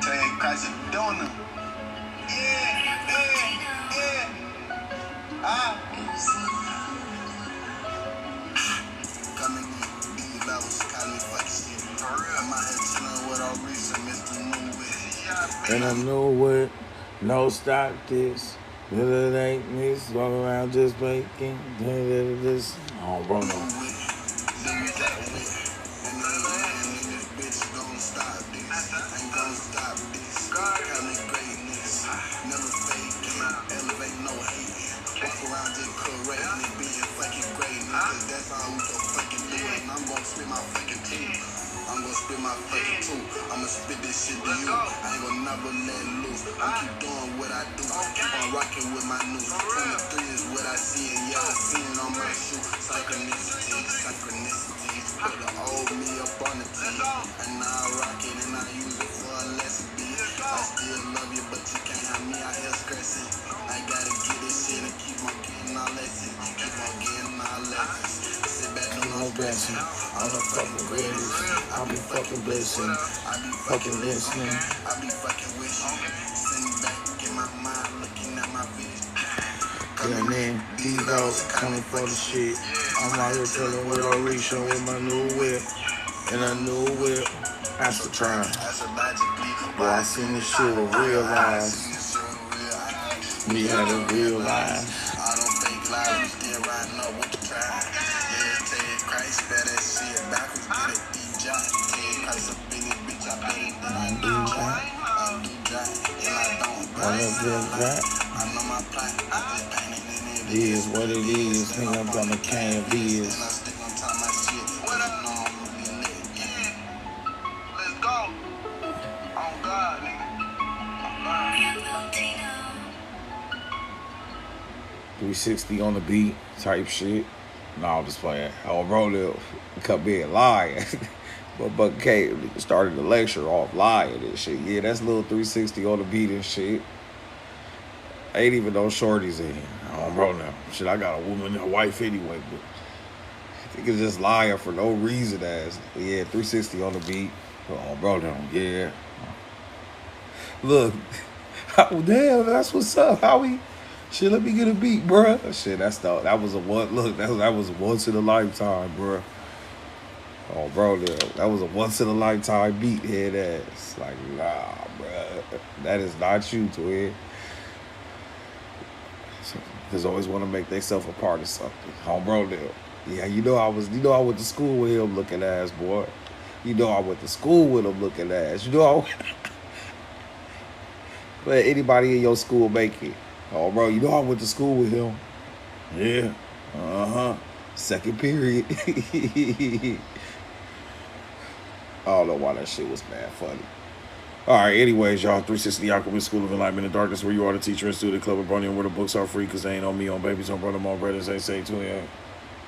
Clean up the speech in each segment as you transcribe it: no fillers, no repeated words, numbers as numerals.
PACKZ donor. Coming in, these levels, call me fuck shit. For real, I'm out here chilling with all recent Mr. New. And I know what, no stop this. It ain't me, walk around just making this. Oh, bro, no. I'ma spit this shit to you. I ain't gonna never let loose. I keep doing what I do. Keep on rocking with my news. 23 is what I see, and yeah, I seen it on my shoe. Synchronicities. Put the old me up on the tee. And now I rock it and I use it for a lesson beat. I still love you, but you can't have me out here stressing. I gotta get this shit and keep on getting all lessons. Keep on getting all lessons. Sit back, do no stressing. I'm the fucking greatest. I'll be fucking blessing. I be fucking listening. I be fucking wishing. Sitting back, get my mind looking at my vision. Coming in, these dogs coming for the shit. I'm out here chilling with all reaching with my new whip. And a new whip. That's the try. Boy, I seen this shit with real eyes. We had to realize. I don't think lies, we still riding up with the pride. Yeah, Ted Christ, better shit backwards, get it, E-Jot. Ted Christ up in this bitch, I bet it, then I do Jot. I do Jot, and I don't play. I know my plot, I just painted in it. It is what it is, think I'm gonna canvas. And I stick on top of my shit, what I know I'm gonna be lit. Yeah, let's go. On God, nigga. 360 on the beat type shit. No, I'm just playing. Oh, bro, they kept being lying. but K started the lecture off lying and shit. Yeah, that's little 360 on the beat and shit. Ain't even no shorties in here. Oh, bro, now. Shit, I got a woman and a wife anyway, but I think it's just lying for no reason as. Yeah, 360 on the beat. Oh, bro, now. Yeah. Look. Oh, damn, that's what's up. How we... Shit, let me get a beat, bruh. Shit, that was a one. Look, that was a once in a lifetime, bruh. Oh, bro, that was a once in a lifetime beat, head ass. Like, nah, bruh, that is not you, twin. Because always want to make themselves a part of something. Oh, bro, yeah, you know I went to school with him, looking ass, boy. You know I went to school with him, looking ass. You know I went. Let anybody in your school make it. Oh, bro, you know I went to school with him. Yeah. Uh-huh. Second period. I don't know why that shit was mad funny. All right, anyways, y'all, 360 the Alchemist, School of Enlightenment and Darkness, where you are the teacher and student club of Brony, where the books are free, because they ain't on me, on babies, on brother, on brothers, they say twin.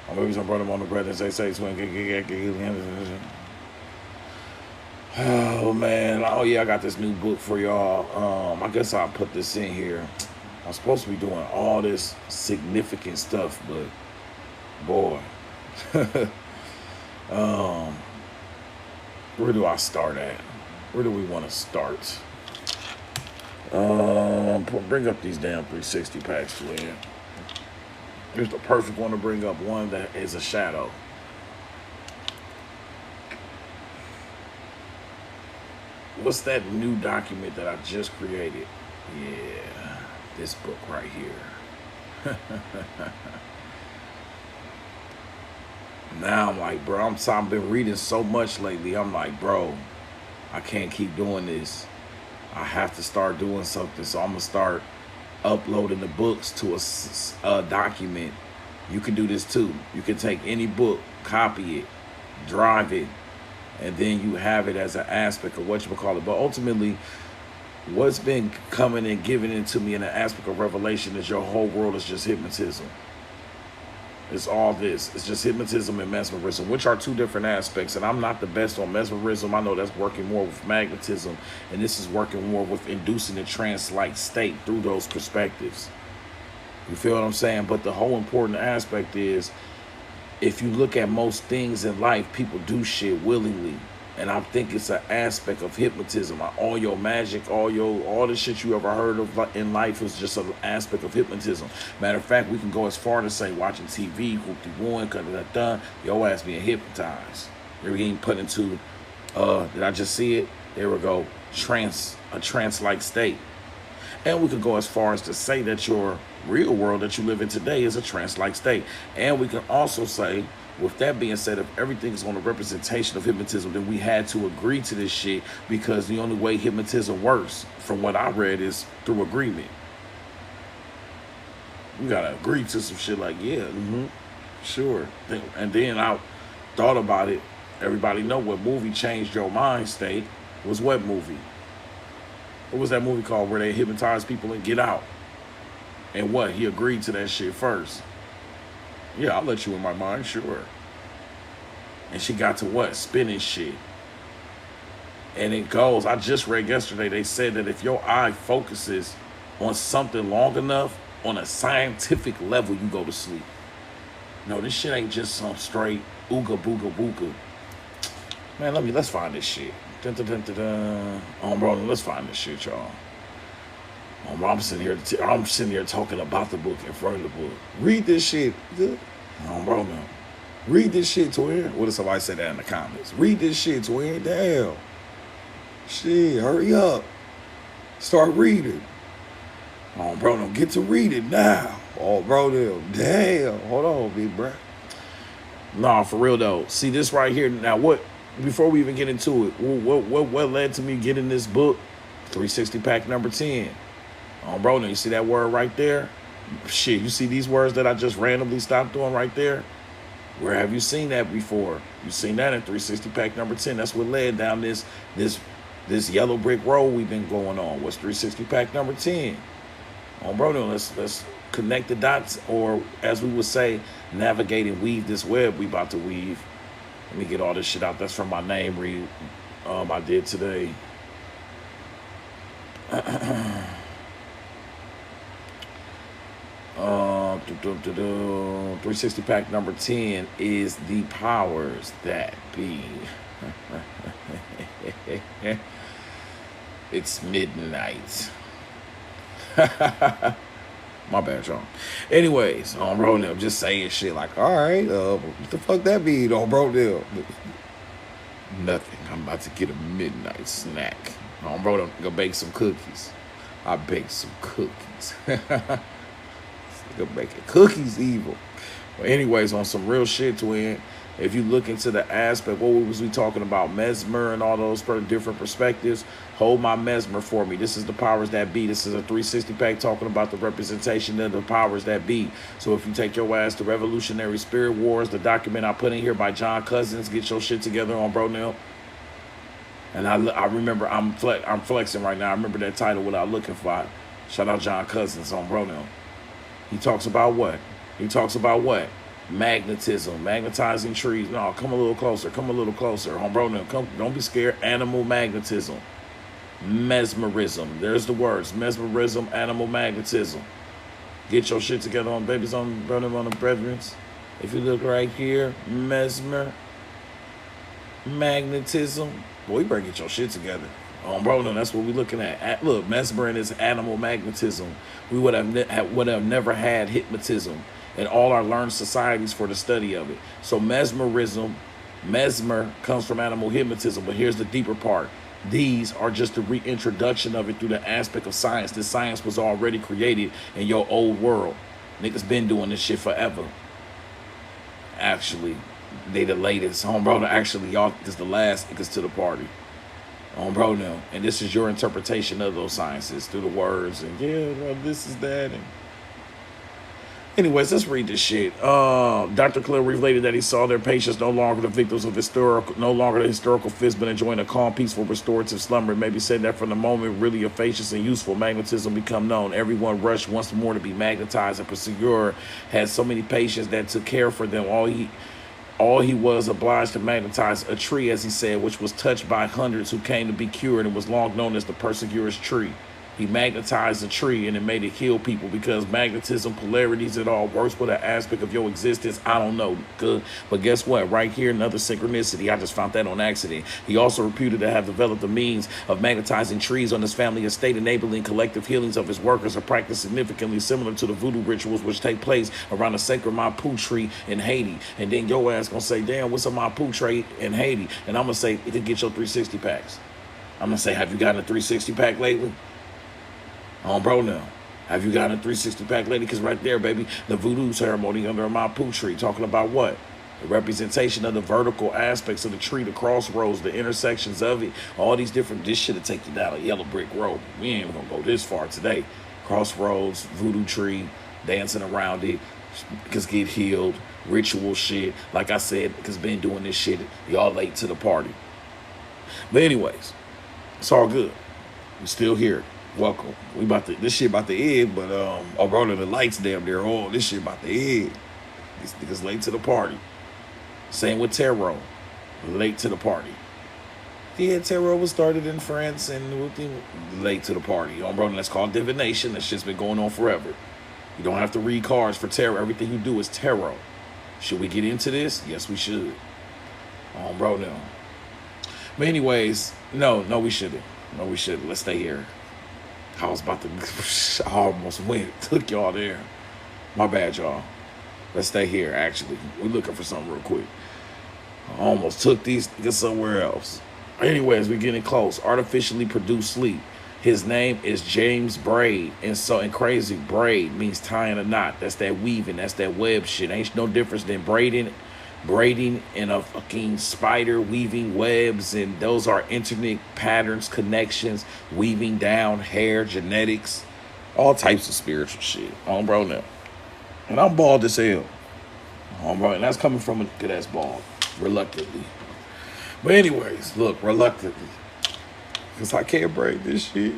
On babies, on brother, on the brothers, they say twin. Oh, man. Oh, yeah, I got this new book for y'all. I guess I'll put this in here. I'm supposed to be doing all this significant stuff, but boy, where do I start at? Where do we want to start? Bring up these damn 360 packs, twin. Here's the perfect one to bring up, one that is a shadow. What's that new document that I just created? Yeah. This book right here. Now I'm like, bro, I've been reading so much lately. I'm like, bro, I can't keep doing this. I have to start doing something. So I'm gonna start uploading the books to a document You can do this too. You can take any book, copy it, drive it, and then you have it as an aspect of what you call it. But ultimately, what's been coming and given into me in the aspect of revelation is your whole world is just hypnotism. It's all this. It's just hypnotism and mesmerism, which are two different aspects. And I'm not the best on mesmerism. I know that's working more with magnetism, and this is working more with inducing a trance-like state through those perspectives. You feel what I'm saying? But the whole important aspect is, if you look at most things in life, people do shit willingly. And I think it's an aspect of hypnotism. All your magic, all the shit you ever heard of in life is just an aspect of hypnotism. Matter of fact, we can go as far to say watching TV, your ass being hypnotized. You're getting put into, did I just see it? There we go, a trance-like state. And we can go as far as to say that your real world that you live in today is a trance-like state. And we can also say, with that being said, if everything is on a representation of hypnotism, then we had to agree to this shit, because the only way hypnotism works, from what I read, is through agreement. You gotta agree to some shit like, yeah, sure. And then I thought about it. Everybody know what movie changed your mind state was what movie? What was that movie called where they hypnotize people and Get Out? And what? He agreed to that shit first. Yeah, I'll let you in my mind, sure. And she got to what? Spinning shit. And it goes, I just read yesterday, they said that if your eye focuses on something long enough, on a scientific level, you go to sleep. No, this shit ain't just some straight ooga booga booga. Man, let's find this shit. Dun, dun, dun, dun, dun. Bro, let's find this shit, y'all. Bro, I'm sitting here talking about the book in front of the book. Read this shit. Bro, no. Read this shit, Twin. What if somebody say that in the comments? Read this shit, Twin. Damn. Shit, hurry up. Start reading. Bro, don't get to read it now. Bro, damn. Hold on, big bro. Nah, for real though. See this right here. Now, before we even get into it, what led to me getting this book? 360 pack number 10. Bro, now you see that word right there? Shit, you see these words that I just randomly stopped doing right there? Where have you seen that before? You've seen that in 360 pack number 10. That's what led down this yellow brick road we've been going on. What's 360 pack number 10? Bro, now let's connect the dots, or as we would say, navigate and weave this web we about to weave. Let me get all this shit out. That's from my name read I did today. 360 pack number 10 is the powers that be. It's midnight. My bad, y'all. Anyways, bro, I'm just saying shit like, all right, what the fuck that be, bro? Nothing. I'm about to get a midnight snack. Bro, I'm gonna bake some cookies. I baked some cookies. Making cookies evil. But anyways, on some real shit, Twin, if you look into the aspect, what was we talking about? Mesmer and all those different perspectives. Hold my mesmer for me. This is the powers that be. This is a 360 pack talking about the representation of the powers that be. So if you take your ass to Revolutionary Spirit Wars, the document I put in here by John Cousins, get your shit together on Bro Nell. And I remember, I'm flexing right now. I remember that title without looking for it. Shout out John Cousins on Bro Nell. He talks about what? Magnetism, magnetizing trees. No, come a little closer. Bro, no, don't be scared. Animal magnetism. Mesmerism. There's the words. Mesmerism, animal magnetism. Get your shit together on babies on the BRETHERENZ. If you look right here, magnetism. Boy, you better get your shit together. Bro, no, that's what we're looking at. Look, mesmerin is animal magnetism. We would have never had hypnotism in all our learned societies for the study of it. So mesmer comes from animal hypnotism, but here's the deeper part. These are just the reintroduction of it through the aspect of science. This science was already created in your old world. Niggas been doing this shit forever. Actually, they the latest. Bro, actually, y'all is the last niggas to the party. Bro, no. And this is your interpretation of those sciences through the words and yeah, well, this is that. Anyways, let's read this shit. Dr. Clell related that he saw their patients no longer the victims of no longer the historical fist, but enjoying a calm, peaceful, restorative slumber. It may be said that from the moment really efficacious and useful magnetism become known, everyone rushed once more to be magnetized, and Pursuer had so many patients that took care for them. All he was obliged to magnetize a tree, as he said, which was touched by hundreds who came to be cured and was long known as the Persecutor's tree. He magnetized a tree and it made it heal people because magnetism, polarities, it all works with an aspect of your existence. I don't know. Good. But guess what? Right here, another synchronicity. I just found that on accident. He also reputed to have developed the means of magnetizing trees on his family estate, enabling collective healings of his workers, a practice significantly similar to the voodoo rituals which take place around the sacred Mapu tree in Haiti. And then your ass gonna say, damn, what's a Mapu tree in Haiti? And I'm gonna say, to get your 360 packs. I'm gonna say, have you gotten a 360 pack lately? Oh, bro, now. Have you gotten a 360 pack lately? Because right there, baby, the voodoo ceremony under a Mapu tree, talking about what? The representation of the vertical aspects of the tree, the crossroads, the intersections of it, all these different, this shit will take you down a yellow brick road. We ain't gonna go this far today. Crossroads, voodoo tree, dancing around it, because get healed, ritual shit. Like I said, because been doing this shit, y'all late to the party. But anyways, it's all good. We're still here. Welcome. This shit about to end, but oh, bro, the lights damn near on. This shit about to end. These niggas late to the party. Same with tarot, late to the party. Yeah, tarot was started in France and late to the party. Oh, bro, that's called divination. That shit's been going on forever. You don't have to read cards for tarot. Everything you do is tarot. Should we get into this? Yes, we should. Oh, bro, no. But anyways, no, we shouldn't. No, we shouldn't. Let's stay here. I was about to, I almost went, took y'all there. My bad, y'all. Let's stay here, actually. We're looking for something real quick. I almost took these niggas somewhere else. Anyways, we're getting close. Artificially produced sleep. His name is James Braid. And crazy, braid means tying a knot. That's that weaving. That's that web shit. Ain't no difference than braiding in a fucking spider, weaving webs, and those are internet patterns, connections, weaving down hair, genetics, all types of spiritual shit. Oh, bro, now. And I'm bald as hell. Oh, bro, and that's coming from a good ass bald, reluctantly. But anyways, look, reluctantly, because I can't braid this shit.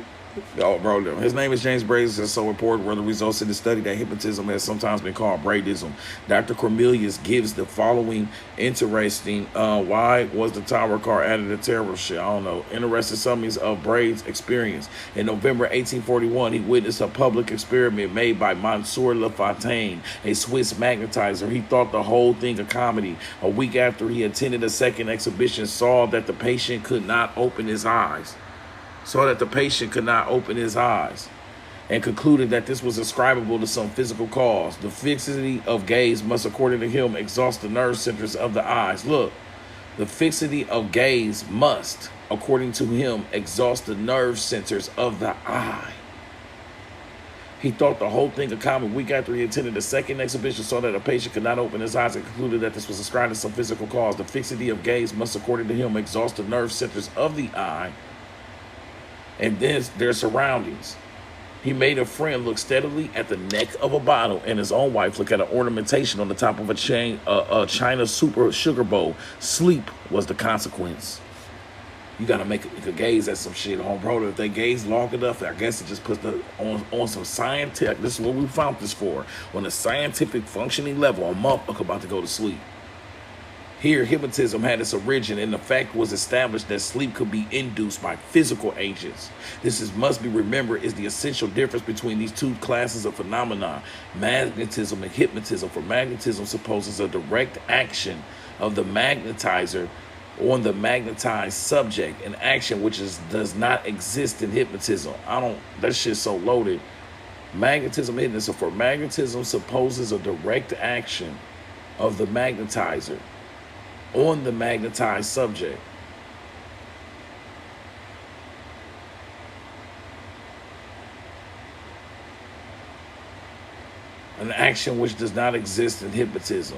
Oh, bro, his name is James Braid. Is so important were the results of the study that hypnotism has sometimes been called braidism. Dr. Cornelius gives the following interesting, why was the tower car added to terror shit? I don't know. Interesting summaries of Braid's experience. In November 1841, he witnessed a public experiment made by Monsieur Lafontaine, a Swiss magnetizer. He thought the whole thing a comedy. A week after he attended a second exhibition, saw that the patient could not open his eyes. And concluded that this was ascribable to some physical cause. The fixity of gaze must, according to him, exhaust the nerve centers of the eyes. Look, the fixity of gaze must, according to him, exhaust the nerve centers of the eye. He thought the whole thing a common. Week after he attended the second exhibition, saw that a patient could not open his eyes and concluded that this was ascribed to some physical cause. The fixity of gaze must, according to him, exhaust the nerve centers of the eye and then their surroundings. He made a friend look steadily at the neck of a bottle and his own wife look at an ornamentation on the top of a China super sugar bowl. Sleep was the consequence. You gotta make a gaze at some shit, home bro. If they gaze long enough, I guess it just puts on some scientific. This is what we found this for. On a scientific functioning level, a motherfucker about to go to sleep. Here, hypnotism had its origin, and the fact was established that sleep could be induced by physical agents. This must be remembered is the essential difference between these two classes of phenomena, magnetism and hypnotism. For magnetism supposes a direct action of the magnetizer on the magnetized subject, an action which does not exist in hypnotism. That shit's so loaded. Magnetism, hypnotism. For magnetism supposes a direct action of the magnetizer on the magnetized subject. An action which does not exist in hypnotism.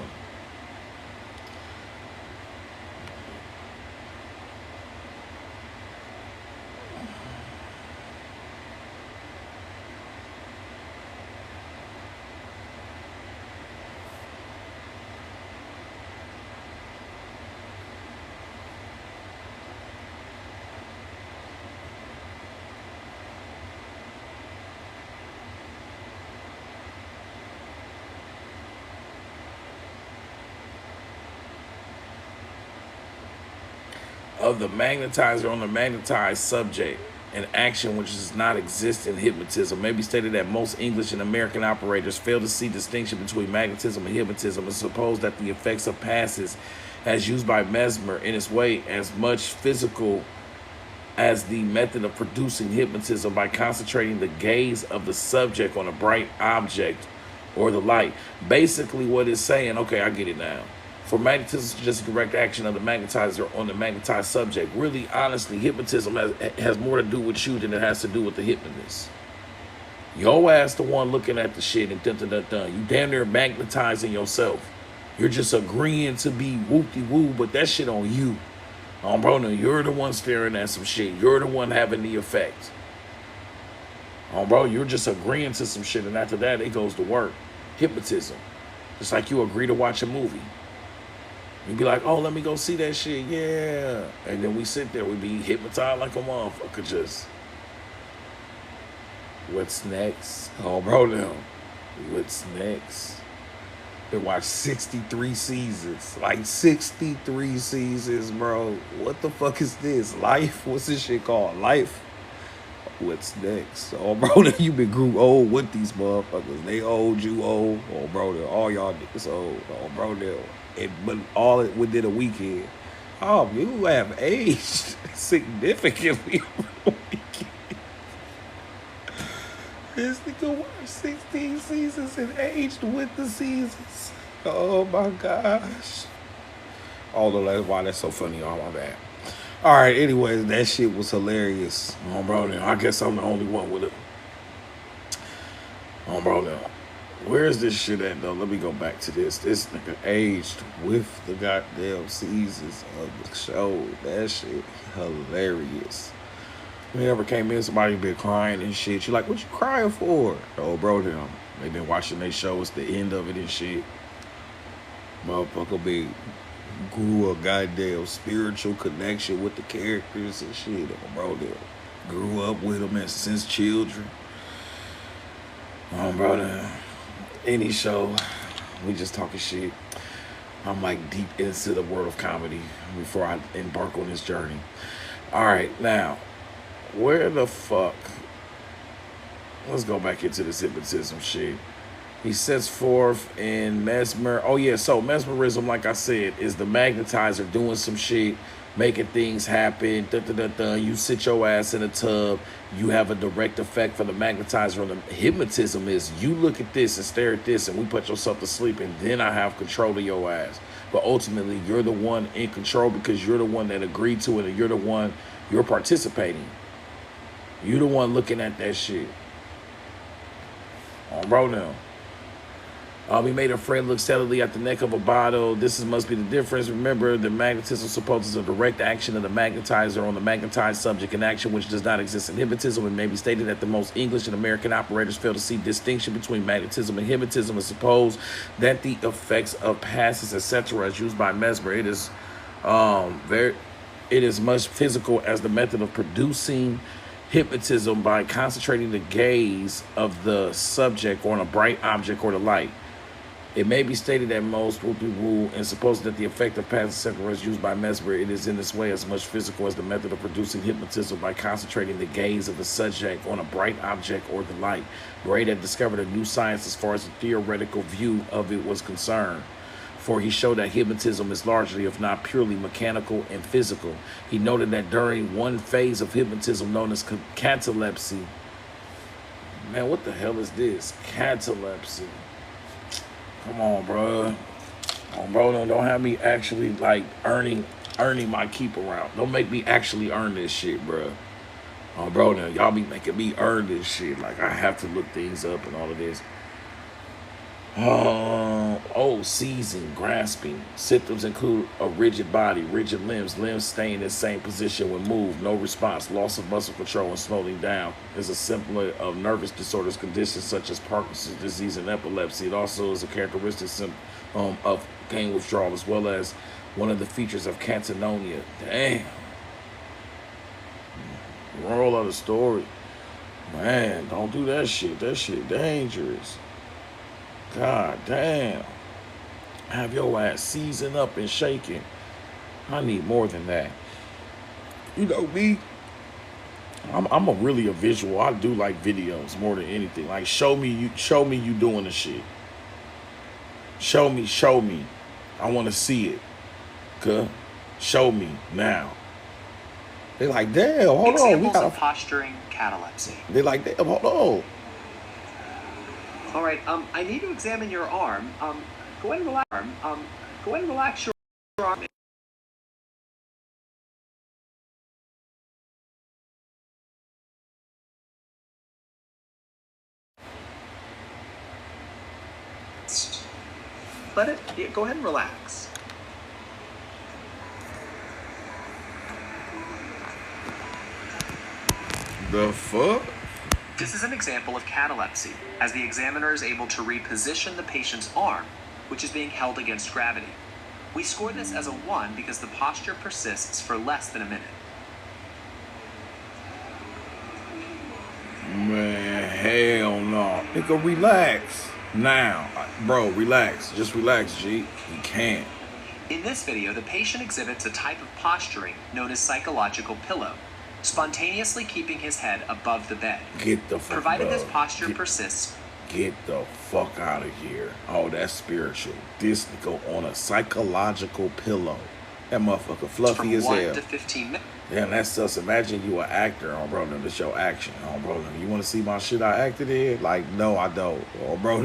of the magnetizer on the magnetized subject, an action which does not exist in hypnotism. May be stated that most English and American operators fail to see distinction between magnetism and hypnotism and suppose that the effects of PACKZ, as used by Mesmer, in its way as much physical as the method of producing hypnotism by concentrating the gaze of the subject on a bright object or the light. Basically what it's saying, okay, I get it now. For magnetism to just direct action of the magnetizer on the magnetized subject. Really, honestly, hypnotism has more to do with you than it has to do with the hypnotist. Your ass the one looking at the shit and dun-dun-dun-dun. You damn near magnetizing yourself. You're just agreeing to be whoop-de-woo, but that shit on you. Bro, no, you're the one staring at some shit. You're the one having the effect. Bro, you're just agreeing to some shit, and after that, it goes to work. Hypnotism. Just like you agree to watch a movie. You be like, oh, let me go see that shit, yeah. And then we sit there, we be hypnotized like a motherfucker just. What's next? Oh, bro, now. What's next? They watched 63 seasons. Like 63 seasons, bro. What the fuck is this? Life? What's this shit called? Life? What's next? Oh, bro, you been grew old with these motherfuckers. They old, you old. Oh, bro, all y'all niggas old. Oh, bro, but all within a weekend. Oh, you have aged significantly. This nigga watched 16 seasons and aged with the seasons. Oh my gosh. Although that's why that's so funny. Oh, my bad. All right, anyways, that shit was hilarious. Oh, bro, now I guess I'm the only one with it. Oh, bro, now. Where's this shit at, though? Let me go back to this. This nigga aged with the goddamn seasons of the show. That shit hilarious. We ever came in, somebody been crying and shit. You like, what you crying for? Oh, bro, them. They been watching their show. It's the end of it and shit. Motherfucker been grew a goddamn spiritual connection with the characters and shit. Oh, bro, them. Grew up with them since children. Oh, bro, them. Any show, we just talking shit. I'm like deep into the world of comedy before I embark on this journey. All right, now, where the fuck? Let's go back into this hypnotism shit. He sets forth in Mesmer. Oh yeah, so mesmerism, like I said, is the magnetizer doing some shit, making things happen. You sit your ass in a tub. You have a direct effect for the magnetizer on the hypnotism is you look at this and stare at this and we put yourself to sleep and then I have control of your ass. But ultimately, you're the one in control because you're the one that agreed to it and you're participating. You're the one looking at that shit. Bro, now. We made a friend look steadily at the neck of a bottle. Must be the difference. Remember, the magnetism supposes a direct action of the magnetizer on the magnetized subject, an action which does not exist in hypnotism. It may be stated that the most English and American operators fail to see distinction between magnetism and hypnotism and suppose that the effects of PACKZ, etc., as used by Mesmer, it is much physical as the method of producing hypnotism by concentrating the gaze of the subject on a bright object or the light. It may be stated that most woo and supposing that the effect of PACKZ is used by Mesmer, it is in this way as much physical as the method of producing hypnotism by concentrating the gaze of the subject on a bright object or the light. Braid had discovered a new science as far as the theoretical view of it was concerned. For he showed that hypnotism is largely, if not purely, mechanical and physical. He noted that during one phase of hypnotism known as catalepsy, man, what the hell is this? Catalepsy. Come on, bro. Don't have me actually like earning my keep around. Don't make me actually earn this shit, bro. Bro, now y'all be making me earn this shit. Like I have to look things up and all of this. Seizing, grasping. Symptoms include a rigid body, rigid limbs staying in the same position when moved, no response, loss of muscle control, and slowing down. Is a symptom of nervous disorders, conditions such as Parkinson's disease and epilepsy. It also is a characteristic symptom of pain withdrawal, as well as one of the features of catatonia. Damn. Moral of the story. Man, don't do that shit. That shit dangerous. God damn. Have your ass seasoned up and shaking. I need more than that. You know me. I'm a really a visual. I do like videos more than anything. Like show me you doing the shit. Show me. I want to see it. Cuz show me now. They like, damn, hold on. Examples of posturing catalepsy. They like, damn, hold on. All right, I need to examine your arm. Go ahead and relax. Go ahead and relax your arm. Go ahead and relax. The fuck? This is an example of catalepsy, as the examiner is able to reposition the patient's arm, which is being held against gravity. We score this as a 1 because the posture persists for less than a minute. Man, hell no. Nigga, relax. Now. Bro, relax. Just relax, G. You can't. In this video, the patient exhibits a type of posturing known as psychological pillow, spontaneously keeping his head above the bed. Get the fuck Provided bro. this posture persists. Get the fuck out of here. Oh, that's spiritual. This nigga on a psychological pillow. That motherfucker fluffy as hell. From 1 to 15 minutes. Damn, that's just, imagine you an actor, oh bro, this your action, oh bro, you want to see my shit I acted in? Like, no, I don't, oh bro.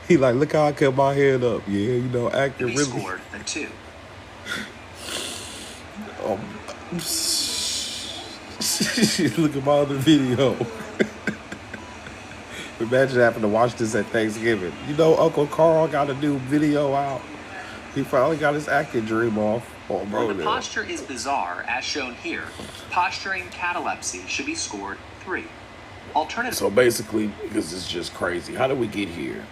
He like, look how I kept my head up, yeah, you know, acting really. Scored a 2. Look at my other video. Imagine having to watch this at Thanksgiving. You know, Uncle Carl got a new video out. He finally got his acting dream off. Oh, bro, when the posture is bizarre, as shown here, posturing catalepsy should be scored 3. Alternatively, so basically, because it's just crazy. How did we get here?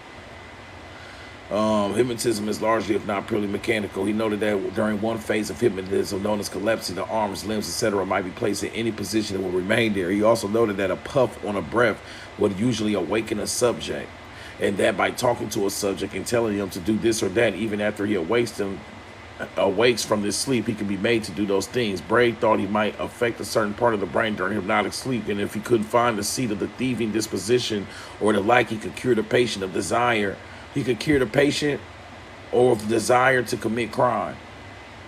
Hypnotism is largely, if not purely mechanical. He noted that during one phase of hypnotism, known as catalepsy, the arms, limbs, etc., might be placed in any position and will remain there. He also noted that a puff on a breath would usually awaken a subject, and that by talking to a subject and telling him to do this or that, even after he awakes from this sleep, he can be made to do those things. Bray thought he might affect a certain part of the brain during hypnotic sleep, and if he couldn't find the seat of the thieving disposition or the like, he could cure the patient of desire. He could cure the patient or of desire to commit crime.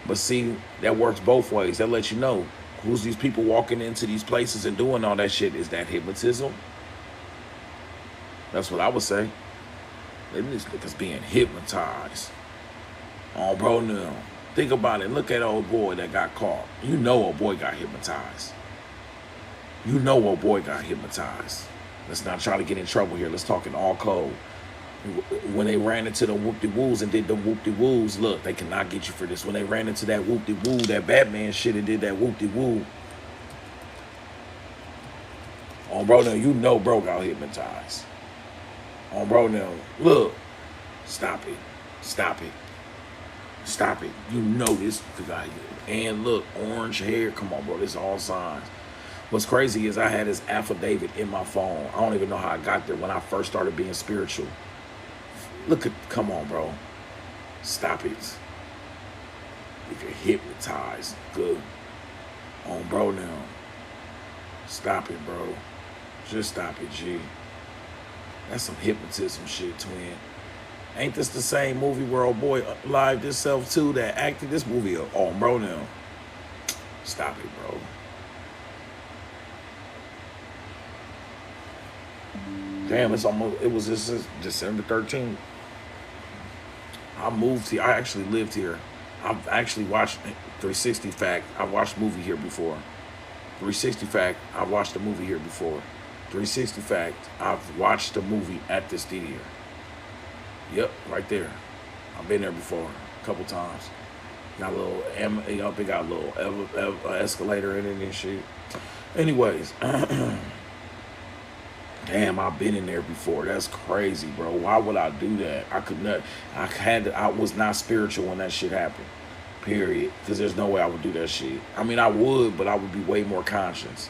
But see, that works both ways. That lets you know who's these people walking into these places and doing all that shit. Is that hypnotism? That's what I would say. These niggas being hypnotized. Oh, bro, no. Think about it. Look at old boy that got caught. You know old boy got hypnotized. You know old boy got hypnotized. Let's not try to get in trouble here. Let's talk in all code. When they ran into the whoop-de-woos and did the whoop-de-woos, look, they cannot get you for this. When they ran into that whoop-de-woo, that Batman shit and did that whoop-de-woo. Oh, bro, no, you know bro got hypnotized. Oh, bro, no. Look. Stop it. Stop it. Stop it. You know this guy. And look, orange hair. Come on, bro. This is all signs. What's crazy is I had his affidavit in my phone. I don't even know how I got there when I first started being spiritual. Look at, come on, bro. Stop it. If you're hypnotized, good. Oh, bro, now. Stop it, bro. Just stop it, G. That's some hypnotism shit, twin. Ain't this the same movie where old boy lived himself too that acted this movie? Oh, bro, now. Stop it, bro. Damn, it's almost, it was just December 13th. I moved here. I actually lived here. I've actually watched 360 Fact. I've watched a movie here before. 360 Fact, I've watched a movie here before. 360 Fact, I've watched a movie at this theater. Yep, right there. I've been there before a couple times. Got a little, they got a little escalator in it and shit. Anyways, damn, I've been in there before. That's crazy, bro. Why would I do that? I could not. I was not spiritual when that shit happened. Period. Because there's no way I would do that shit. I mean, I would, but I would be way more conscious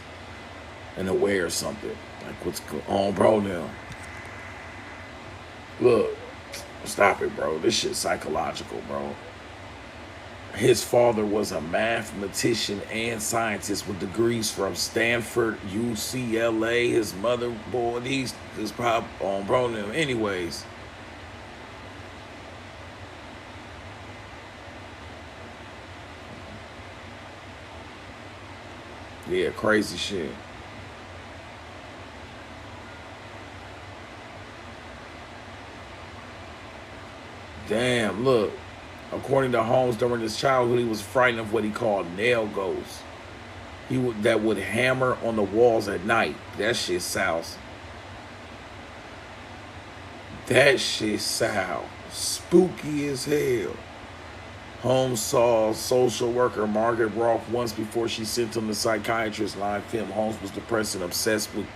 and aware of something. Like what's going on, bro? Now, look, stop it, bro. This shit's psychological, bro. His father was a mathematician and scientist with degrees from Stanford, UCLA. His mother, boy, these is probably on bro them. Anyways, yeah, crazy shit. Damn, look. According to Holmes, during his childhood, he was frightened of what he called nail ghosts. That would hammer on the walls at night. That shit sounds. That shit sounds spooky as hell. Holmes saw social worker Margaret Roth once before she sent him to psychiatrist. Line film. Holmes was depressed and obsessed with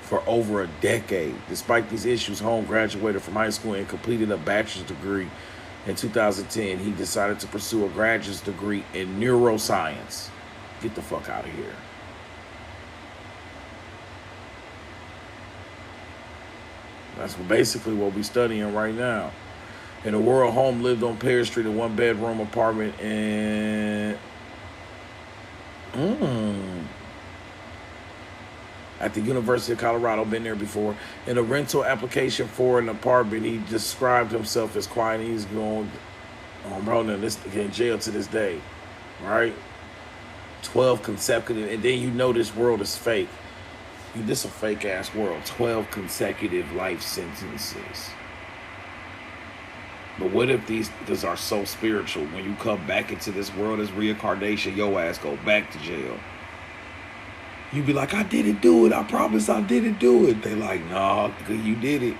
for over a decade. Despite these issues, Holmes graduated from high school and completed a bachelor's degree. In 2010, he decided to pursue a graduate degree in neuroscience. Get the fuck out of here. That's basically what we're studying right now. In the world, Holmes lived on Perry Street, a one-bedroom apartment in at the University of Colorado. Been there before. In a rental application for an apartment, he described himself as quiet. He's going on bro, now this in jail to this day, right? 12 consecutive, and then you know this world is fake. This a fake ass world. 12 consecutive life sentences. But what if these are so spiritual? When you come back into this world as reincarnation, your ass go back to jail. You be like, I didn't do it. I promise I didn't do it. They like, nah, you did it.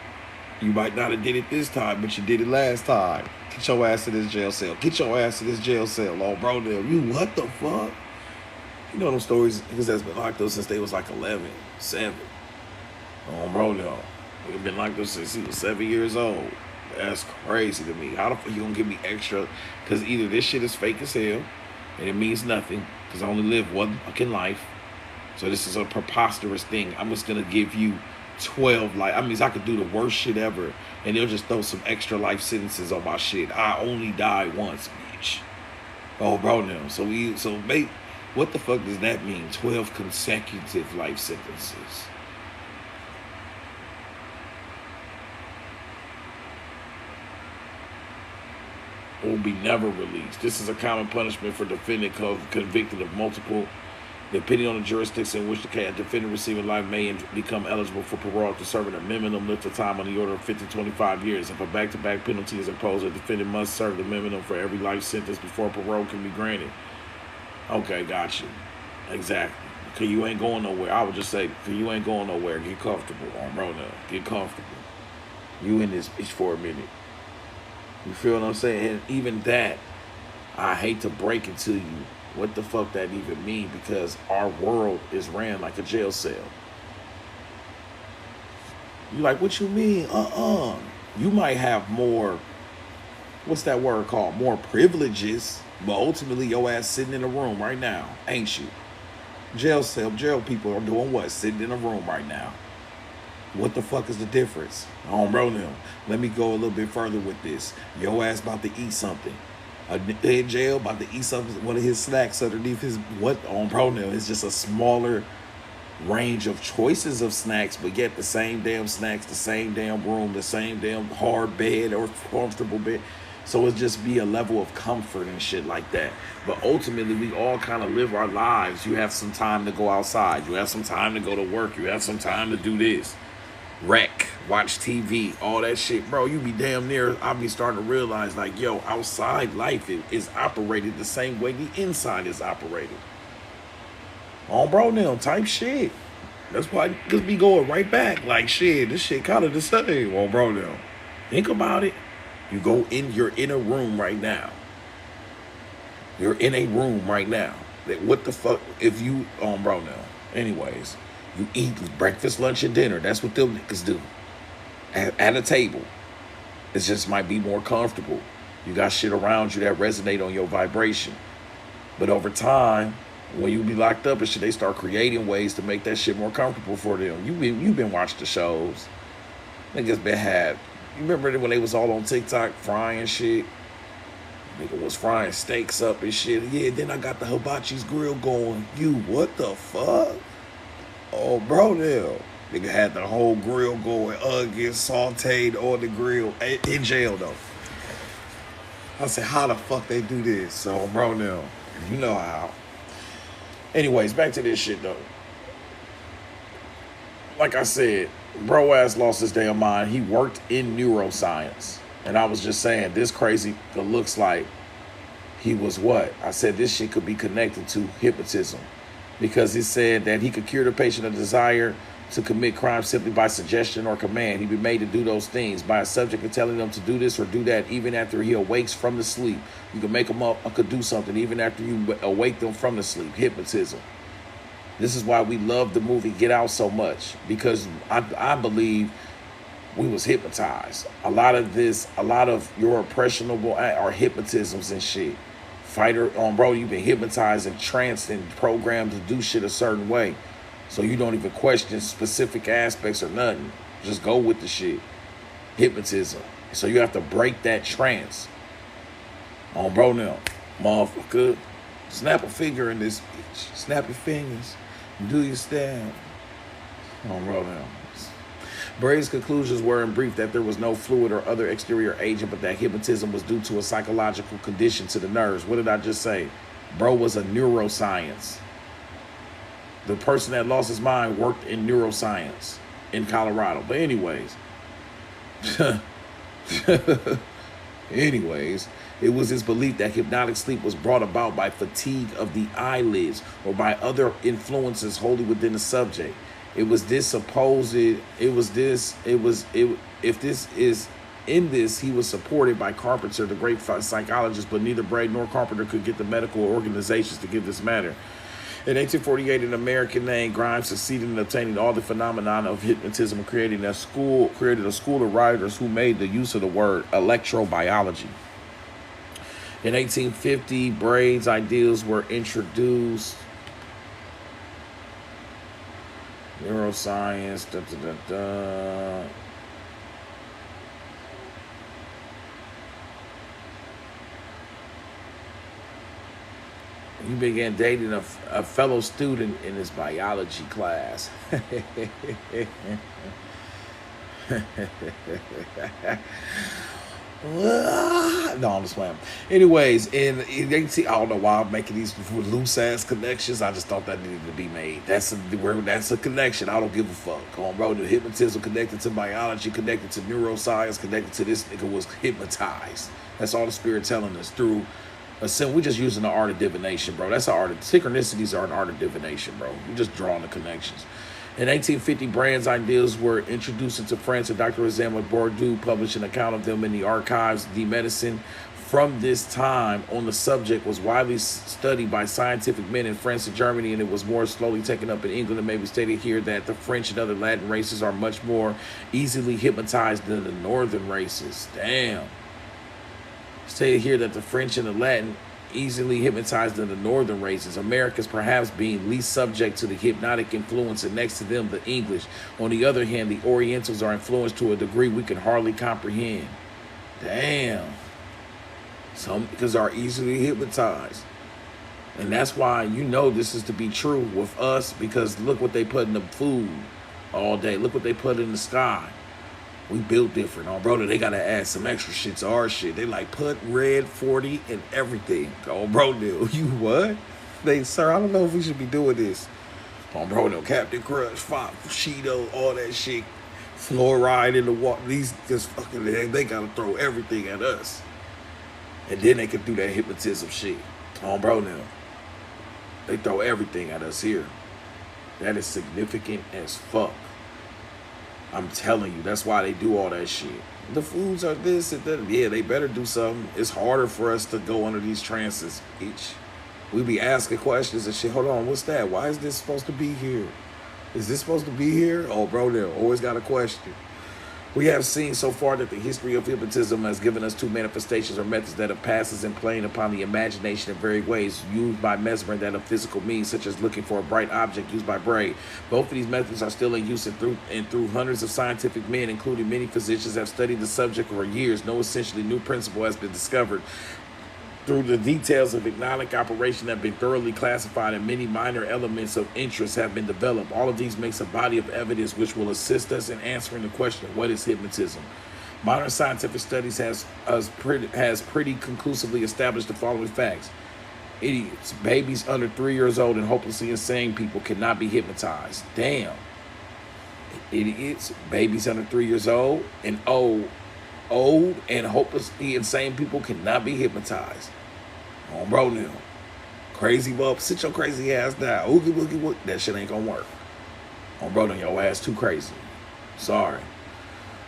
You might not have did it this time, but you did it last time. Get your ass to this jail cell. Get your ass to this jail cell. Oh, bro, you what the fuck? You know them stories, niggas that's been locked up since they was like 11, 7. Oh, bro, no. They've been locked up since he was 7 years old. That's crazy to me. How the fuck you gonna give me extra? Because either this shit is fake as hell, and it means nothing, because I only live one fucking life. So this is a preposterous thing. I'm just gonna give you 12 life. I mean, I could do the worst shit ever, and they'll just throw some extra life sentences on my shit. I only die once, bitch. Oh, bro, no. So what the fuck does that mean? 12 consecutive life sentences. Will be never released. This is a common punishment for defendant convicted of multiple. Depending on the jurisdiction in which the defendant receiving life may become eligible for parole after serving a minimum length of time on the order of 50 to 25 years. If a back-to-back penalty is imposed, the defendant must serve the minimum for every life sentence before parole can be granted. Okay, got you. Exactly. Because you ain't going nowhere. I would just say, because you ain't going nowhere. Get comfortable on bro now. Get comfortable. You in this bitch for a minute. You feel what I'm saying? And even that, I hate to break it to you. What the fuck that even mean? Because our world is ran like a jail cell. You like, what you mean? You might have more, what's that word called? More privileges, but ultimately your ass sitting in a room right now, ain't you? Jail people are doing what? Sitting in a room right now. What the fuck is the difference? Bro, now, let me go a little bit further with this. Your ass about to eat something. In jail, about to eat something, one of his snacks underneath his, bro, now, it's just a smaller range of choices of snacks, but yet the same damn snacks, the same damn room, the same damn hard bed or comfortable bed. So it just be a level of comfort and shit like that. But ultimately, we all kind of live our lives. You have some time to go outside. You have some time to go to work. You have some time to do this. Rec, watch TV, all that shit. Bro, you be damn near, I'll be starting to realize, like, yo, outside life is operated the same way the inside is operated. Bro, now, type shit. That's why just be going right back. Like, shit, this shit kind of the same. Bro, now, think about it. You're in a room right now. You're in a room right now. What the fuck, if you, bro, now, anyways. You eat breakfast, lunch, and dinner. That's what them niggas do. At a table. It just might be more comfortable. You got shit around you that resonate on your vibration. But over time, when you be locked up and shit, they start creating ways to make that shit more comfortable for them. You've been watching the shows. Niggas been had. You remember when they was all on TikTok frying shit? Nigga was frying steaks up and shit. Yeah, then I got the hibachi's grill going. You, what the fuck? Oh, bro, now. Nigga had the whole grill going, onions sauteed on the grill. In jail, though. I said, how the fuck they do this? So, bro, now, you know how. Anyways, back to this shit, though. Like I said, bro ass lost his damn mind. He worked in neuroscience. And I was just saying, this crazy, it looks like he was what? I said this shit could be connected to hypnotism. Because he said that he could cure the patient a desire to commit crime simply by suggestion or command. He'd be made to do those things by a subject and telling them to do this or do that even after he awakes from the sleep. You can make them up or could do something even after you awake them from the sleep. Hypnotism. This is why we love the movie Get Out so much, because I believe we was hypnotized. A lot of your impressionable are hypnotisms and shit. Fighter on bro, you've been hypnotized and tranced and programmed to do shit a certain way. So you don't even question specific aspects or nothing. Just go with the shit. Hypnotism. So you have to break that trance. On bro now. Motherfucker. Snap a finger in this bitch. Snap your fingers. Do your stab. On bro now. Bray's conclusions were in brief that there was no fluid or other exterior agent, but that hypnotism was due to a psychological condition to the nerves. What did I just say? Bro was a neuroscience. The person that lost his mind worked in neuroscience in Colorado. But anyways, it was his belief that hypnotic sleep was brought about by fatigue of the eyelids or by other influences wholly within the subject. In this, he was supported by Carpenter, the great psychologist, but neither Bray nor Carpenter could get the medical organizations to give this matter. In 1848, an American named Grimes succeeded in obtaining all the phenomenon of hypnotism and created a school of writers who made the use of the word electrobiology. In 1850, Bray's ideas were introduced. Neuroscience, He began dating a fellow student in his biology class. No, I'm just playing. Anyways, I don't know why I'm making these loose ass connections. I just thought that needed to be made. That's a connection. I don't give a fuck. Come on, bro. The hypnotism connected to biology, connected to neuroscience, connected to this nigga was hypnotized. That's all the spirit telling us through. We're just using the art of divination, bro. That's the art of synchronicities are an art of divination, bro. We're just drawing the connections. In 1850, Brand's ideas were introduced into France, and Dr. Examen Bordeaux published an account of them in the Archives de Medicine. From this time on, the subject was widely studied by scientific men in France and Germany, and it was more slowly taken up in England. It may be stated here that the French and other Latin races are much more easily hypnotized than the northern races. Damn. Stated here that the French and the Latin easily hypnotized than the northern races. Americans perhaps being least subject to the hypnotic influence, and next to them the English. On the other hand, the Orientals are influenced to a degree we can hardly comprehend. Damn. Some because are easily hypnotized. And that's why you know this is to be true with us, because look what they put in the food all day. Look what they put in the sky. We built different. Oh, brother, they got to add some extra shit to our shit. They like put red 40 and everything. Oh, bro, you what? Sir, I don't know if we should be doing this. Oh, bro, Captain Crunch, Cheeto, all that shit. Fluoride in the water. These just fucking, they got to throw everything at us. And then they can do that hypnotism shit. Oh, bro, now. They throw everything at us here. That is significant as fuck. I'm telling you, that's why they do all that shit. The foods are this and that. Yeah, they better do something. It's harder for us to go under these trances. We be asking questions and shit. Hold on, what's that? Why is this supposed to be here? Is this supposed to be here? Oh, bro, they always got a question. We have seen so far that the history of hypnotism has given us two manifestations or methods that have passes and playing upon the imagination in varied ways, used by Mesmer and that of physical means, such as looking for a bright object used by Bray. Both of these methods are still in use, and through hundreds of scientific men, including many physicians, have studied the subject for years. No essentially new principle has been discovered. through the details of hypnotic operation have been thoroughly classified and many minor elements of interest have been developed. All of these makes a body of evidence which will assist us in answering the question, what is hypnotism? Modern scientific studies has pretty conclusively established the following facts. Idiots, babies under 3 years old and hopelessly insane people cannot be hypnotized. Damn. Idiots, babies under 3 years old and old and hopelessly insane people cannot be hypnotized. On bro now. Crazy bub, sit your crazy ass down. Oogie boogie woogie. That shit ain't gonna work. On bro now, your ass too crazy. Sorry.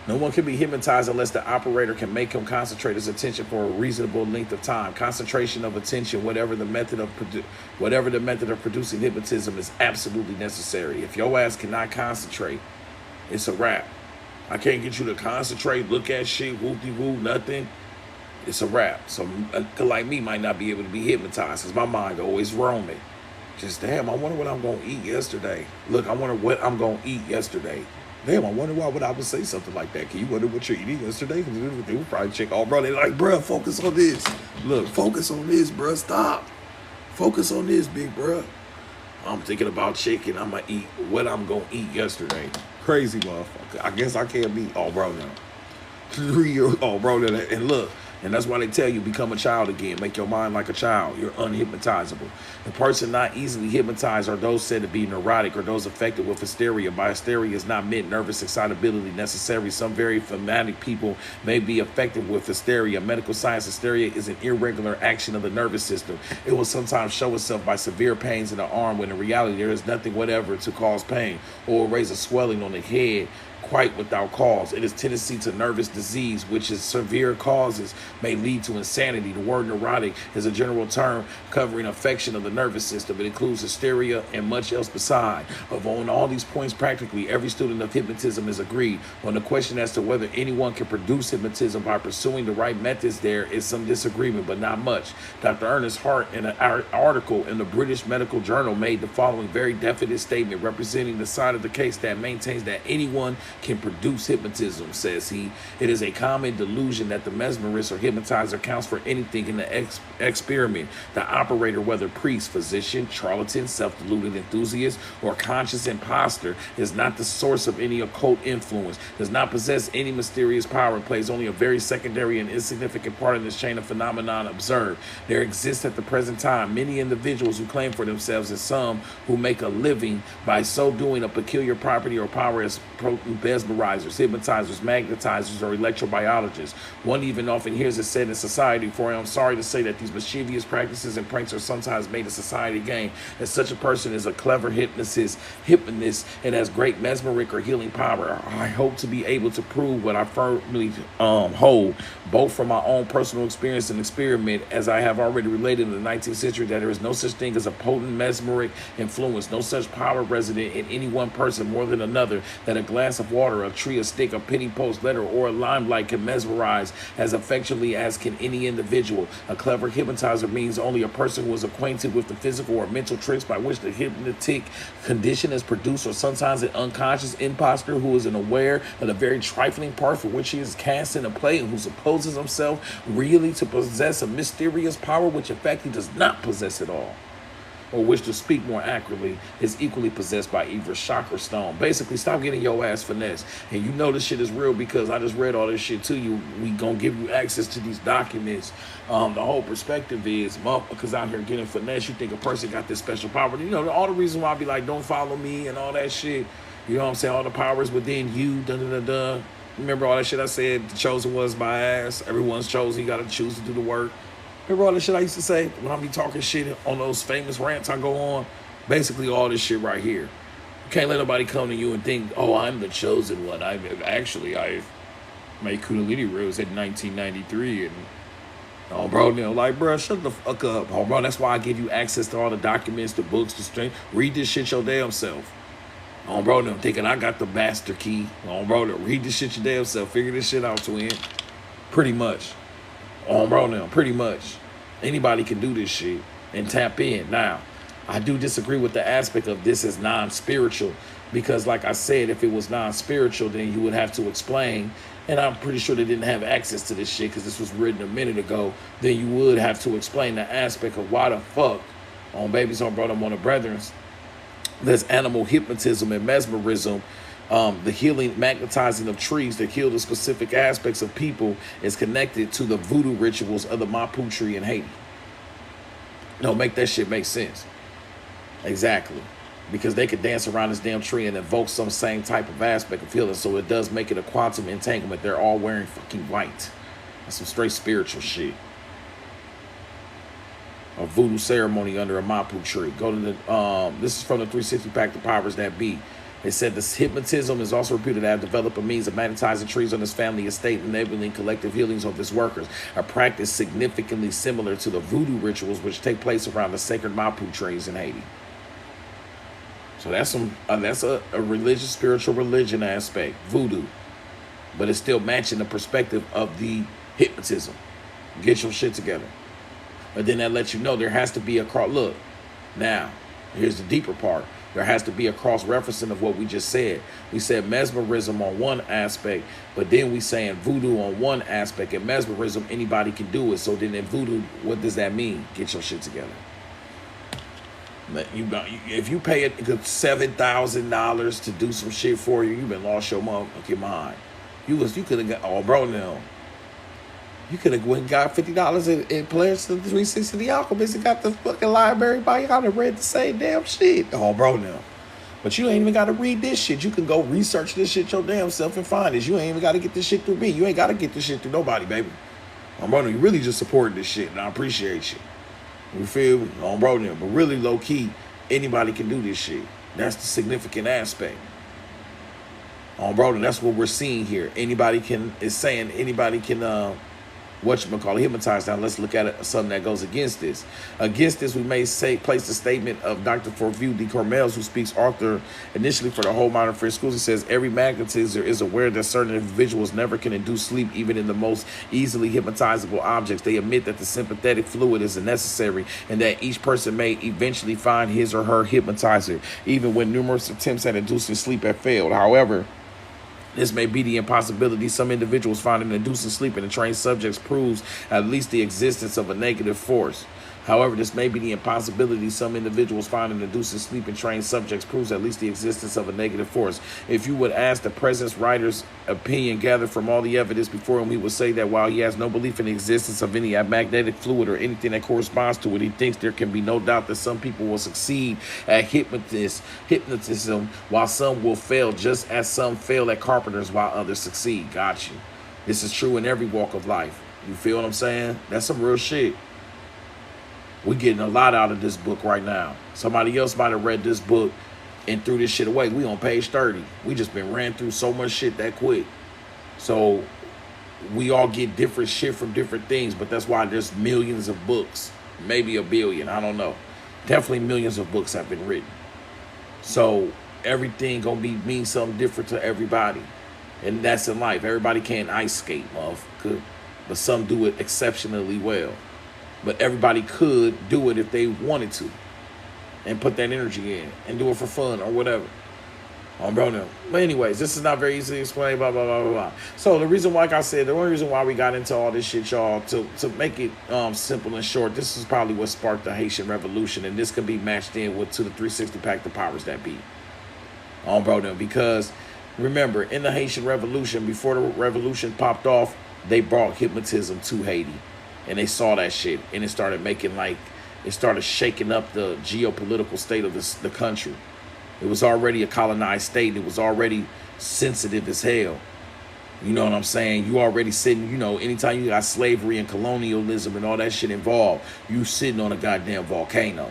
No one can be hypnotized unless the operator can make him concentrate his attention for a reasonable length of time. Concentration of attention, whatever the method of producing hypnotism, is absolutely necessary. If your ass cannot concentrate, it's a wrap. I can't get you to concentrate, look at shit, whoop-de-woo, nothing. It's a wrap. So, like me, might not be able to be hypnotized because my mind always roaming. Just, damn, I wonder what I'm going to eat yesterday. Look, I wonder what I'm going to eat yesterday. Damn, I wonder why would I would say something like that. Can you wonder what you're eating yesterday? They would probably check, oh, bro, they're like, bro, focus on this. Look, focus on this, bro, stop. Focus on this, big bro. I'm thinking about chicken. I'm going to eat what I'm going to eat yesterday. Crazy motherfucker. I guess I can't be, oh, bro, now. 3 years, oh, bro, now. And look. And that's why they tell you, become a child again. Make your mind like a child. You're unhypnotizable. The person not easily hypnotized are those said to be neurotic or those affected with hysteria. By hysteria is not meant nervous excitability necessary. Some very phlegmatic people may be affected with hysteria. Medical science, hysteria is an irregular action of the nervous system. It will sometimes show itself by severe pains in the arm when in reality there is nothing whatever to cause pain, or raise a swelling on the head quite without cause. It is tendency to nervous disease, which is severe causes may lead to insanity. The word neurotic is a general term covering affection of the nervous system. It includes hysteria and much else beside. On all these points, practically every student of hypnotism is agreed. On the question as to whether anyone can produce hypnotism by pursuing the right methods, there is some disagreement, but not much. Dr. Ernest Hart, in an article in the British Medical Journal, made the following very definite statement representing the side of the case that maintains that anyone can produce hypnotism, says he. It is a common delusion that the mesmerist or hypnotizer counts for anything in the experiment. The operator, whether priest, physician, charlatan, self-deluded enthusiast, or conscious imposter, is not the source of any occult influence, does not possess any mysterious power, and plays only a very secondary and insignificant part in this chain of phenomenon observed. There exists at the present time many individuals who claim for themselves and some who make a living by so doing a peculiar property or power as mesmerizers, hypnotizers, magnetizers, or electrobiologists. One even often hears it said in society, for I am sorry to say that these mischievous practices and pranks are sometimes made a society game, that such a person is a clever hypnotist, and has great mesmeric or healing power. I hope to be able to prove what I firmly hold, both from my own personal experience and experiment, as I have already related in the 19th century, that there is no such thing as a potent mesmeric influence, no such power resident in any one person more than another, that a glass of water, a tree, a stick, a penny post letter, or a limelight can mesmerize as effectually as can any individual. A clever hypnotizer means only a person who is acquainted with the physical or mental tricks by which the hypnotic condition is produced, or sometimes an unconscious imposter who is unaware of the very trifling part for which he is cast in a play and who supposes himself really to possess a mysterious power which in fact he does not possess at all, or which, to speak more accurately, is equally possessed by either shock or stone. Basically, stop getting your ass finessed. And you know this shit is real because I just read all this shit to you. We gonna give you access to these documents. The whole perspective is motherfuckers out here getting finessed. You think a person got this special power. You know, all the reason why I be like, don't follow me and all that shit. You know what I'm saying? All the powers within you, da-da-da-da. Remember all that shit I said? The chosen one's my ass. Everyone's chosen. You gotta choose to do the work. Remember all the shit I used to say when I be talking shit on those famous rants I go on? Basically all this shit right here. You can't let nobody come to you and think, oh, I'm the chosen one. I've made Kundalini rules in 1993 and oh, bro, you know, like, bro, shut the fuck up. Oh, bro, that's why I give you access to all the documents, the books, the strength. Read this shit your damn self. Oh, bro, I'm thinking I got the master key. Oh, bro, read this shit your damn self. Figure this shit out, twin. Pretty much. Oh, bro, now, pretty much. Anybody can do this shit and tap in. Now, I do disagree with the aspect of this as non-spiritual because, like I said, if it was non-spiritual, then you would have to explain and I'm pretty sure they didn't have access to this shit because this was written a minute ago, then you would have to explain the aspect of why the fuck on Babies on Brought Them on the Brethrens, there's animal hypnotism and mesmerism, the healing, magnetizing of trees that heal the specific aspects of people is connected to the voodoo rituals of the Mapu tree in Haiti. No, make that shit make sense. Exactly. Because they could dance around this damn tree and invoke some same type of aspect of healing. So it does make it a quantum entanglement. They're all wearing fucking white. That's some straight spiritual shit. A voodoo ceremony under a Mapu tree. Go to the, this is from the 360 Pack, The Powers That Be. It said this hypnotism is also reputed to have developed a means of magnetizing trees on this family estate, enabling collective healings of its workers. A practice significantly similar to the voodoo rituals which take place around the sacred Mapu trees in Haiti. So that's some that's a religious, spiritual religion aspect, voodoo, but it's still matching the perspective of the hypnotism. Get your shit together. But then that lets you know there has to be a cross. Look, now here's the deeper part. There has to be a cross-referencing of what we just said. We said mesmerism on one aspect, but then we saying voodoo on one aspect, and mesmerism, anybody can do it. So then in voodoo, what does that mean? Get your shit together. If you pay it $7,000 to do some shit for you, you been lost your motherfucking mind. You could have got, oh bro, now. You could have went and got $50 in players to the 360 The Alchemist and got the fucking library by y'all and read the same damn shit. Oh, bro, now. But you ain't even got to read this shit. You can go research this shit your damn self and find this. You ain't even got to get this shit through me. You ain't got to get this shit through nobody, baby. Oh, bro, now, you really just supporting this shit, and I appreciate you. You feel me? Oh, bro, now. But really, low-key, anybody can do this shit. That's the significant aspect. Oh, bro, now, that's what we're seeing here. Anybody can whatchamacallit, hypnotized. Now let's look at it, something that goes against this. Against this, we may say place the statement of Dr. Forview de Cormels, who speaks author initially for the whole modern French schools. He says every magnetizer is aware that certain individuals never can induce sleep, even in the most easily hypnotizable objects. They admit that the sympathetic fluid is necessary and that each person may eventually find his or her hypnotizer, even when numerous attempts at inducing sleep have failed. However, this may be the impossibility some individuals find in inducing sleep in the trained subjects proves at least the existence of a negative force. However, this may be the impossibility some individuals find in inducing sleep in trained subjects proves at least the existence of a negative force. If you would ask the present writer's opinion gathered from all the evidence before him, he would say that while he has no belief in the existence of any magnetic fluid or anything that corresponds to it, he thinks there can be no doubt that some people will succeed at hypnotism while some will fail, just as some fail at carpenters while others succeed. Got you. This is true in every walk of life. You feel what I'm saying? That's some real shit. We're getting a lot out of this book right now. Somebody else might have read this book and threw this shit away. We on page 30. We just been ran through so much shit that quick. So we all get different shit from different things, but that's why there's millions of books. Maybe a billion, I don't know. Definitely millions of books have been written. So everything gonna mean something different to everybody. And that's in life. Everybody can't ice skate, motherfucker. But some do it exceptionally well. But everybody could do it if they wanted to and put that energy in and do it for fun or whatever. Bro, no. But anyways, this is not very easy to explain, blah, blah, blah, blah, blah. So the reason, like I said, the only reason why we got into all this shit, y'all, to make it simple and short, this is probably what sparked the Haitian Revolution, and this can be matched in with to the 360 Pack, The Powers That Be. Bro, no. Because remember, in the Haitian Revolution, before the revolution popped off, they brought hypnotism to Haiti. And they saw that shit, and it started making it started shaking up the geopolitical state of the country. It was already a colonized state. It was already sensitive as hell. You know what I'm saying? You already sitting, anytime you got slavery and colonialism and all that shit involved, you sitting on a goddamn volcano.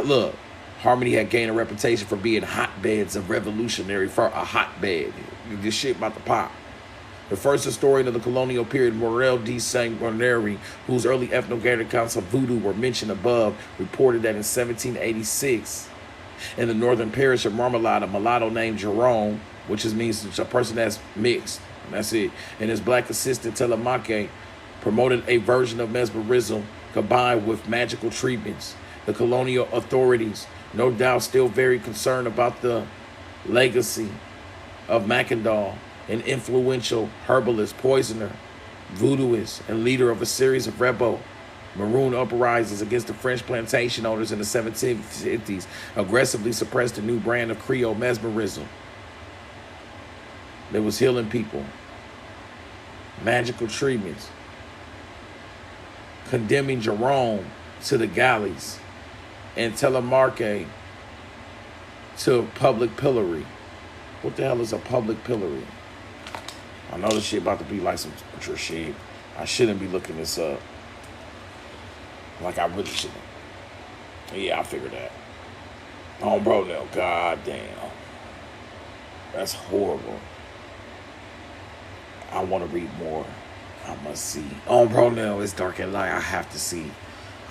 Look, Harmony had gained a reputation for being hotbeds of revolutionary, for a hotbed. This shit about to pop. The first historian of the colonial period, Morel de Saint-Bernary, whose early ethnographic accounts of voodoo were mentioned above, reported that in 1786, in the northern parish of Marmalade, a mulatto named Jerome, which means a person that's mixed, and that's it, and his black assistant Telemaque promoted a version of mesmerism combined with magical treatments. The colonial authorities, no doubt still very concerned about the legacy of Mackendal, an influential herbalist, poisoner, voodooist, and leader of a series of rebel maroon uprisings against the French plantation owners in the 1750s, aggressively suppressed a new brand of Creole mesmerism that was healing people, magical treatments, condemning Jerome to the galleys, and Telemarque to public pillory. What the hell is a public pillory? I know this shit about to be like some torture shit. I shouldn't be looking this up. Like I really shouldn't. Yeah, I figured that. Oh, bro, no. God damn. That's horrible. I want to read more. I must see. Oh, bro, no. It's dark and light. I have to see.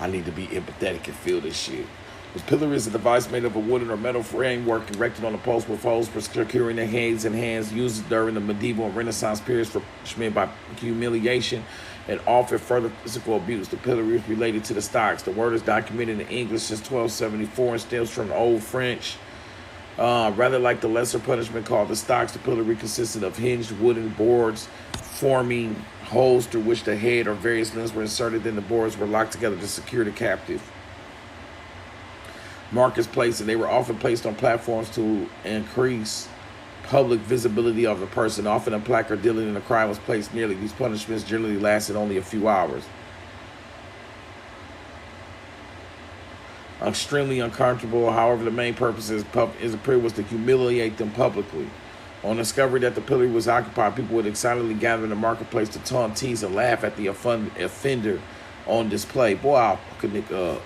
I need to be empathetic and feel this shit. This pillory is a device made of a wooden or metal framework erected on a post with holes for securing the heads and hands, used during the medieval and Renaissance periods for punishment by humiliation and often further physical abuse. The pillory is related to the stocks. The word is documented in English since 1274 and stems from Old French. Rather like the lesser punishment called the stocks, the pillory consisted of hinged wooden boards forming holes through which the head or various limbs were inserted. Then the boards were locked together to secure the captive. Markers placed, and they were often placed on platforms to increase public visibility of the person. Often a placard dealing in a crime was placed nearly. These punishments generally lasted only a few hours. Extremely uncomfortable. However, the main purpose was to humiliate them publicly. On discovery that the pillory was occupied, people would excitedly gather in the marketplace to taunt, tease, and laugh at the offender on display. Boy, I'll fuck a nigga up.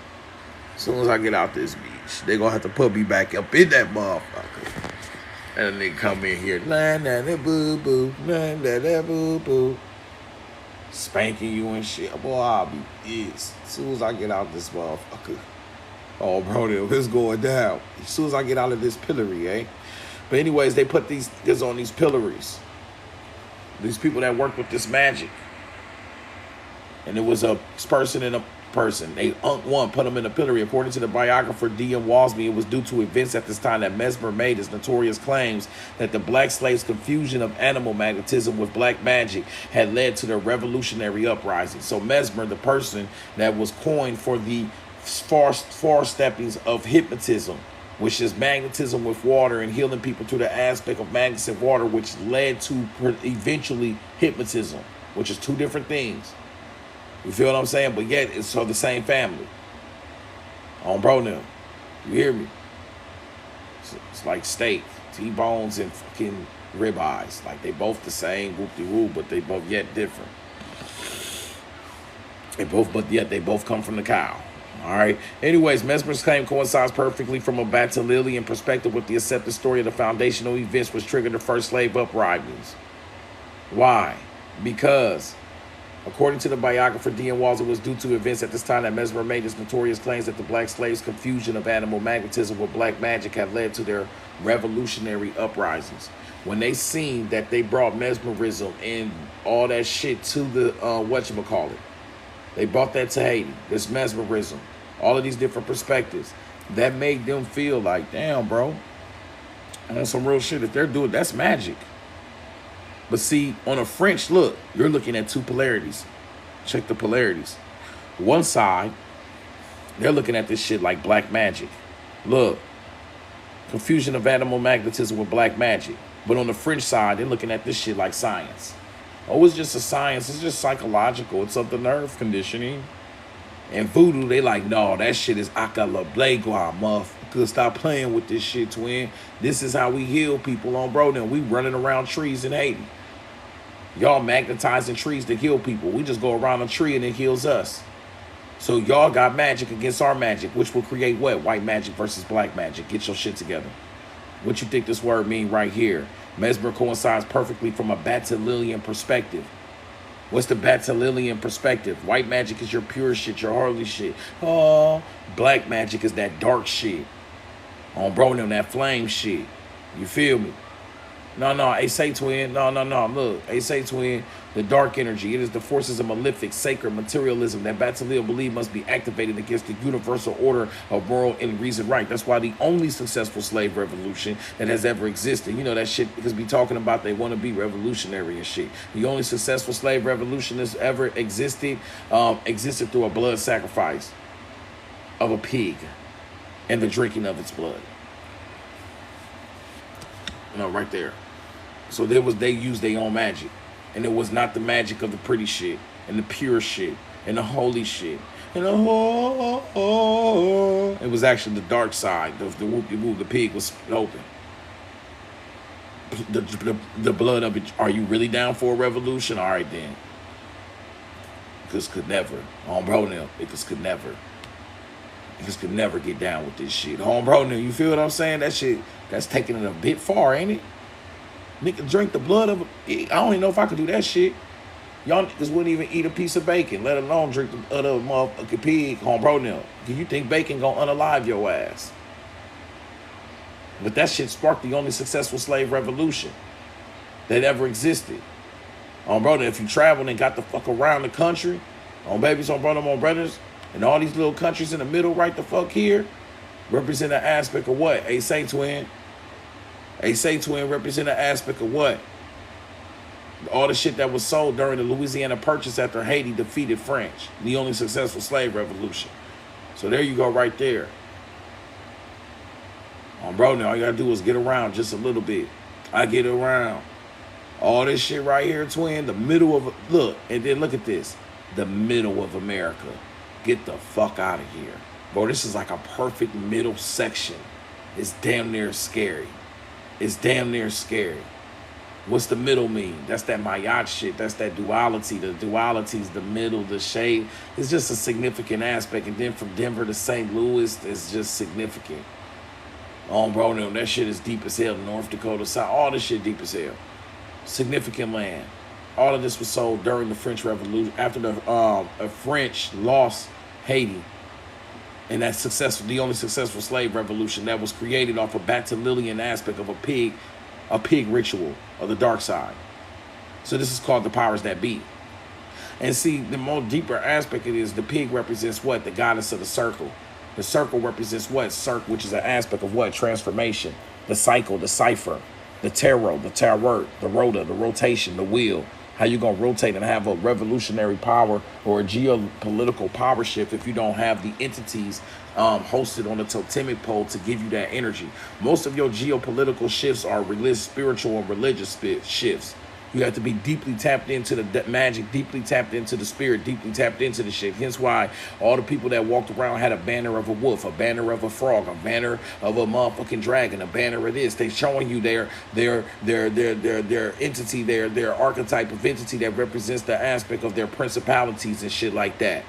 As soon as I get out this bitch, they gonna have to put me back up in that motherfucker. And they come in here, la na na boo boo, la na na boo boo, spanking you and shit. Boy, I'll be pissed. As soon as I get out this motherfucker. Oh, bro, it's going down. As soon as I get out of this pillory, eh? But anyways, they put this on these pillories. These people that work with this magic. And it was a person and a person. They one put them in a pillory. According to the biographer D.M. Walsby, it was due to events at this time that Mesmer made his notorious claims that the black slaves' confusion of animal magnetism with black magic had led to the revolutionary uprising. So Mesmer, the person that was coined for the far steppings of hypnotism, which is magnetism with water and healing people through the aspect of magnetism water, which led to eventually hypnotism, which is two different things. You feel what I'm saying? But yet, it's so the same family. On bro now. You hear me? It's like steak, T-bones, and fucking ribeyes. Like they both the same, whoop-de-whoop, but they both yet different. But yet they both come from the cow. All right. Anyways, Mesmer's claim coincides perfectly from a Battalian perspective with the accepted story of the foundational events which triggered the first slave uprisings. Why? Because according to the biographer D.N. Walls, it was due to events at this time that Mesmer made his notorious claims that the black slaves' confusion of animal magnetism with black magic had led to their revolutionary uprisings. When they seen that they brought mesmerism and all that shit to the, whatchamacallit, they brought that to Haiti, this mesmerism, all of these different perspectives, that made them feel like, damn, bro, on some real shit, if they're doing, that's magic. But see, on a French look, you're looking at two polarities. Check the polarities. One side, they're looking at this shit like black magic. Look, confusion of animal magnetism with black magic. But on the French side, they're looking at this shit like science. Oh, it's just a science. It's just psychological. It's of the nerve conditioning. And voodoo, they like, no, that shit is acalablegua, motherfucker. Stop playing with this shit, twin. This is how we heal people on bro. Then we running around trees in Haiti. Y'all magnetizing trees to heal people. We just go around a tree and it heals us. So y'all got magic against our magic, which will create what? White magic versus black magic. Get your shit together. What you think this word mean right here? Mesmer coincides perfectly from a Battalian perspective. What's the Battalian perspective? White magic is your pure shit, your holy shit. Oh, black magic is that dark shit. On bro, them that flame shit. You feel me? They say twin. No. Look, they say twin. The dark energy. It is the forces of malefic, sacred materialism that Batalil believe must be activated against the universal order of moral and reason right. That's why the only successful slave revolution that has ever existed. You know that shit because be talking about they want to be revolutionary and shit. The only successful slave revolution that's ever existed existed through a blood sacrifice of a pig and the drinking of its blood. Right there. So they used their own magic. And it was not the magic of the pretty shit and the pure shit and the holy shit. And it was actually the dark side. The whoop-de-whoop, the pig was open. The blood of it. Are you really down for a revolution? All right then. Because could never. Homebro now. Because could never. Because could never get down with this shit. Homebro now. You feel what I'm saying? That shit, that's taking it a bit far, ain't it? Nigga drink the blood of I don't even know if I could do that shit. Y'all niggas wouldn't even eat a piece of bacon, let alone drink the blood of a motherfucking pig. Homebro now. Do you think bacon gonna unalive your ass? But that shit sparked the only successful slave revolution that ever existed. Bro, if you traveled and got the fuck around the country, on babies, on brother, on brothers, and all these little countries in the middle right the fuck here, represent an aspect of what? A say twin. A say twin represent an aspect of what? All the shit that was sold during the Louisiana Purchase after Haiti defeated French. The only successful slave revolution. So there you go right there. Bro, now all you gotta do is get around just a little bit. I get around. All this shit right here, twin, the middle of, look, and then look at this. The middle of America. Get the fuck out of here. Bro, this is like a perfect middle section. It's damn near scary. It's damn near scary. What's the middle mean? That's that Mayat shit. That's that duality. The duality's the middle, the shade. It's just a significant aspect. And then from Denver to St. Louis, it's just significant. Bro, no, that shit is deep as hell. North Dakota, South, all this shit deep as hell. Significant land. All of this was sold during the French Revolution. After the French lost Haiti. And that the only successful slave revolution that was created off a Batalilian aspect of a pig ritual of the dark side. So this is called the powers that be. And see, the more deeper aspect it is, the pig represents what? The goddess of the circle. The circle represents what? Circle, which is an aspect of what? Transformation. The cycle, the cipher, the tarot, the rota, the rotation, the wheel. How you gonna rotate and have a revolutionary power or a geopolitical power shift if you don't have the entities hosted on the totemic pole to give you that energy? Most of your geopolitical shifts are religious, spiritual, and religious shifts. You have to be deeply tapped into the magic, deeply tapped into the spirit, deeply tapped into the shit. Hence why all the people that walked around had a banner of a wolf, a banner of a frog, a banner of a motherfucking dragon, a banner of this. They showing you their entity, their archetype of entity that represents the aspect of their principalities and shit like that.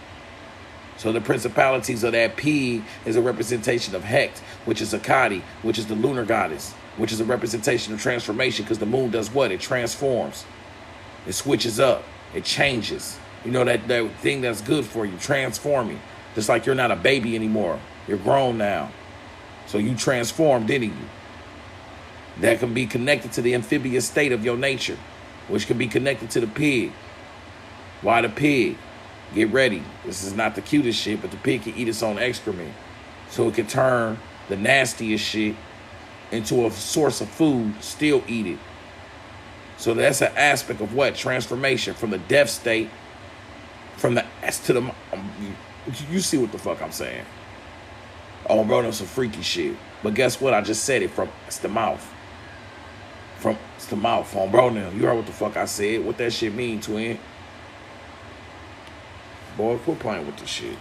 So the principalities of that pig is a representation of Hecht, which is Akkadi, which is the lunar goddess, which is a representation of transformation, because the moon does what? It transforms. It switches up. It changes. You know, that thing that's good for you, transforming. Just like you're not a baby anymore. You're grown now. So you transformed, didn't you? That can be connected to the amphibious state of your nature, which can be connected to the pig. Why the pig? Get ready. This is not the cutest shit, but the pig can eat its own excrement. So it can turn the nastiest shit into a source of food, still eat it. So that's an aspect of what? Transformation from the death state, from the S to the... you see what the fuck I'm saying. Oh, bro, that's some freaky shit. But guess what? I just said it from... It's the mouth. It's the mouth. Oh, bro, now. You heard what the fuck I said. What that shit mean, twin? Boy, quit playing with this shit.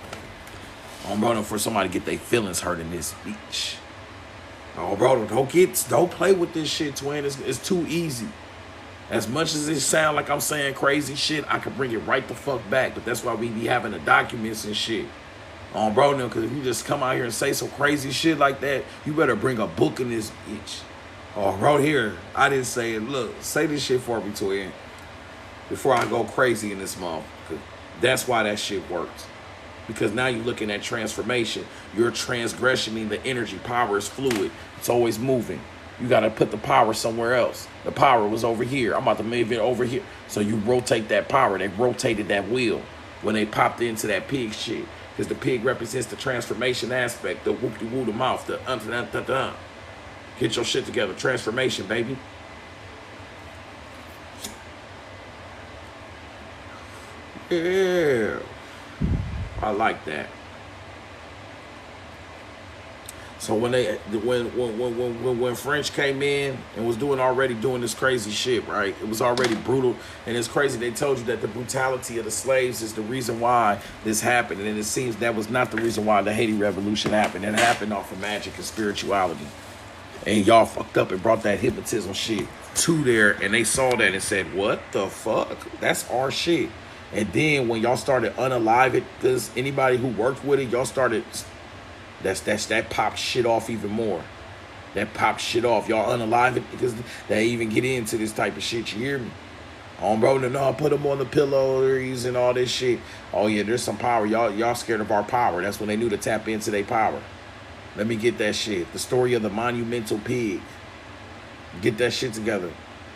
Oh, bro, for somebody to get their feelings hurt in this speech. Oh, bro, don't play with this shit, twin. It's too easy. As much as it sound like I'm saying crazy shit, I can bring it right the fuck back. But that's why we be having the documents and shit. Oh, bro, because if you just come out here and say some crazy shit like that, you better bring a book in this bitch. Oh, bro, here, I didn't say it. Look, say this shit for me, twin, before I go crazy in this month. That's why that shit works. Because now you're looking at transformation. You're transgressioning the energy. Power is fluid. It's always moving. You got to put the power somewhere else. The power was over here. I'm about to move it over here. So you rotate that power. They rotated that wheel when they popped into that pig shit. Because the pig represents the transformation aspect, the whoop-de-woo, the mouth, the Get your shit together. Transformation, baby. Yeah. I like that. So when French came in and was already doing this crazy shit, right? It was already brutal, and it's crazy. They told you that the brutality of the slaves is the reason why this happened, and it seems that was not the reason why the Haiti Revolution happened. It happened off of magic and spirituality, and y'all fucked up and brought that hypnotism shit to there, and they saw that and said, "What the fuck? That's our shit." And then when y'all started unalive it, because anybody who worked with it, y'all started. That popped shit off even more. That popped shit off. Y'all unalive it because they even get into this type of shit. You hear me? Bro, no, put them on the pillows and all this shit. Oh yeah, there's some power. Y'all scared of our power. That's when they knew to tap into their power. Let me get that shit. The story of the monumental pig. Get that shit together.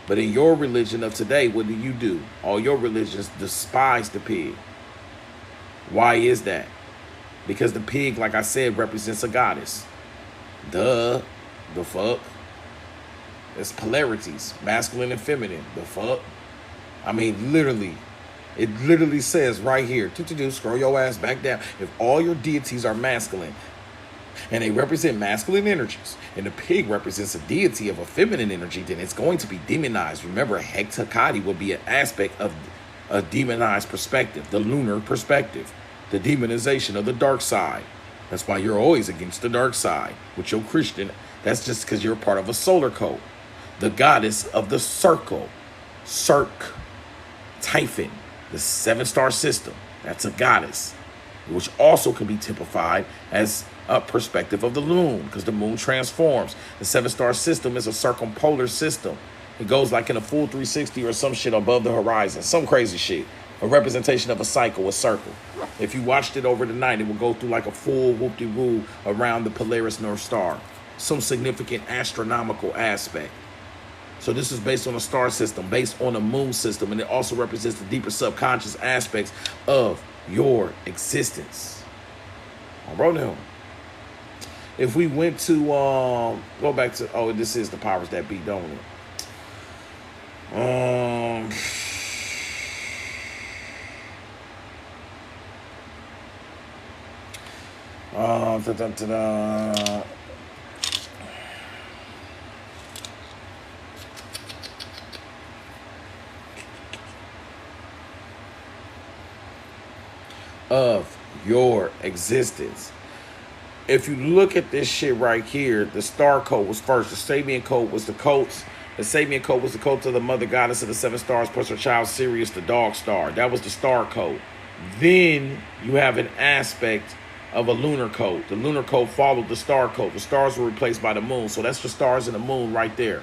But in your religion of today, what do? All your religions despise the pig. Why is that? Because the pig, like I said, represents a goddess. The fuck? It's polarities, masculine and feminine. The fuck? I mean, literally. It literally says right here, scroll your ass back down. If all your deities are masculine, and they represent masculine energies, and the pig represents a deity of a feminine energy, then it's going to be demonized. Remember, Hecate will be an aspect of a demonized perspective, the lunar perspective. The demonization of the dark side. That's why you're always against the dark side with your Christian. That's just because you're part of a solar code. The goddess of the circle. Cirque. Typhon. The 7-star system. That's a goddess. Which also can be typified as a perspective of the moon. Because the moon transforms. The 7-star system is a circumpolar system. It goes like in a full 360 or some shit above the horizon. Some crazy shit. A representation of a cycle, a circle. If you watched it over the night, it will go through like a full whoop-de-woo around the Polaris North Star. Some significant astronomical aspect. So this is based on a star system, based on a moon system, and it also represents the deeper subconscious aspects of your existence. Bro, now, if we went to, go back to, oh, this is the powers that be, don't it? Of your existence. If you look at this shit right here, the star code was first. The Sabian code was the coats. The Sabian code was the coat of the mother goddess of the 7 stars plus her child Sirius, the dog star. That was the star code. Then you have an aspect of a lunar code. The lunar code followed the star code. The stars were replaced by the moon. So that's the stars and the moon right there.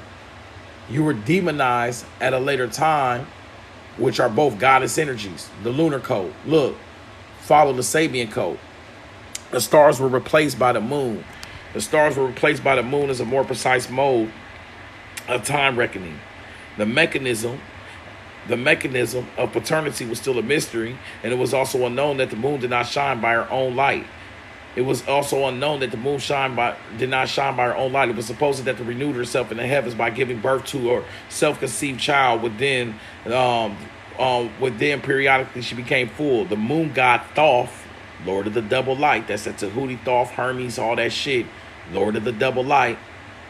You were demonized at a later time, which are both goddess energies. The lunar code, look, follow the Sabian code. The stars were replaced by the moon. The stars were replaced by the moon as a more precise mode of time reckoning. The mechanism of paternity was still a mystery, and it was also unknown that the moon did not shine by her own light. It was also unknown that the moon did not shine by her own light. It was supposed that the renewed herself in the heavens by giving birth to her self-conceived child. Within periodically she became full. The moon god Thoth, Lord of the double light, that's at Tahuti, Thoth, Hermes, all that shit, Lord of the double light,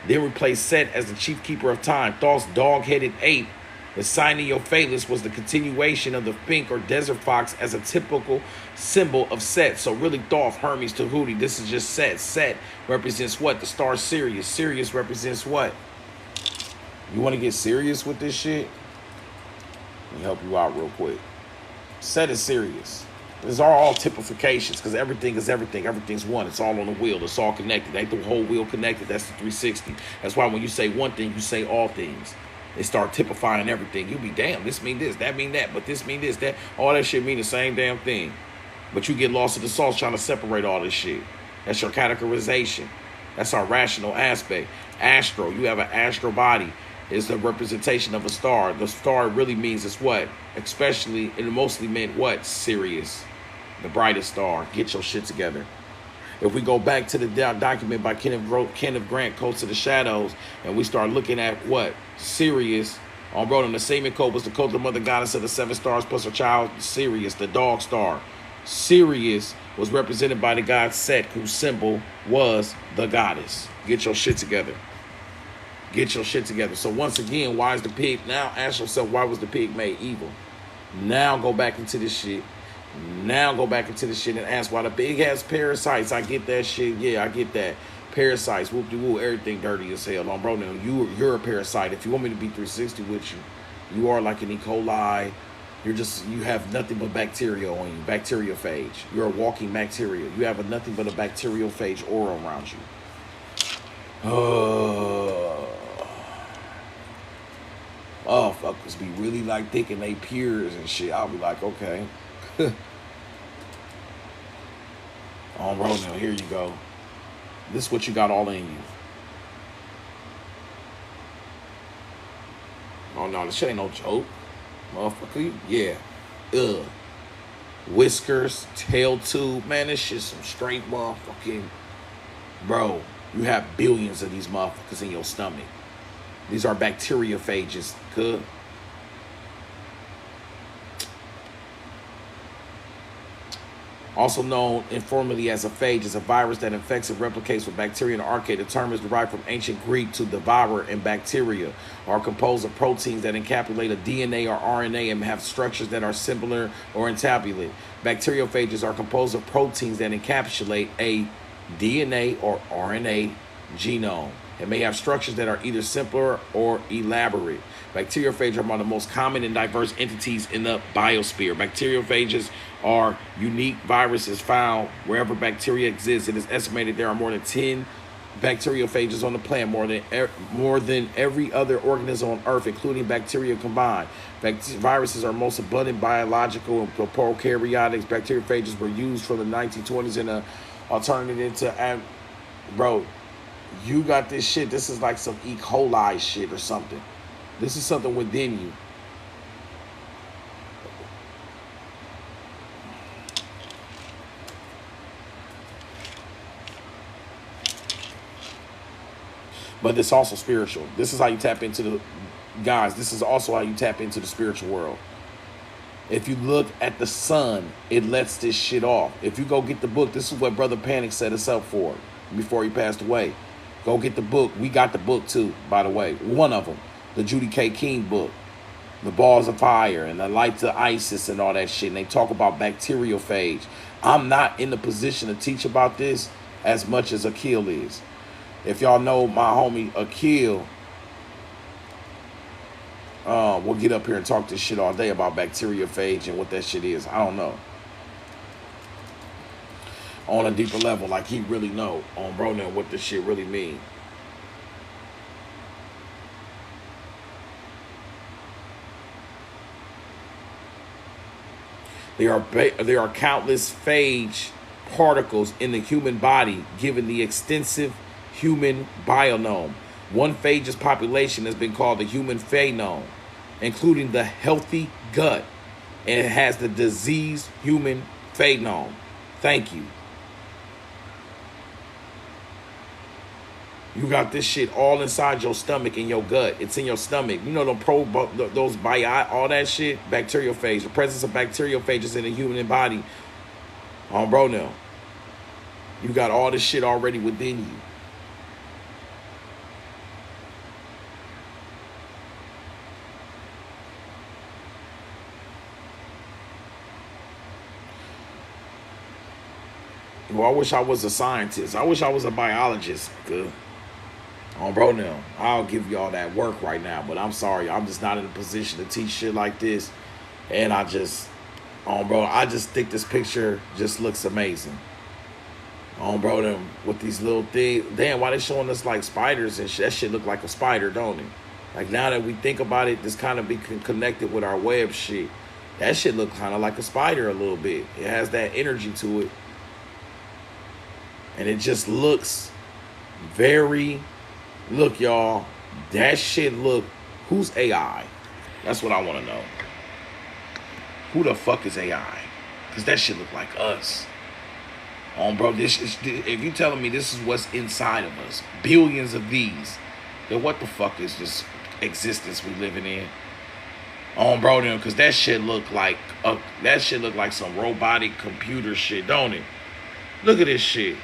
then replaced Set as the chief keeper of time. Thoth's dog-headed ape, the sign of Ophalis, was the continuation of the pink or desert fox as a typical symbol of Set. So really Thoth, Hermes, Tahuti, this is just Set. Set represents what? The star Sirius. Sirius represents what? You want to get serious with this shit? Let me help you out real quick. Set is Sirius. These are all typifications because everything is everything. Everything's one. It's all on the wheel. It's all connected. Ain't the whole wheel connected? That's the 360. That's why when you say one thing, you say all things. They start typifying everything. You be damn, this mean this, that mean that, but this mean this, that. All that shit mean the same damn thing. But you get lost in the sauce trying to separate all this shit. That's your categorization. That's our rational aspect. Astro, you have an astral body. Is the representation of a star. The star really means it's what? Especially, it mostly meant what? Sirius, the brightest star. Get your shit together. If we go back to the document by Kenneth Grant, Codes of the Shadows, and we start looking at what? Sirius, on Rodan, the same code was the code of the mother goddess of the 7 stars plus her child, Sirius, the dog star. Sirius was represented by the god Set, whose symbol was the goddess. Get your shit together. Get your shit together. So once again, why is the pig? Now ask yourself, why was the pig made evil? Now go back into this shit. Now go back into this shit and ask why the pig has parasites. I get that shit. Yeah, I get that. Parasites. Whoop-de-woo. Everything dirty as hell. On bro, now you're a parasite. If you want me to be 360 with you, you are like an E. coli. You have nothing but bacteria on you. Bacteriophage. You're a walking bacteria. You have nothing but a bacteriophage aura around you. Motherfuckers be really like thinking they peers and shit. I'll be like, okay. On road now, here you go. This is what you got all in you. Oh no, this shit ain't no joke. Motherfucker, yeah. Whiskers, tail tube. Man, this shit's some straight motherfucking... Bro, you have billions of these motherfuckers in your stomach. These are bacteriophages. Good. Also known informally as a phage, is a virus that infects and replicates with bacteria and archaea. The term is derived from ancient Greek to devour, and bacteria are composed of proteins that encapsulate a DNA or RNA and have structures that are similar or entabulate. Bacteriophages are composed of proteins that encapsulate a DNA or RNA genome and may have structures that are either simpler or elaborate. Bacteriophages are among the most common and diverse entities in the biosphere. Bacteriophages are unique viruses found wherever bacteria exists. It is estimated there are more than 10 bacteriophages on the planet, more than every other organism on Earth, including bacteria combined. Viruses are most abundant biological and prokaryotics. Bacteriophages were used from the 1920s in an alternative to... Bro, you got this shit. This is like some E. coli shit or something. This is something within you. But it's also spiritual. This is how you tap into the... Guys, this is also how you tap into the spiritual world. If you look at the sun, it lets this shit off. If you go get the book, this is what Brother Panic set us up for before he passed away. Go get the book. We got the book too, by the way. One of them, the Judy K. King book, The Balls of Fire and the Light to Isis and all that shit. And they talk about bacteriophage. I'm not in the position to teach about this as much as Akil is. If y'all know my homie Akil, we'll get up here and talk this shit all day about bacteriophage and what that shit is. I don't know. On a deeper level, like he really know on bro now what this shit really mean. There are countless phage particles in the human body, given the extensive human biome. One phage's population has been called the human phenome, including the healthy gut, and it has the diseased human phenome. Thank you. You got this shit all inside your stomach and your gut. It's in your stomach. You know those all that shit? Bacteriophage. The presence of bacteriophages in the human body. Bro, now. You got all this shit already within you. Well, I wish I was a scientist. I wish I was a biologist. Good. Bro, now, I'll give y'all that work right now, but I'm sorry, I'm just not in a position to teach shit like this. And I just think this picture just looks amazing. Bro, them with these little things. Damn, why they showing us like spiders and shit? That shit look like a spider, don't it? Like now that we think about it, this kind of be connected with our web shit. That shit look kind of like a spider a little bit. It has that energy to it. And it just looks very Look, y'all, that shit look, who's AI? That's what I want to know. Who the fuck is AI? Because that shit look like us. Bro, this is, if you telling me this is what's inside of us, billions of these, then what the fuck is this existence we living in? Bro, then, because that shit look like some robotic computer shit, don't it? Look at this shit.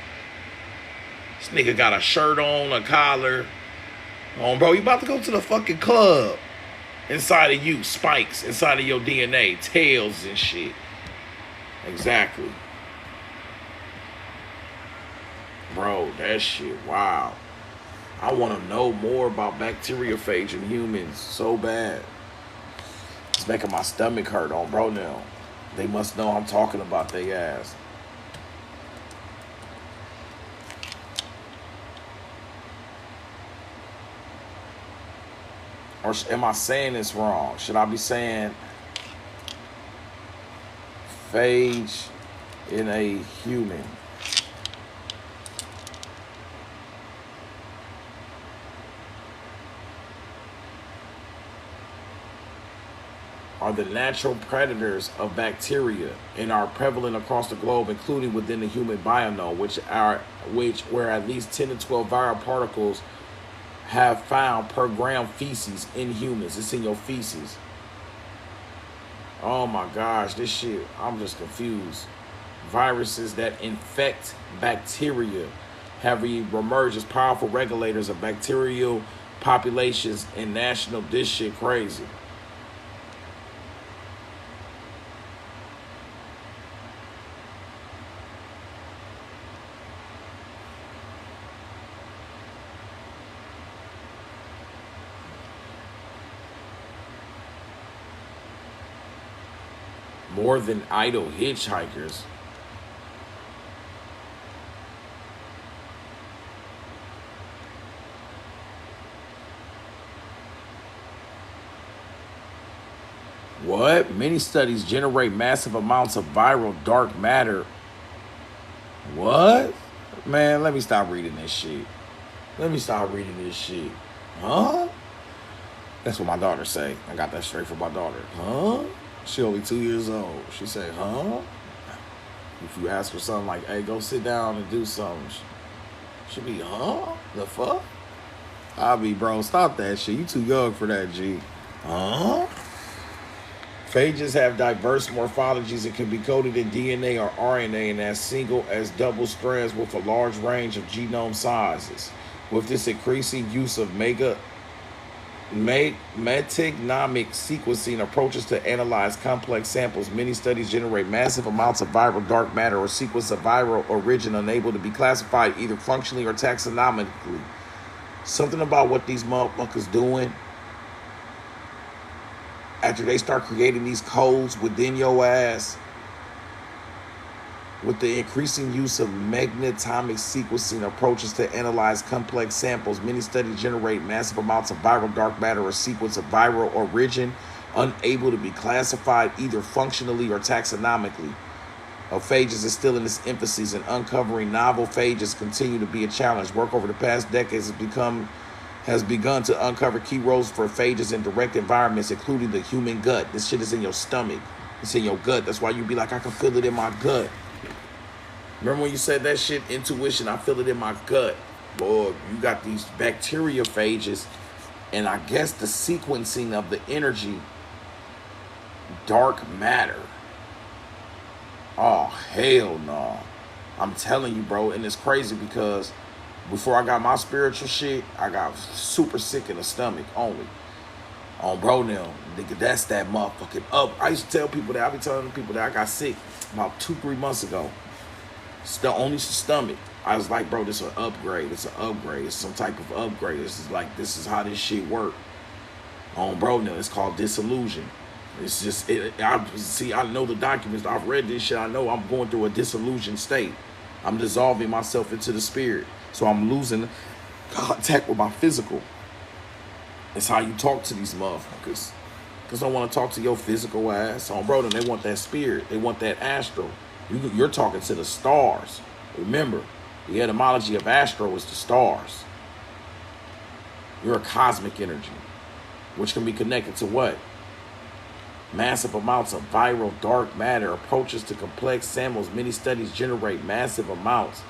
This nigga got a shirt on, a collar. Bro, you about to go to the fucking club. Inside of you, spikes inside of your DNA, tails and shit. Exactly. Bro, that shit, wow. I want to know more about bacteriophage in humans so bad. It's making my stomach hurt, bro, now. They must know I'm talking about their ass. Or am I saying this wrong? Should I be saying phage in a human? Are the natural predators of bacteria and are prevalent across the globe, including within the human biome, where at least 10 to 12 viral particles have found per gram feces in humans. It's in your feces. Oh my gosh, this shit, I'm just confused. Viruses that infect bacteria have emerged as powerful regulators of bacterial populations and national. This shit crazy. More than idle hitchhikers. What? Many studies generate massive amounts of viral dark matter. What? Man, let me stop reading this shit. Huh? That's what my daughter say. I got that straight from my daughter. Huh? She only 2 years old. She say, huh? If you ask her something like, hey, go sit down and do something, she'll be, huh? The fuck? I'll be, bro, stop that shit. You too young for that, G. Huh? Phages have diverse morphologies and can be coded in DNA or RNA and as single as double strands with a large range of genome sizes. With this increasing use of metagnomic sequencing approaches to analyze complex samples, many studies generate massive amounts of viral dark matter or sequence of viral origin unable to be classified either functionally or taxonomically. Something about what these motherfuckers doing after they start creating these codes within your ass with the increasing use of magnetomic sequencing approaches to analyze complex samples, many studies generate massive amounts of viral dark matter or sequence of viral origin unable to be classified either functionally or taxonomically. Phages is still in its infancy, and uncovering novel phages continue to be a challenge. Work over the past decades has begun to uncover key roles for phages in direct environments, including the human gut. This shit is in your stomach. It's in your gut. That's why you be like, I can feel it in my gut. Remember when you said that shit, intuition, I feel it in my gut. Boy, you got these bacteriophages, and I guess the sequencing of the energy, dark matter. Oh, hell no. I'm telling you, bro, and it's crazy because before I got my spiritual shit, I got super sick in the stomach only. Bro, now, nigga, that's that motherfucking up. I used to tell people that, I be telling people that I got sick about 2-3 months ago. It's the only stomach. I was like, bro, this is an upgrade. It's an upgrade. It's some type of upgrade. This is how this shit work. Bro, now, it's called disillusion. It's just, I know the documents. I've read this shit. I know I'm going through a disillusioned state. I'm dissolving myself into the spirit. So I'm losing contact with my physical. It's how you talk to these motherfuckers. Because they don't want to talk to your physical ass. Bro, then they want that spirit. They want that astral. You're talking to the stars. Remember, the etymology of astro is the stars. You're a cosmic energy, which can be connected to what? Massive amounts of viral dark matter. Approaches to complex samples. Many studies generate massive amounts.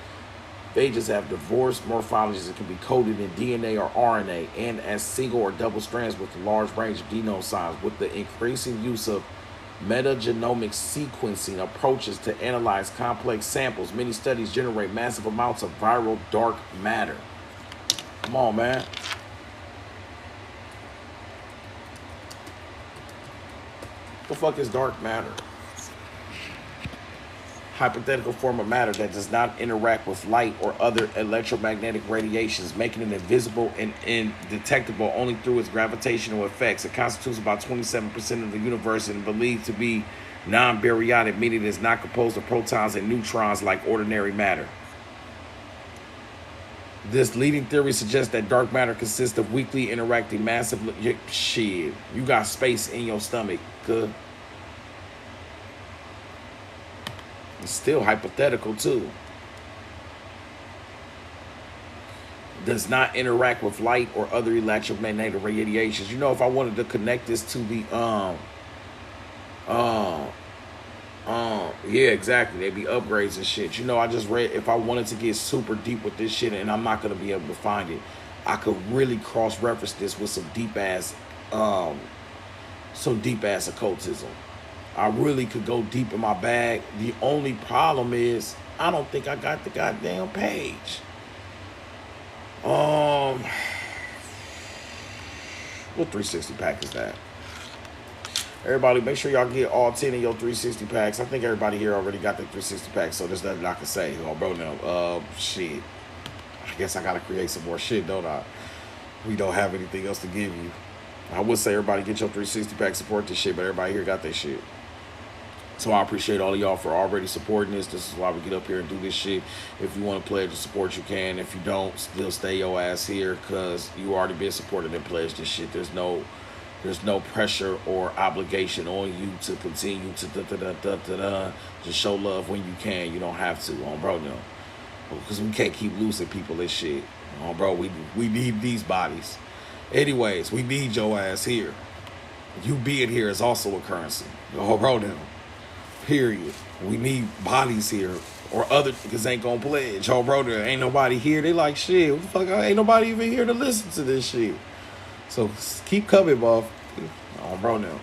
Phages have diverse morphologies that can be coded in DNA or RNA and as single or double strands with a large range of genome size. With the increasing use of metagenomic sequencing approaches to analyze complex samples, many studies generate massive amounts of viral dark matter. Come on, man. What the fuck is dark matter? Hypothetical form of matter that does not interact with light or other electromagnetic radiations, making it invisible and indetectable only through its gravitational effects. It constitutes about 27% of the universe and believed to be non-baryotic, meaning it is not composed of protons and neutrons like ordinary matter. This leading theory suggests that dark matter consists of weakly interacting massive... Shit, you got space in your stomach. Good. It's still hypothetical too. Does not interact with light or other electromagnetic radiations. You know, if I wanted to connect this to the yeah, exactly. They'd be upgrades and shit. You know, I just read, if I wanted to get super deep with this shit, and I'm not gonna be able to find it, I could really cross-reference this with some deep ass occultism. I really could go deep in my bag. The only problem is I don't think I got the goddamn page. What 360 pack is that? Everybody, make sure y'all get all 10 of your 360 packs. I think everybody here already got the 360 packs, so there's nothing I can say. Oh, bro, now, shit. I guess I gotta create some more shit, don't I? We don't have anything else to give you. I would say everybody get your 360 pack, support this shit, but everybody here got their shit. So I appreciate all of y'all for already supporting this. This is why we get up here and do this shit. If you want to pledge to support, you can. If you don't, still stay your ass here because you already been supported and pledged this shit. There's no pressure or obligation on you to continue to just show love when you can. You don't have to, bro, no. Because we can't keep losing people and shit. Bro, we need these bodies. Anyways, we need your ass here. You being here is also a currency. Bro, no. Period. We need bodies here or other niggas ain't gonna pledge. Bro, there ain't nobody here. They like, shit, what the fuck? Ain't nobody even here to listen to this shit. So keep coming, buff. Bro, no.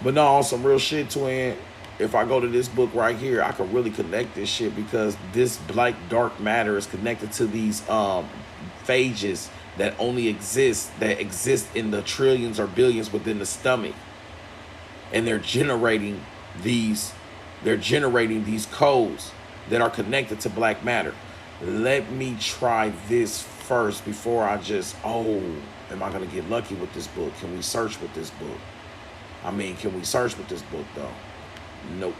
But no, on some real shit, twin. If I go to this book right here, I can really connect this shit because this black dark matter is connected to these phages that only exist in the trillions or billions within the stomach, and they're generating these codes that are connected to black matter. Let me try this first before I just, am I gonna get lucky with this book? Can we search with this book? Can we search with this book though? Nope.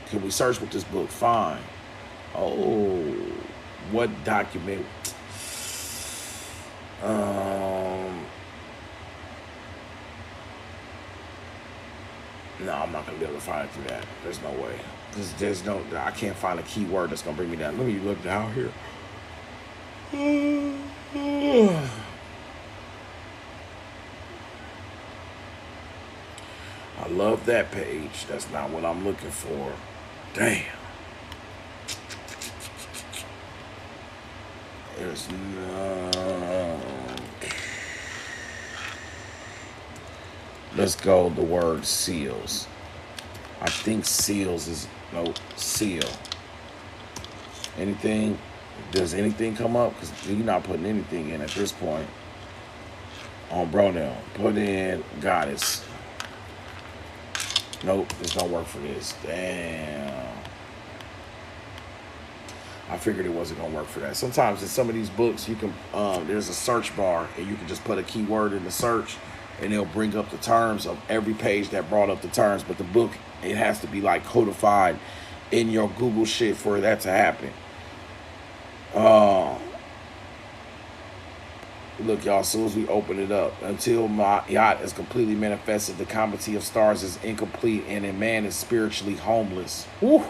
Can we search with this book? Fine. What document? No, I'm not gonna be able to find it through that. There's no way. I can't find a keyword that's gonna bring me down. Let me look down here. I love that page. That's not what I'm looking for. Damn. There's no. Let's go the word seals. I think seals is, no, seal. Anything? Does anything come up? Because you're not putting anything in at this point. Bro, now. Put in goddess. Nope, this don't work for this. Damn. I figured it wasn't gonna work for that. Sometimes in some of these books, you can, there's a search bar and you can just put a keyword in the search and it'll bring up the terms of every page that brought up the terms. But the book, it has to be like codified in your Google shit for that to happen. Look, y'all, as soon as we open it up, until my yacht is completely manifested, the comity of stars is incomplete, and a man is spiritually homeless. Woo!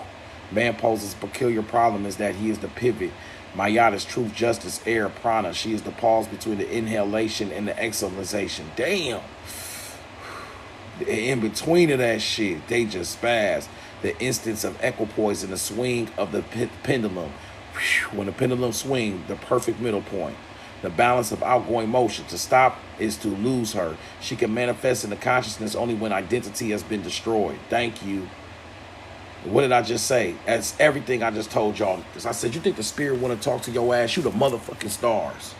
Man poses a peculiar problem is that he is the pivot Mayat is truth, justice, air, prana. She is the pause between the inhalation and the exhalation. Damn. In between of that shit, they just spaz. The instance of equipoise in the swing of the pendulum. When the pendulum swings, the perfect middle point. The balance of outgoing motion. To stop is to lose her. She can manifest in the consciousness only when identity has been destroyed. Thank you. What did I just say? That's everything I just told y'all. I said, you think the spirit want to talk to your ass? You the motherfucking stars.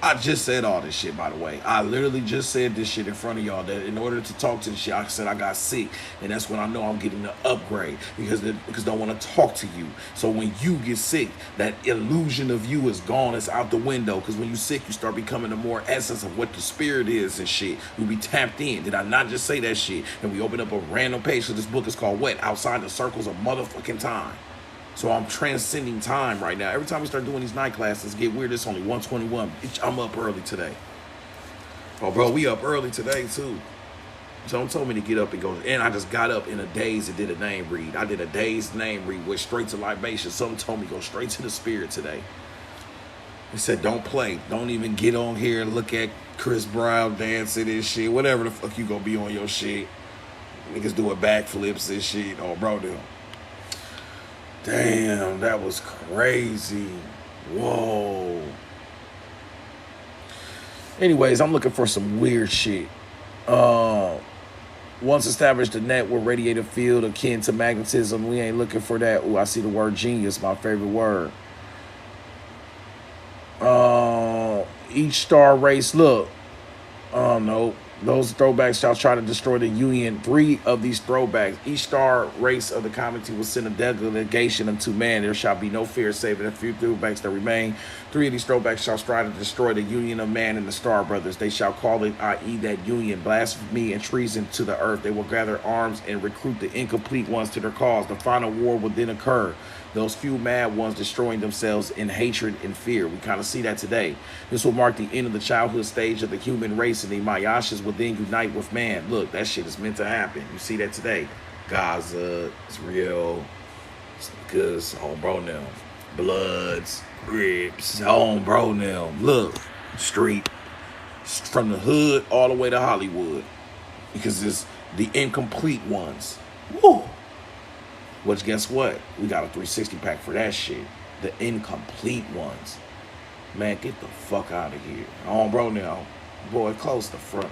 I just said all this shit, by the way. I literally just said this shit in front of y'all, that in order to talk to the shit, I said I got sick. And that's when I know I'm getting the upgrade, because they don't want to talk to you. So when you get sick, that illusion of you is gone. It's out the window. Because when you sick, you start becoming the more essence of what the spirit is and shit. We be tapped in. Did I not just say that shit? And we open up a random page. So this book is called what? Outside the Circles of Motherfucking Time. So I'm transcending time right now. Every time we start doing these night classes, get weird. It's only 1:21. I'm up early today. Oh, bro, we up early today, too. Someone told me to get up and go. And I just got up in a daze and did a name read. I did a dazed name read, went straight to libation. Someone told me go straight to the spirit today. He said, don't play. Don't even get on here and look at Chris Brown dancing and shit. Whatever the fuck you gonna be on your shit. Niggas doing backflips and shit. Oh, bro, dude. Damn, that was crazy. Whoa. Anyways, I'm looking for some weird shit. Once established the net with radiative field akin to magnetism, we ain't looking for that. Ooh, I see the word genius, my favorite word. Each star race, look. No. Those throwbacks shall try to destroy the union. 3 of these throwbacks. Each star race of the community will send a delegation unto man. There shall be no fear save in a few throwbacks that remain. 3 of these throwbacks shall strive to destroy the union of man and the star brothers. They shall call it, i.e. that union, blasphemy and treason to the earth. They will gather arms and recruit the incomplete ones to their cause. The final war will then occur. Those few mad ones destroying themselves in hatred and fear. We kind of see that today. This will mark the end of the childhood stage of the human race, and the Mayashas will then unite with man. Look, that shit is meant to happen. You see that today. Gaza, it's real. It's because on bro now. Bloods, Grips, on bro now. Look, street. From the hood all the way to Hollywood. Because it's the incomplete ones. Woo! Which, guess what? We got a 360 pack for that shit. The incomplete ones. Man, get the fuck out of here. On bro now. Boy, close the front.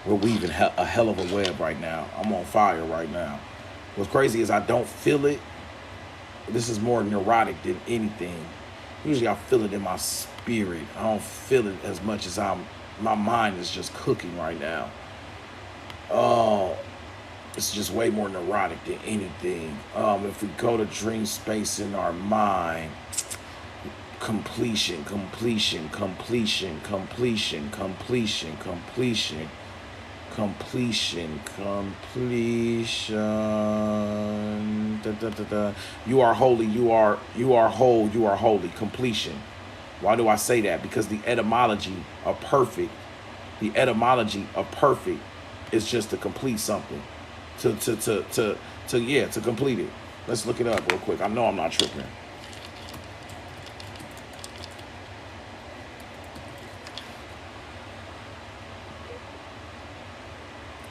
We're weaving a hell of a web right now. I'm on fire right now. What's crazy is I don't feel it. This is more neurotic than anything. Usually I feel it in my spirit. I don't feel it as much as my mind is just cooking right now. It's just way more neurotic than anything. If we go to dream space in our mind, completion, completion, completion, completion, completion, completion, completion, completion. Da, da, da, da. You are holy, you are whole, you are holy. Completion. Why do I say that? Because the etymology of perfect, is just to complete something. To complete it. Let's look it up real quick. I know I'm not tripping.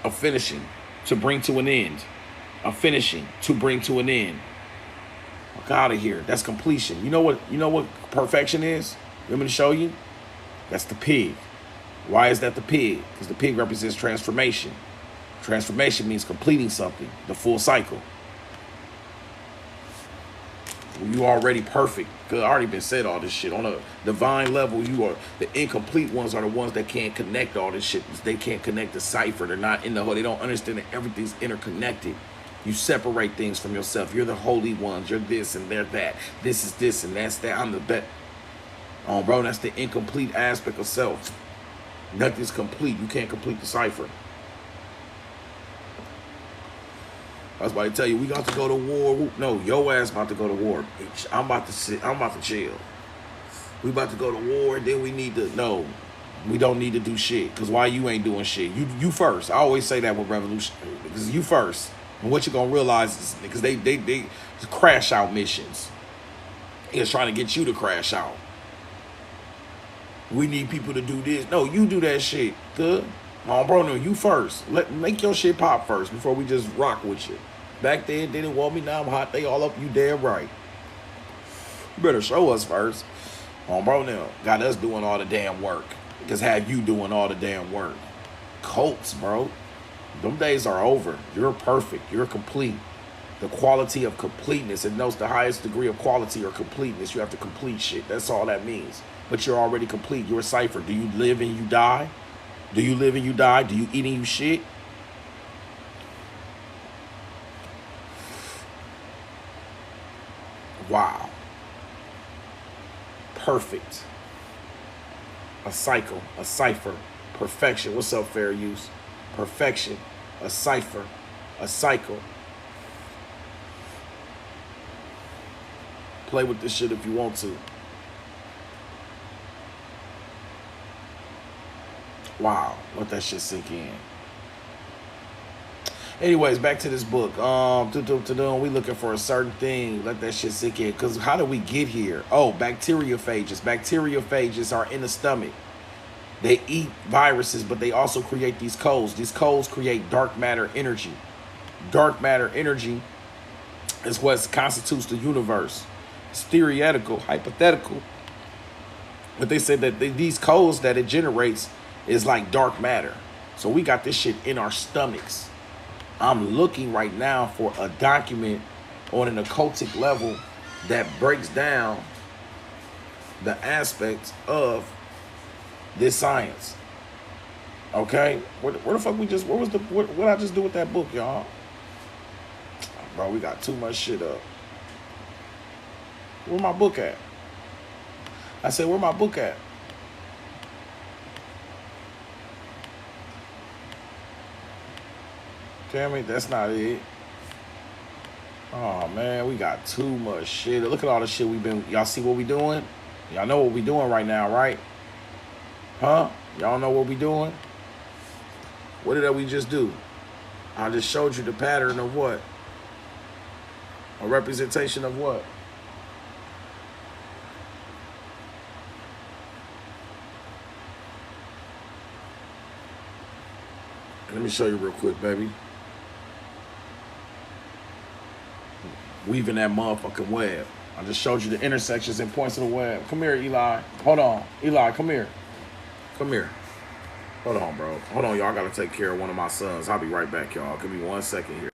A finishing, to bring to an end. A finishing, to bring to an end. Fuck out of here. That's completion. You know what perfection is? You want me to show you? That's the pig. Why is that the pig? Because the pig represents transformation. Transformation means completing something, the full cycle. You already perfect. Cause I already been said all this shit. On a divine level, you are the incomplete ones are the ones that can't connect all this shit. They can't connect the cipher. They're not in the whole. They don't understand that everything's interconnected. You separate things from yourself. You're the holy ones. You're this and they're that. This is this and that's that. I'm the best. Oh, bro, that's the incomplete aspect of self. Nothing's complete. You can't complete the cipher. I was about to tell you, we got to go to war. No, your ass about to go to war, bitch. I'm about to sit. I'm about to chill. We about to go to war. Then we need to. No, we don't need to do shit. Cause why you ain't doing shit? You first. I always say that with revolution. Because you first. And what you gonna realize is because they crash out missions. It's trying to get you to crash out. We need people to do this. No, you do that shit. Good. Oh, bro, no, you first. Make your shit pop first before we just rock with you. Back then, didn't want me. Now I'm hot. They all up. You damn right. You better show us first. Oh, bro, now got us doing all the damn work. Because have you doing all the damn work. Cults, bro. Them days are over. You're perfect. You're complete. The quality of completeness. It knows the highest degree of quality or completeness. You have to complete shit. That's all that means. But you're already complete. You're a cipher. Do you live and you die? Do you live and you die? Do you eat and you shit? Wow. Perfect. A cycle. A cipher. Perfection. What's up, fair use? Perfection. A cipher. A cycle. Play with this shit if you want to. Wow, let that shit sink in. Anyways, back to this book. We looking for a certain thing. Let that shit sink in. Because how did we get here? Oh, bacteriophages. Bacteriophages are in the stomach. They eat viruses, but they also create these coals. These coals create dark matter energy. Dark matter energy is what constitutes the universe. It's theoretical, hypothetical. But they said that these coals that it generates is like dark matter. So we got this shit in our stomachs. I'm looking right now for a document on an occultic level that breaks down the aspects of this science. Okay? Where the fuck we just, what I just do with that book, y'all? Bro, we got too much shit up. Where my book at? I said, where my book at? Damn it, that's not it. Oh man, we got too much shit. Look at all the shit we've been. Y'all see what we doing? Y'all know what we doing right now, right? Huh? Y'all know what we doing? What did we just do? I just showed you the pattern of what? A representation of what? Let me show you real quick, baby. Weaving that motherfucking web. I just showed you the intersections and points of the web. Come here, Eli. Hold on. Eli, come here. Come here. Hold on, bro. Hold on, y'all. I gotta take care of one of my sons. I'll be right back, y'all. Give me 1 second here.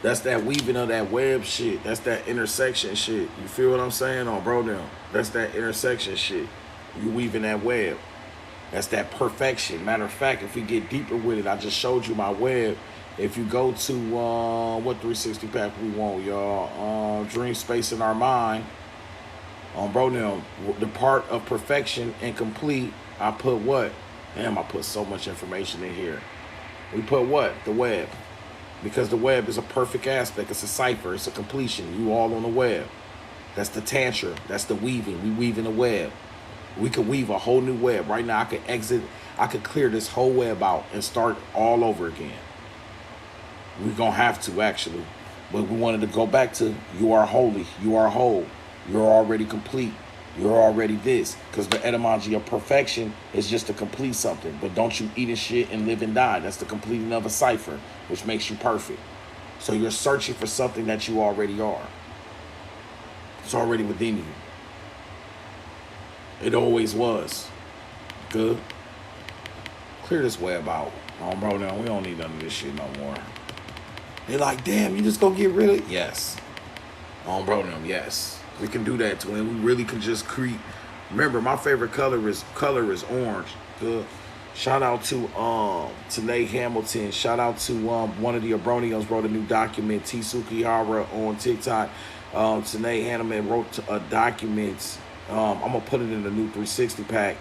That's that weaving of that web shit. That's that intersection shit. You feel what I'm saying? Oh, bro, now. That's that intersection shit. You weaving that web. That's that perfection. Matter of fact, if we get deeper with it, I just showed you my web. If you go to, what 360 pack we want, y'all? Dream Space in Our Mind. Bro, now, the part of perfection and complete, I put what? Damn, I put so much information in here. We put what? The web. Because the web is a perfect aspect. It's a cipher. It's a completion. You all on the web. That's the tantra. That's the weaving. We weave in the web. We could weave a whole new web. Right now, I could exit. I could clear this whole web out and start all over again. We're going to have to, actually. But we wanted to go back to, you are holy. You are whole. You're already complete. You're already this. Because the etymology of perfection is just to complete something. But don't you eat and shit and live and die. That's the completing of a cipher, which makes you perfect. So you're searching for something that you already are. It's already within you. It always was. Good. Clear this web out. Oh, bro, now we don't need none of this shit no more. They're like, damn, you just gonna get rid of it? Yes. Oh, bro, now, yes. We can do that, twin. We really can just create. Remember, my favorite color is orange. Good. Shout out to Tanae Hamilton. Shout out to one of the Abronios wrote a new document. T Sukihara on TikTok. Tanae Hamilton wrote a document. I'm gonna put it in the new 360 pack.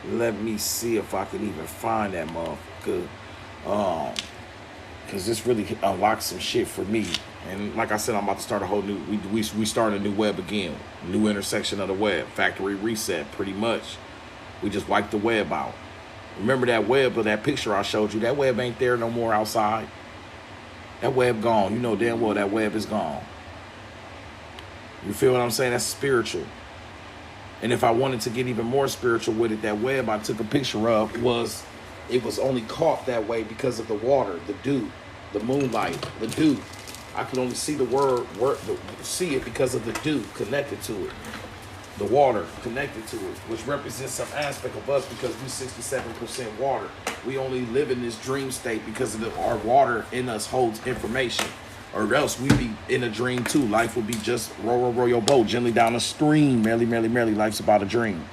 Let me see if I can even find that motherfucker. Cause this really unlocks some shit for me. And like I said, I'm about to start a whole new. We start a new web again. New intersection of the web. Factory reset, pretty much. We just wiped the web out. Remember that web or that picture I showed you? That web ain't there no more outside. That web gone. You know damn well that web is gone. You feel what I'm saying? That's spiritual. And if I wanted to get even more spiritual with it, that web I took a picture of it was only caught that way because of the water, the dew, the moonlight, the dew. I could only see see it because of the dew connected to it. The water connected to it, which represents some aspect of us because we 67% water. We only live in this dream state because of our water in us holds information. Or else we'd be in a dream too. Life would be just row your boat gently down a stream. Merrily, merrily, merrily. Life's about a dream.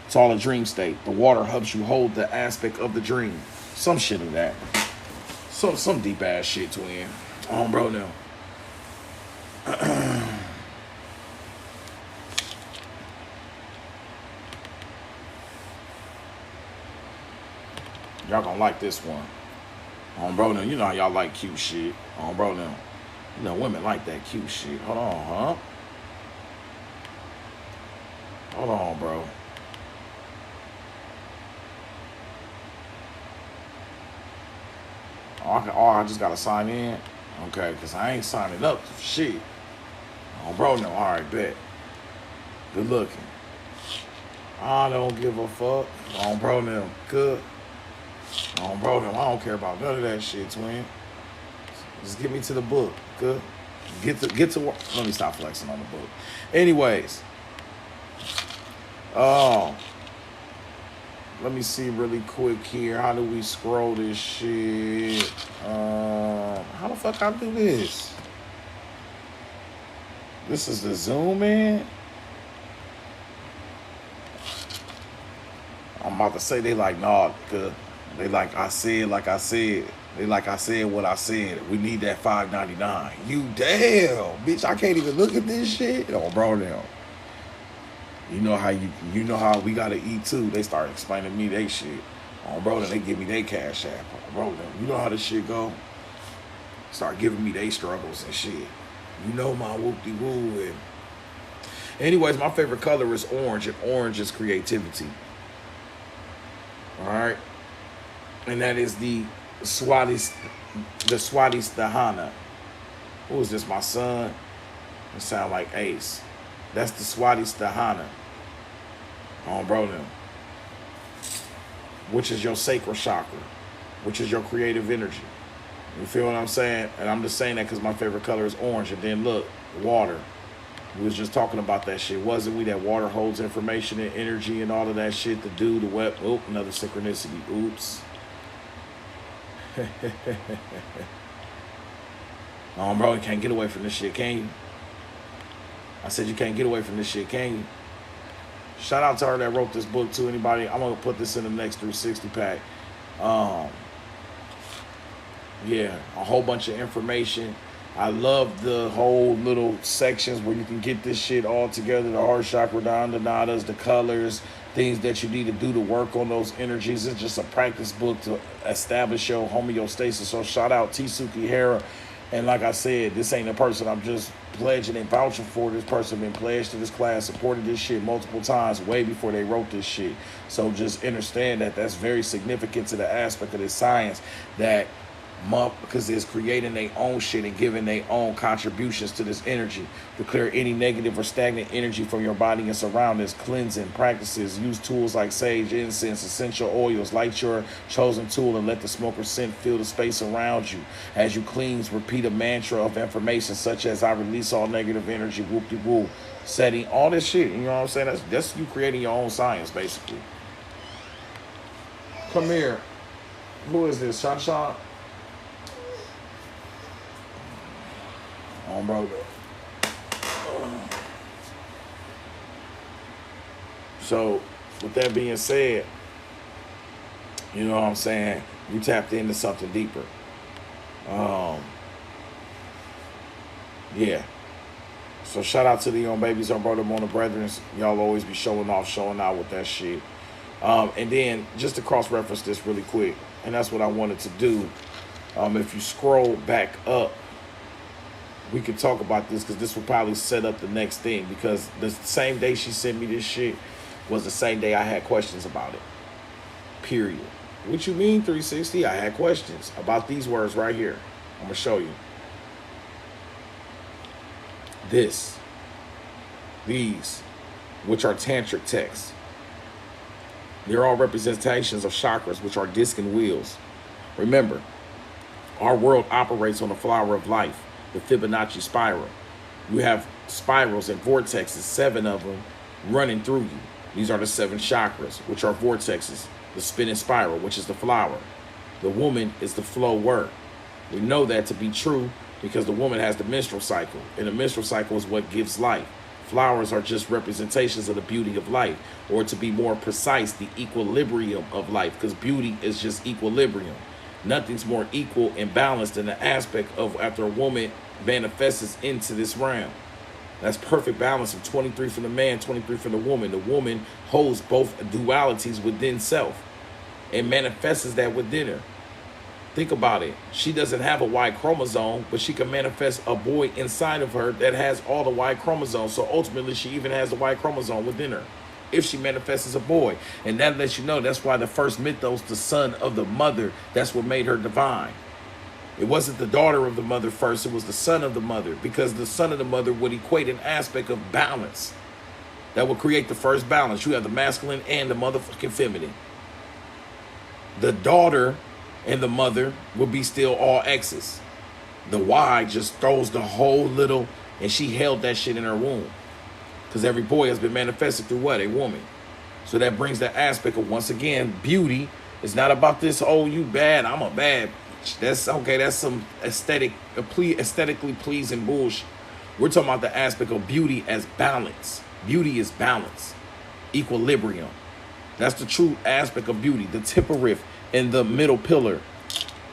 It's all a dream state. The water helps you hold the aspect of the dream. Some shit of that. Some deep ass shit, twin. Bro, now. Y'all gonna like this one. Bro, now, you know how y'all like cute shit. Bro, now. You know, women like that cute shit. Hold on, huh? Hold on, bro. I just gotta sign in? Okay, because I ain't signing up for shit. Bro, no. All right, bet. Good looking. I don't give a fuck. Bro, no. Good. Bro, no. I don't care about none of that shit, twin. Just get me to the book. Good. Get to work. Let me stop flexing on the book. Anyways. Let me see really quick here. How do we scroll this shit? How the fuck I do this? This is the zoom in. I'm about to say they like, nah, good. They like I said, like I said. They like I said what I said. We need that $5.99. You damn, bitch, I can't even look at this shit. Bro, now. You know how we gotta eat too. They start explaining to me they shit. Bro, then they give me their cash app. Bro, then you know how this shit go. Start giving me their struggles and shit. You know my whoop-de-woo. And anyways, my favorite color is orange, and orange is creativity. All right, and that is the Swadhisthana. Who is this? My son. It sound like Ace. That's the Swadhisthana. Bro, them. Which is your sacral chakra, which is your creative energy. You feel what I'm saying? And I'm just saying that because my favorite color is orange. And then look, water. We was just talking about that shit, wasn't we? That water holds information and energy and all of that shit. The dew, the wet. Oh, another synchronicity. Oops. Bro, you can't get away from this shit, can you? I said you can't get away from this shit, can you? Shout out to her that wrote this book too. Anybody, I'm gonna put this in the next 360 pack. Yeah, a whole bunch of information. I love the whole little sections where you can get this shit all together. The heart chakra, the andanadas, the colors, things that you need to do to work on those energies. It's just a practice book to establish your homeostasis. So shout out T Sukihara. And like I said, this ain't a person I'm just pledging and vouching for. This person been pledged to this class, supported this shit multiple times way before they wrote this shit. So just understand that that's very significant to the aspect of this science that because it's creating their own shit and giving their own contributions to this energy to clear any negative or stagnant energy from your body and surroundings. Cleansing practices, use tools like sage, incense, essential oils. Light your chosen tool and let the smoke or scent fill the space around you. As you cleanse, repeat a mantra of information such as I release all negative energy, whoop-de-woo, setting all this shit. You know what I'm saying? That's you creating your own science, basically. Come here. Who is this? Shanshan? Bro. So, with that being said, You know what I'm saying? You tapped into something deeper. Yeah. So shout out to the young babies on Brother on the Bretherens. Y'all always be showing off, showing out with that shit. And then just to cross-reference this really quick, and that's what I wanted to do. If you scroll back up, we could talk about this because this will probably set up the next thing, because the same day she sent me this shit was the same day I had questions about it. Period. What you mean, 360? I had questions about these words right here. I'm going to show you. These, which are tantric texts. They're all representations of chakras, which are disc and wheels. Remember, our world operates on the flower of life, the Fibonacci spiral. You have spirals and vortexes, 7 of them running through you. These are the 7 chakras, which are vortexes. The spinning spiral, which is the flower. The woman is the flower. We know that to be true because the woman has the menstrual cycle, and the menstrual cycle is what gives life. Flowers are just representations of the beauty of life, or to be more precise, the equilibrium of life, because beauty is just equilibrium. Nothing's more equal and balanced than the aspect of after a woman manifests into this realm. That's perfect balance of 23 from the man, 23 from the woman. The woman holds both dualities within self and manifests that within her. Think about it. She doesn't have a Y chromosome, but she can manifest a boy inside of her that has all the Y chromosomes. So ultimately, she even has the Y chromosome within her if she manifests as a boy. And that lets you know that's why the first mythos, the son of the mother, that's what made her divine. It wasn't the daughter of the mother first, it was the son of the mother, because the son of the mother would equate an aspect of balance that would create the first balance. You have the masculine and the motherfucking feminine. The daughter and the mother will be still all X's. The Y just throws the whole little, and she held that shit in her womb. Because every boy has been manifested through what? A woman. So that brings the aspect of, once again, beauty. It's not about this, oh, you bad, I'm a bad. That's okay, that's some aesthetically pleasing bullshit. We're talking about the aspect of beauty as balance. Beauty is balance, equilibrium. That's the true aspect of beauty, the Tipperif in the middle pillar.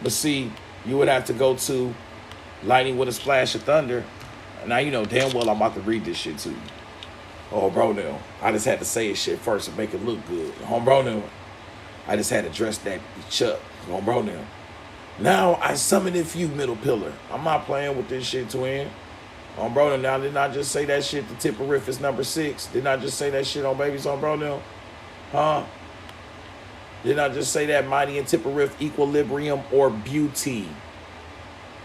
But see, you would have to go to lightning with a splash of thunder. Now you know damn well I'm about to read this shit to you. Oh, bro, now I just had to say it shit first and make it look good. Bro, now I just had to dress that bitch up. Bro, now. Now I summon it for you, middle pillar. I'm not playing with this shit, twin. Bro, now didn't I just say that shit? The Tipperif is number 6. Didn't I just say that shit on Babies on Bro now? Huh? Didn't I just say that mighty and Tipperif, equilibrium or beauty?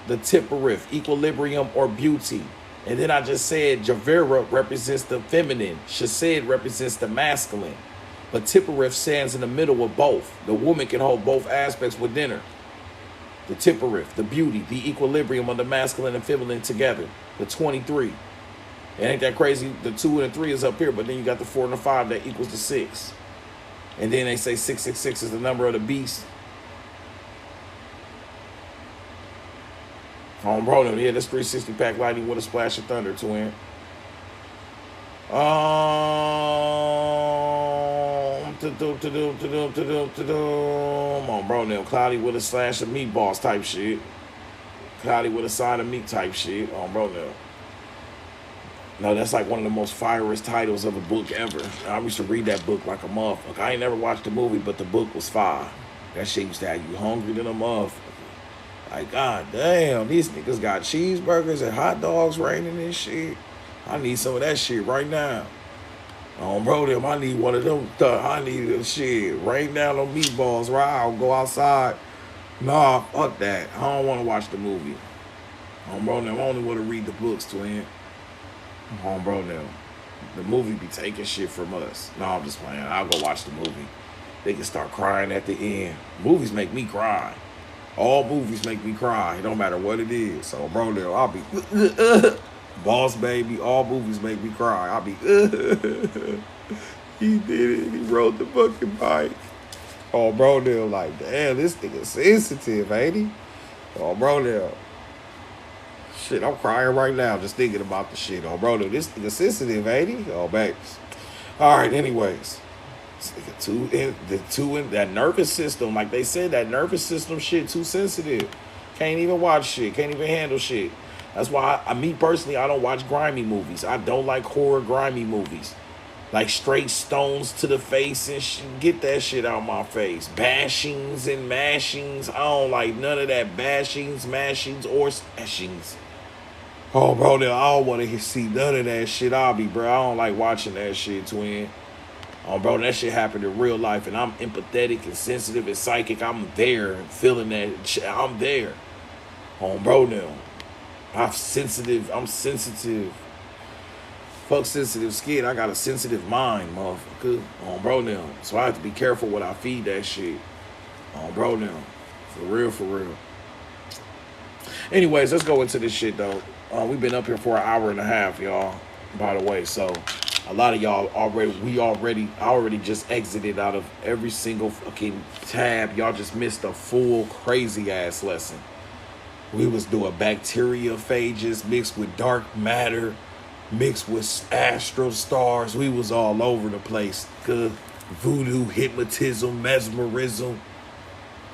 The Tipperif, equilibrium or beauty. And then I just said Javera represents the feminine. Shased represents the masculine. But Tipperif stands in the middle of both. The woman can hold both aspects within her. The Tipperif, the beauty, the equilibrium of the masculine and feminine together. The 23. It ain't that crazy. The 2 and the 3 is up here, but then you got the 4 and the 5 that equals the 6. And then they say 666 is the number of the beast. Bro, yeah, that's 360 pack lightning with a splash of thunder, twin. Bro, now cloudy with a slash of meatballs type shit. Cloudy with a side of meat type shit. Bro, now. No, that's like one of the most fierest titles of a book ever. I used to read that book like a motherfucker. I ain't never watched the movie, but the book was fire. That shit used to have you hungry than a motherfucker. Like, god damn, these niggas got cheeseburgers and hot dogs raining and shit. I need some of that shit right now. Bro, them, I need one of them. I need a shit. Rain down on meatballs, right? I'll go outside. Nah, fuck that. I don't want to watch the movie. Bro, them, I only want to read the books, twin. Bro, them. The movie be taking shit from us. No, I'm just playing. I'll go watch the movie. They can start crying at the end. Movies make me cry. All movies make me cry. It don't matter what it is. So, bro, them, I'll be... Boss Baby, all movies make me cry. I'll be, he did it. He rode the fucking bike. Bro, they're like, damn, this nigga sensitive, ain't he? Bro, they're, shit, I'm crying right now just thinking about the shit. Bro, this nigga sensitive, ain't he? Babes. All right, anyways. That nervous system, like they said, that nervous system shit too sensitive. Can't even watch shit. Can't even handle shit. That's why me personally, I don't watch grimy movies. I don't like horror grimy movies. Like straight stones to the face and shit. Get that shit out of my face. Bashings and mashings. I don't like none of that bashings, mashings, or smashings. Oh, bro, I don't want to see none of that shit. I'll be, bro. I don't like watching that shit, twin. Oh, bro, that shit happened in real life, and I'm empathetic and sensitive and psychic. I'm there and feeling that shit. I'm there. Oh, bro, now. I'm sensitive. Fuck sensitive skin. I got a sensitive mind, motherfucker. Oh, bro, now. So I have to be careful what I feed that shit. Oh, bro, now. For real, for real. Anyways, let's go into this shit, though. We've been up here for an hour and a half, y'all, by the way. So a lot of y'all I already just exited out of every single fucking tab. Y'all just missed a full crazy ass lesson. We was doing bacteriophages mixed with dark matter, mixed with astral stars. We was all over the place. Good voodoo, hypnotism, mesmerism.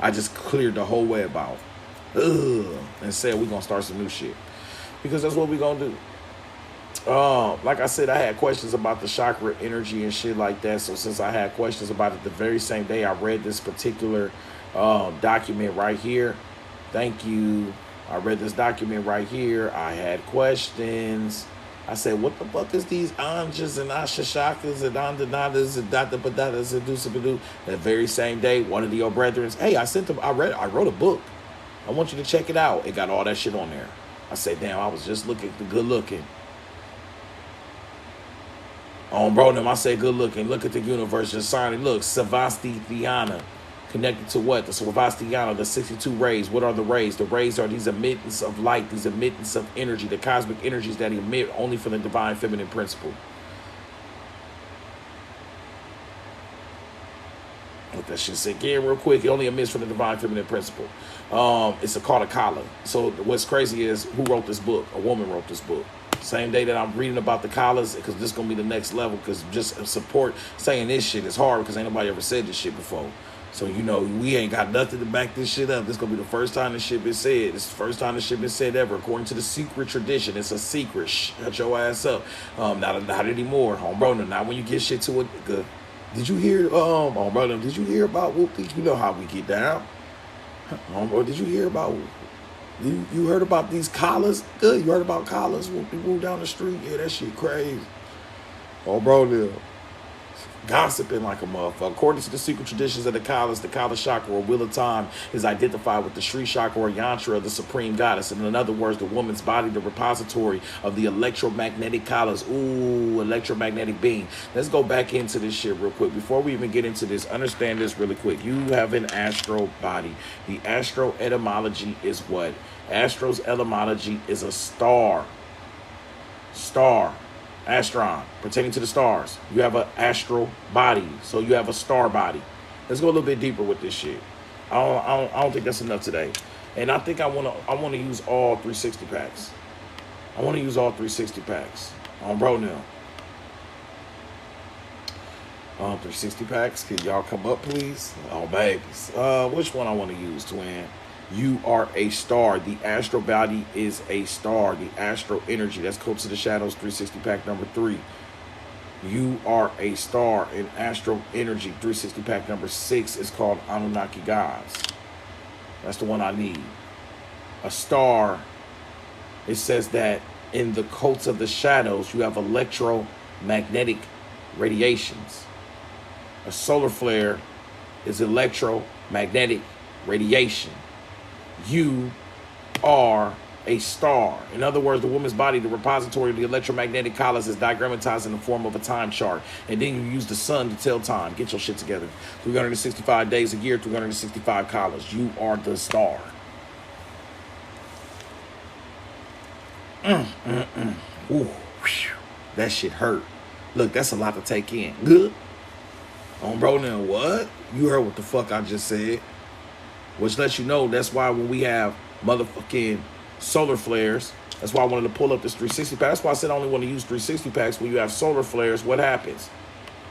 I just cleared the whole web out. And said we're gonna start some new shit. Because that's what we're gonna do. Like I said, I had questions about the chakra energy and shit like that. So since I had questions about it the very same day I read this particular document right here. Thank you. I read this document right here. I had questions. I said, what the fuck is these anjas and ashashakas and andanadas and datapadadas and dusabadu? That very same day, one of the old brethrens, hey, I wrote a book. I want you to check it out. It got all that shit on there. I said, damn, I was just looking the good looking. On bro, them I say good looking. Look at the universe just signing. Look, Savasthiana. Connected to what? The Savasthiana, the 62 rays. What are the rays? The rays are these emittance of light, these emittance of energy, the cosmic energies that emit only from the divine feminine principle. Let that shit sink in real quick. It only emits from the divine feminine principle. It's called a kala. So what's crazy is who wrote this book? A woman wrote this book. Same day that I'm reading about the kalas, because this is going to be the next level, because just support saying this shit is hard because ain't nobody ever said this shit before. So, you know, we ain't got nothing to back this shit up. This is going to be the first time this shit been said. This is the first time this shit been said ever. According to the secret tradition, it's a secret. Shut your ass up. Not anymore. Bro, not when you get shit to it. Good. Did you hear, brother, did you hear about Whoopty? You know how we get down. Bro, did you hear about, you heard about these collars? Good, you heard about collars? Whoopty move down the street? Yeah, that shit crazy. Bro, gossiping like a motherfucker. According to the secret traditions of the Kala chakra, or wheel of time, is identified with the Sri chakra or yantra of the supreme goddess. And in other words, the woman's body, the repository of the electromagnetic Kalas. Ooh, electromagnetic being. Let's go back into this shit real quick. Before we even get into this, understand this really quick. You have an astral body. The astro etymology is what? Astro's etymology is a star. Astron, pertaining to the stars. You have an astral body, so you have a star body. Let's go a little bit deeper with this shit. I don't think that's enough today. And I think I wanna use all 360 packs. I want to use all 360 packs. Bro, now. 360 packs, can y'all come up, please? Oh, babies. Which one I want to use, twin? You are a star. The astral body is a star. The astral energy. That's Code to the Shadows 360 pack number 3. You are a star in astral energy. 360 pack number 6 is called Anunnaki Gods. That's the one I need. A star. It says that in the coats of the shadows, you have electromagnetic radiations. A solar flare is electromagnetic radiation. You are a star. In other words, the woman's body, the repository of the electromagnetic collars, is diagrammatized in the form of a time chart. And then you use the sun to tell time. Get your shit together. 365 days a year, 365 collars. You are the star. Ooh, that shit hurt. Look, that's a lot to take in. Good. Bro, now what? You heard what the fuck I just said. Which lets you know that's why when we have motherfucking solar flares, that's why I wanted to pull up this 360 pack. That's why I said I only want to use 360 packs. When you have solar flares, what happens?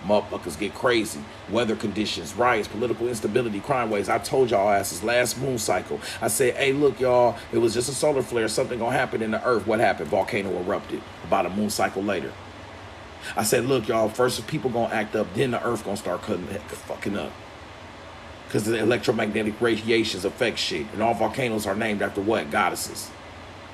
Motherfuckers get crazy. Weather conditions, riots, political instability, crime waves. I told y'all asses last moon cycle. I said, hey, look, y'all, it was just a solar flare. Something gonna happen in the earth. What happened? Volcano erupted about a moon cycle later. I said, look, y'all, first people gonna act up, then the earth gonna start fucking up. Because the electromagnetic radiations affect shit. And all volcanoes are named after what? Goddesses.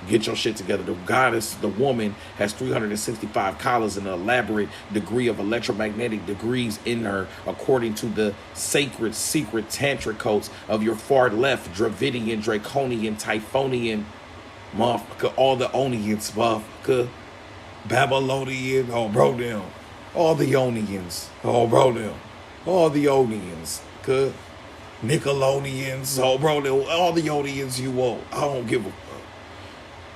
Get your shit together. The goddess, the woman, has 365 collars and an elaborate degree of electromagnetic degrees in her, according to the sacred, secret tantric codes of your far left, Dravidian, Draconian, Typhonian, motherfucker, all the Onians, motherfucker, Babylonian, oh, bro, them. All the Onians, oh, bro, them. All the Onians, good. Nickelodeons, oh, bro, them. All the Onians you want. I don't give a fuck.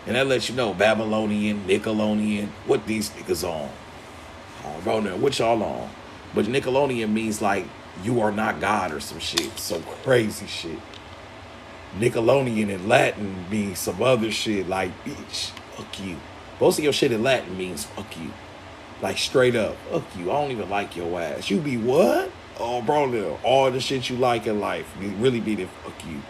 And that lets you know, Babylonian, Nickelodeon, what these niggas on. Oh, bro, now, what y'all on? But Nickelodeon means like, you are not God or some shit. Some crazy shit. Nickelodeon in Latin means some other shit like, bitch, fuck you. Most of your shit in Latin means fuck you. Like, straight up, fuck you. I don't even like your ass. You be what? Oh, bro, now, all the shit you like in life, really be the fuck you.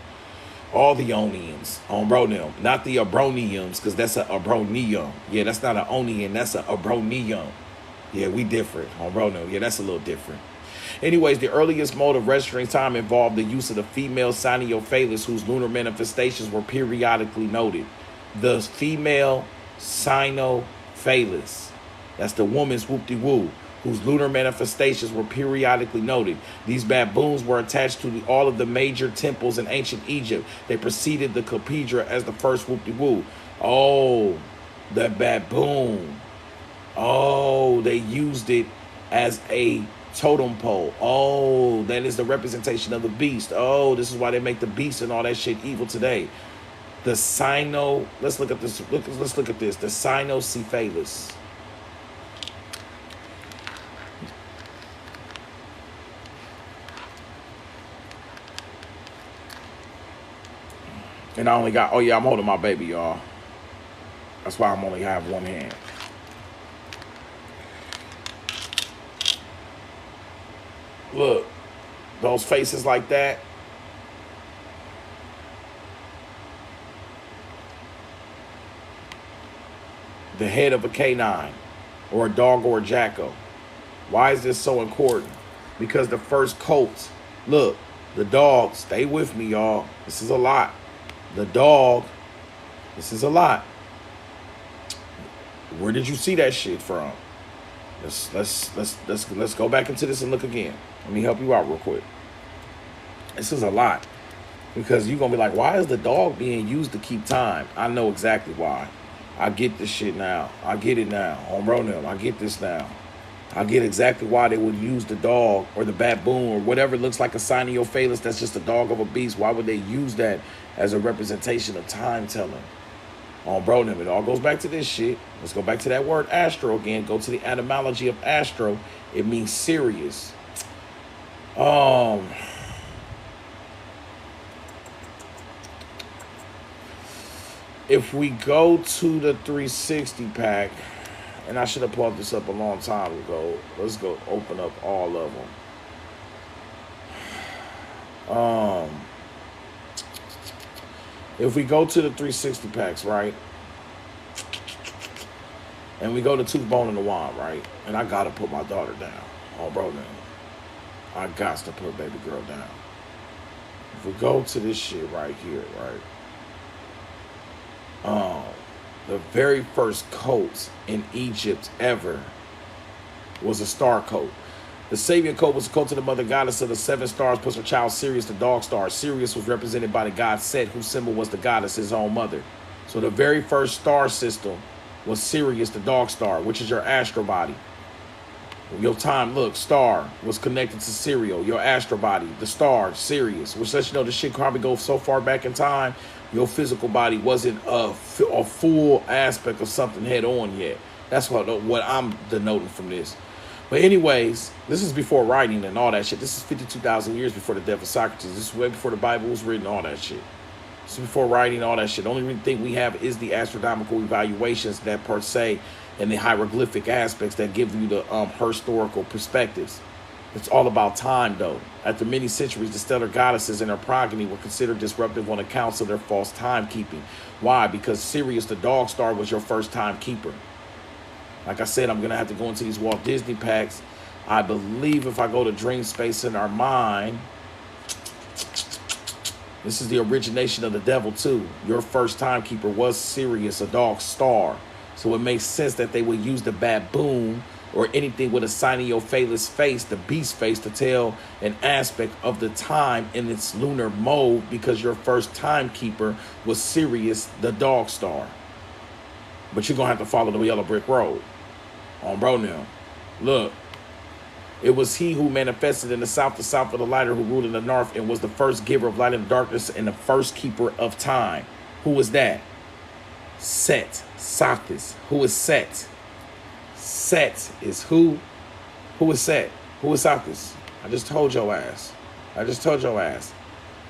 All the Onions on bro them, not the Abroniums, because that's a Abronium. Yeah, that's not an Onion, that's a Abronium. Yeah, we different on bro them. Yeah, that's a little different. Anyways, the earliest mode of registering time involved the use of the female Cyneophalis, whose lunar manifestations were periodically noted. The female Cyneophalis, that's the woman's whoop-de-woo, whose lunar manifestations were periodically noted. These baboons were attached to all of the major temples in ancient Egypt. They preceded the Cathedra as the first whoop-de-woo. Oh, the baboon. Oh, they used it as a totem pole. Oh, that is the representation of the beast. Oh, this is why they make the beast and all that shit evil today. The let's look at this. Let's look at this. The Cynocephalus. And I only got, oh yeah, I'm holding my baby, y'all. That's why I'm only have one hand. Look, those faces like that. The head of a canine or a dog or a jackal. Why is this so important? Because the first coats, look, the dog, stay with me, y'all. This is a lot. The dog, this is a lot. Where did you see that shit from? Let's go back into this and look again. Let me help you out real quick. This is a lot. Because you're gonna be like, why is the dog being used to keep time? I know exactly why. I get this shit now. I get it now. On Ronim, I get this now. I get exactly why they would use the dog or the baboon or whatever looks like a Cyneophalis that's just a dog of a beast. Why would they use that as a representation of time telling? On bro, it all goes back to this shit. Let's go back to that word astro again. Go to the etymology of astro. It means Sirius. If we go to the 360 pack, and I should have pulled this up a long time ago. Let's go open up all of them. If we go to the 360 packs, right? And we go to Tooth, Bone, and the Wand, right? And I gotta put my daughter down. Oh, bro, man. I got to put baby girl down. If we go to this shit right here, right? The very first coat in Egypt ever was a star coat. The Sabian coat was a coat to the mother goddess of the 7 stars, plus her child Sirius, the dog star. Sirius was represented by the god Set, whose symbol was the goddess, his own mother. So the very first star system was Sirius, the dog star, which is your astral body. Your time, look, star was connected to Serial, your astral body, the star, Sirius, which lets you know the shit probably goes so far back in time, your physical body wasn't a full aspect of something head on yet. That's what I'm denoting from this. But anyways, this is before writing and all that shit. This is 52,000 years before the death of Socrates. This is way before the Bible was written, all that shit. This is before writing all that shit. The only thing we have is the astronomical evaluations that per se and the hieroglyphic aspects that give you the historical perspectives. It's all about time, though. After many centuries, the stellar goddesses and their progeny were considered disruptive on account of their false timekeeping. Why? Because Sirius, the dog star, was your first timekeeper. Like I said, I'm going to have to go into these Walt Disney packs. I believe if I go to Dream Space in Our Mind, this is the origination of the devil, too. Your first timekeeper was Sirius, a dog star. So it makes sense that they would use the baboon or anything with a Siniophilus face, the beast face, to tell an aspect of the time in its lunar mode, because your first timekeeper was Sirius, the dog star. But you're going to have to follow the yellow brick road. On bro now. Look. It was he who manifested in the south of the lighter, who ruled in the north, and was the first giver of light and darkness and the first keeper of time. Who was that? Set. Sothis. Who is Set? Set is who? Who is Set? Who is Sothis? I just told your ass.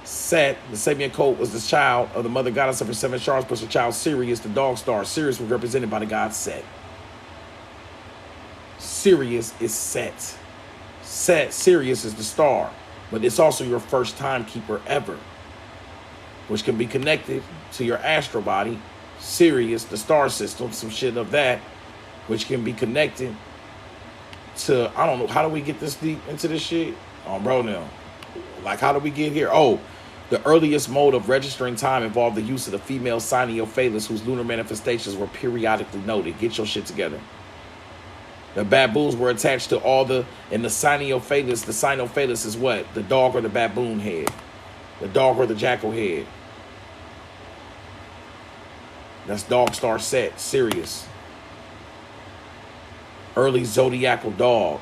Set, the Sabian colt, was the child of the mother goddess of her 7 stars, plus her child Sirius, the dog star. Sirius was represented by the god Set. Sirius is Set. Sirius is the star, but it's also your first timekeeper ever, which can be connected to your astral body, Sirius, the star system, some shit of that, which can be connected to, I don't know, how do we get this deep into this shit? Oh, bro, now. Like, how do we get here? Oh, the earliest mode of registering time involved the use of the female Siniophilus, whose lunar manifestations were periodically noted. Get your shit together. The baboons were attached to all the, and the Siniophilus is what? The dog or the baboon head. The dog or the jackal head. That's dog star Set, Sirius. Early zodiacal dog.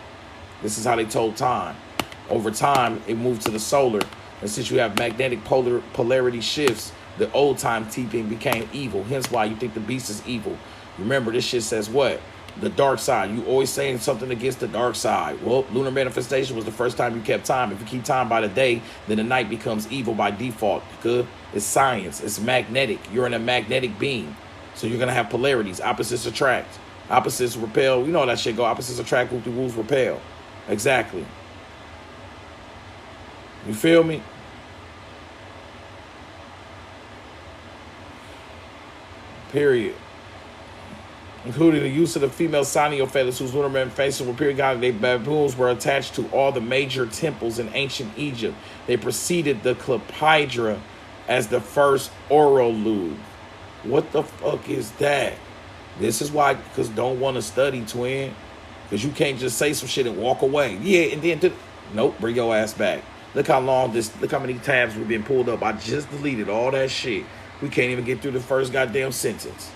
This is how they told time. Over time, it moved to the solar. And since you have magnetic polarity shifts, the old time teeping became evil. Hence why you think the beast is evil. Remember, this shit says what? The dark side. You always saying something against the dark side. Well, lunar manifestation was the first time you kept time. If you keep time by the day, then the night becomes evil by default. Good. It's science. It's magnetic. You're in a magnetic being. So you're going to have polarities. Opposites attract. Opposites repel. You know how that shit go. Opposites attract. Whoop-de-woos repel. Exactly. You feel me? Period. Including the use of the female Siniophilus, whose lunar manifestations were periodic. They baboons were attached to all the major temples in ancient Egypt. They preceded the clepydra as the first orolug. What the fuck is that? This is why, because don't want to study, twin. Because you can't just say some shit and walk away. Yeah, and then, nope, bring your ass back. Look how long look how many tabs we've been pulled up. I just deleted all that shit. We can't even get through the first goddamn sentence.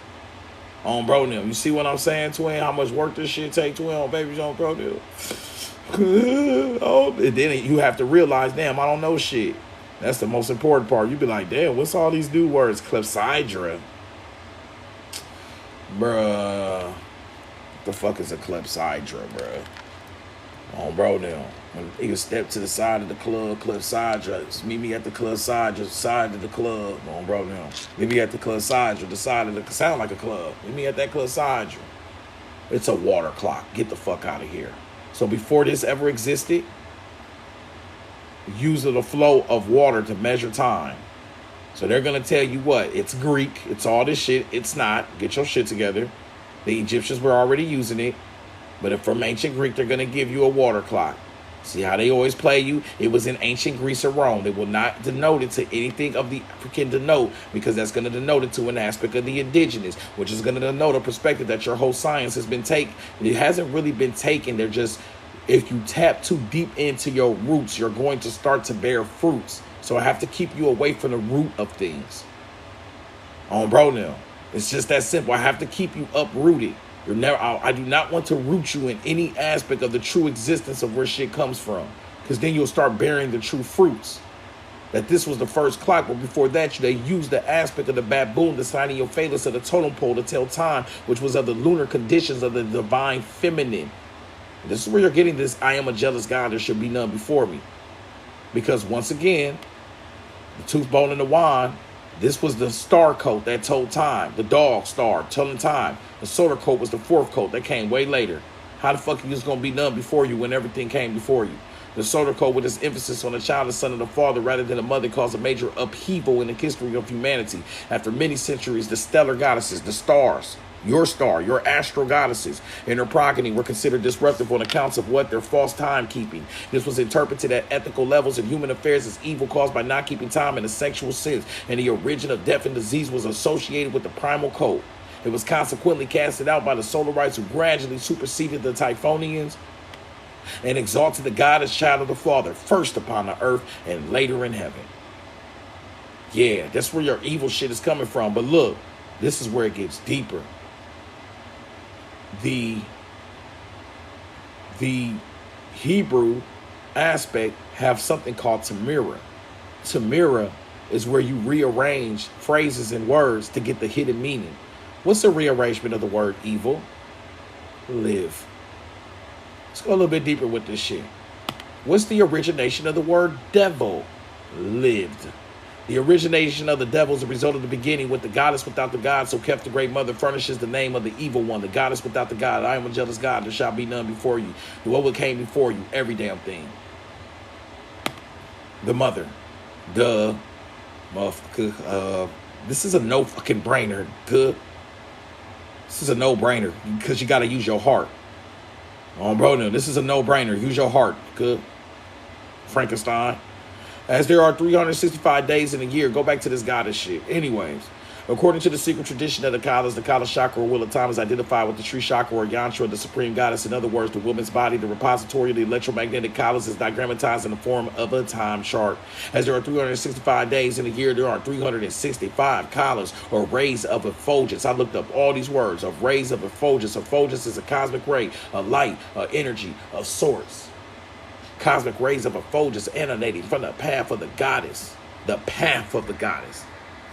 On bro now. You see what I'm saying, twin? How much work this shit take, twin, on babies on bro now? Oh, and then you have to realize, damn, I don't know shit. That's the most important part. You be like, damn, what's all these new words? Clepsydra. Bruh. What the fuck is a clepsydra, bruh? On bro now. When you step to the side of the club, clepsydra. Meet me at the clepsydra, side of the club. On bro now. Meet me at the clepsydra, the side of the, sound like a club. Meet me at that clepsydra. It's a water clock. Get the fuck out of here. So before this ever existed, use of the flow of water to measure time. So they're going to tell you what? It's Greek. It's all this shit. It's not. Get your shit together. The Egyptians were already using it. But if from ancient Greek, they're going to give you a water clock. See how they always play you? It was in ancient Greece or Rome. They will not denote it to anything of the African denote, because that's going to denote it to an aspect of the indigenous, which is going to denote a perspective that your whole science has been taken. It hasn't really been taken. They're just, if you tap too deep into your roots, you're going to start to bear fruits. So I have to keep you away from the root of things. On bro now. It's just that simple. I have to keep you uprooted. You're never. I do not want to root you in any aspect of the true existence of where shit comes from, because then you'll start bearing the true fruits. That this was the first clock, but before that, they used the aspect of the baboon, the Siniophilus of the totem pole, to tell time, which was of the lunar conditions of the divine feminine. This is where you're getting this, I am a jealous God, there should be none before me. Because once again, the tooth, bone, and the wand This was the star coat that told time. The dog star telling time. The solar coat was the fourth coat that came way later. How the fuck you just gonna be none before you when everything came before you? The solar coat with its emphasis on the child and son of the father rather than the mother caused a major upheaval in the history of humanity. After many centuries, the stellar goddesses, the stars, your astral goddesses, and their progeny were considered disruptive on accounts of what? Their false timekeeping. This was interpreted at ethical levels in human affairs as evil caused by not keeping time in a sexual sense, and the origin of death and disease was associated with the primal code. It was consequently casted out by the Solarites, who gradually superseded the Typhonians and exalted the God as child of the Father, first upon the earth and later in heaven. Yeah, that's where your evil shit is coming from. But look, this is where it gets deeper. The Hebrew aspect have something called Tamira. Tamira is where you rearrange phrases and words to get the hidden meaning. What's the rearrangement of the word evil? Live. Let's go a little bit deeper with this shit. What's the origination of the word devil? Lived. The origination of the devil is a result of the beginning with the goddess without the god, so kept the great mother furnishes the name of the evil one, the goddess without the god. I am a jealous God, there shall be none before you. What came before you? Every damn thing. The mother. Duh. Motherfucker. This is a no fucking brainer. Good. This is a no-brainer because you got to use your heart. Oh, bro, no, this is a no-brainer. Use your heart. Good. Frankenstein. As there are 365 days in a year. Go back to this goddess shit. Anyways, according to the secret tradition of the Kala chakra or wheel of time is identified with the tree chakra or yantra, the supreme goddess. In other words, the woman's body, the repository of the electromagnetic Kalas, is diagrammatized in the form of a time chart. As there are 365 days in a year, there are 365 Kalas or rays of effulgence. I looked up all these words of rays of effulgence. Effulgence is a cosmic ray, a light, a energy of sorts. Cosmic rays of effulgence emanating from the path of the goddess. The path of the goddess.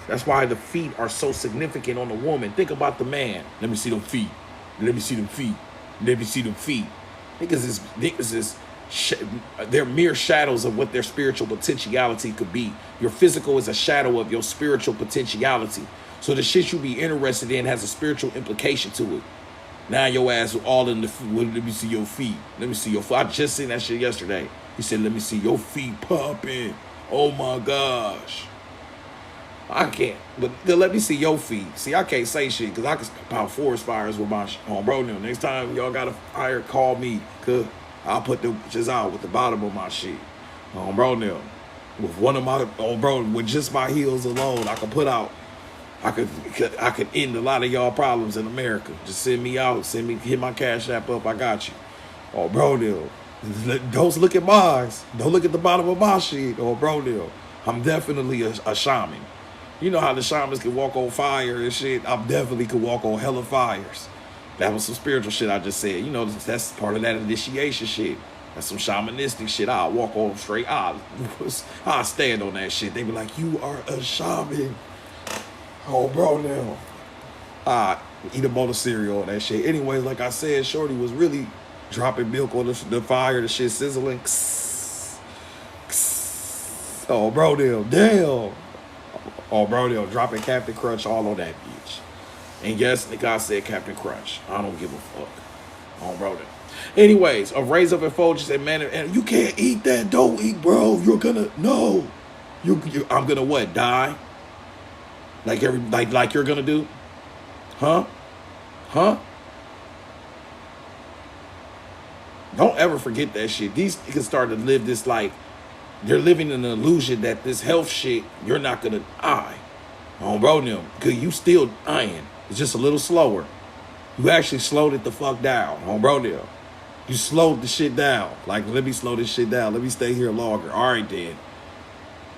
That's why the feet are so significant on a woman. Think about the man. Let me see them feet. Let me see them feet. Let me see them feet. Niggas is they're mere shadows of what their spiritual potentiality could be. Your physical is a shadow of your spiritual potentiality. So the shit you be interested in has a spiritual implication to it. Now your ass all in the, well, let me see your feet. Let me see your feet. I just seen that shit yesterday. He said, let me see your feet popping. Oh my gosh. I can't, but let me see your feet. See, I can't say shit because I can pout forest fires with my bro. Now, next time y'all got a fire, call me. Cause I'll put the bitches out with the bottom of my shit. Bro, now with one of my bro, with just my heels alone, I could put out. I could end a lot of y'all problems in America. Just send me out, hit my cash app up. I got you. Oh, bro, now don't look at mine. Don't look at the bottom of my shit. Oh, bro, now I'm definitely a shaman. You know how the shamans can walk on fire and shit? I definitely could walk on hella fires. That was some spiritual shit I just said. You know, that's part of that initiation shit. That's some shamanistic shit. I'll walk on straight. I'll stand on that shit. They be like, you are a shaman. Oh, bro, now. Eat a bowl of cereal and that shit. Anyways, like I said, Shorty was really dropping milk on the fire. The shit sizzling. Oh, bro, damn. Oh, bro, dropping Captain Crunch all on that bitch. And yes, the guy said Captain Crunch. I don't give a fuck. Oh, bro, anyways, a raise of effulgence and man, and you can't eat that. Don't eat, bro. You're gonna, no. I'm gonna what, die? Like you're gonna do? Huh? Don't ever forget that shit. These niggas start to live this like, they're living in an illusion that this health shit, you're not gonna die. Bro, them, cause you still dying. It's just a little slower. You actually slowed it the fuck down. Bro, them. You slowed the shit down. Like, let me slow this shit down. Let me stay here longer. All right, then.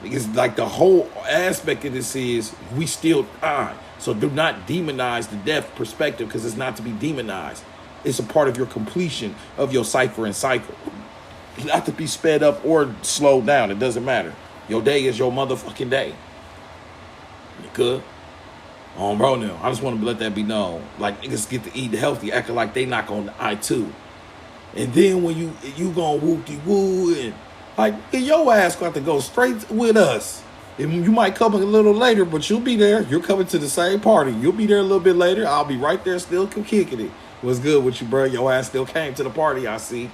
Because like the whole aspect of this is we still die. So do not demonize the death perspective because it's not to be demonized. It's a part of your completion of your cipher and cycle. Not to be sped up or slowed down. It doesn't matter. Your day is your motherfucking day. You good? Bro, now. I just want to let that be known. Like, niggas get to eat healthy, acting like they not gonna die too. And then when you gonna whoop-de-woo and like, your ass got to go straight with us. And you might come a little later, but you'll be there. You're coming to the same party. You'll be there a little bit later. I'll be right there still kicking it. What's good with you, bro? Your ass still came to the party, I see.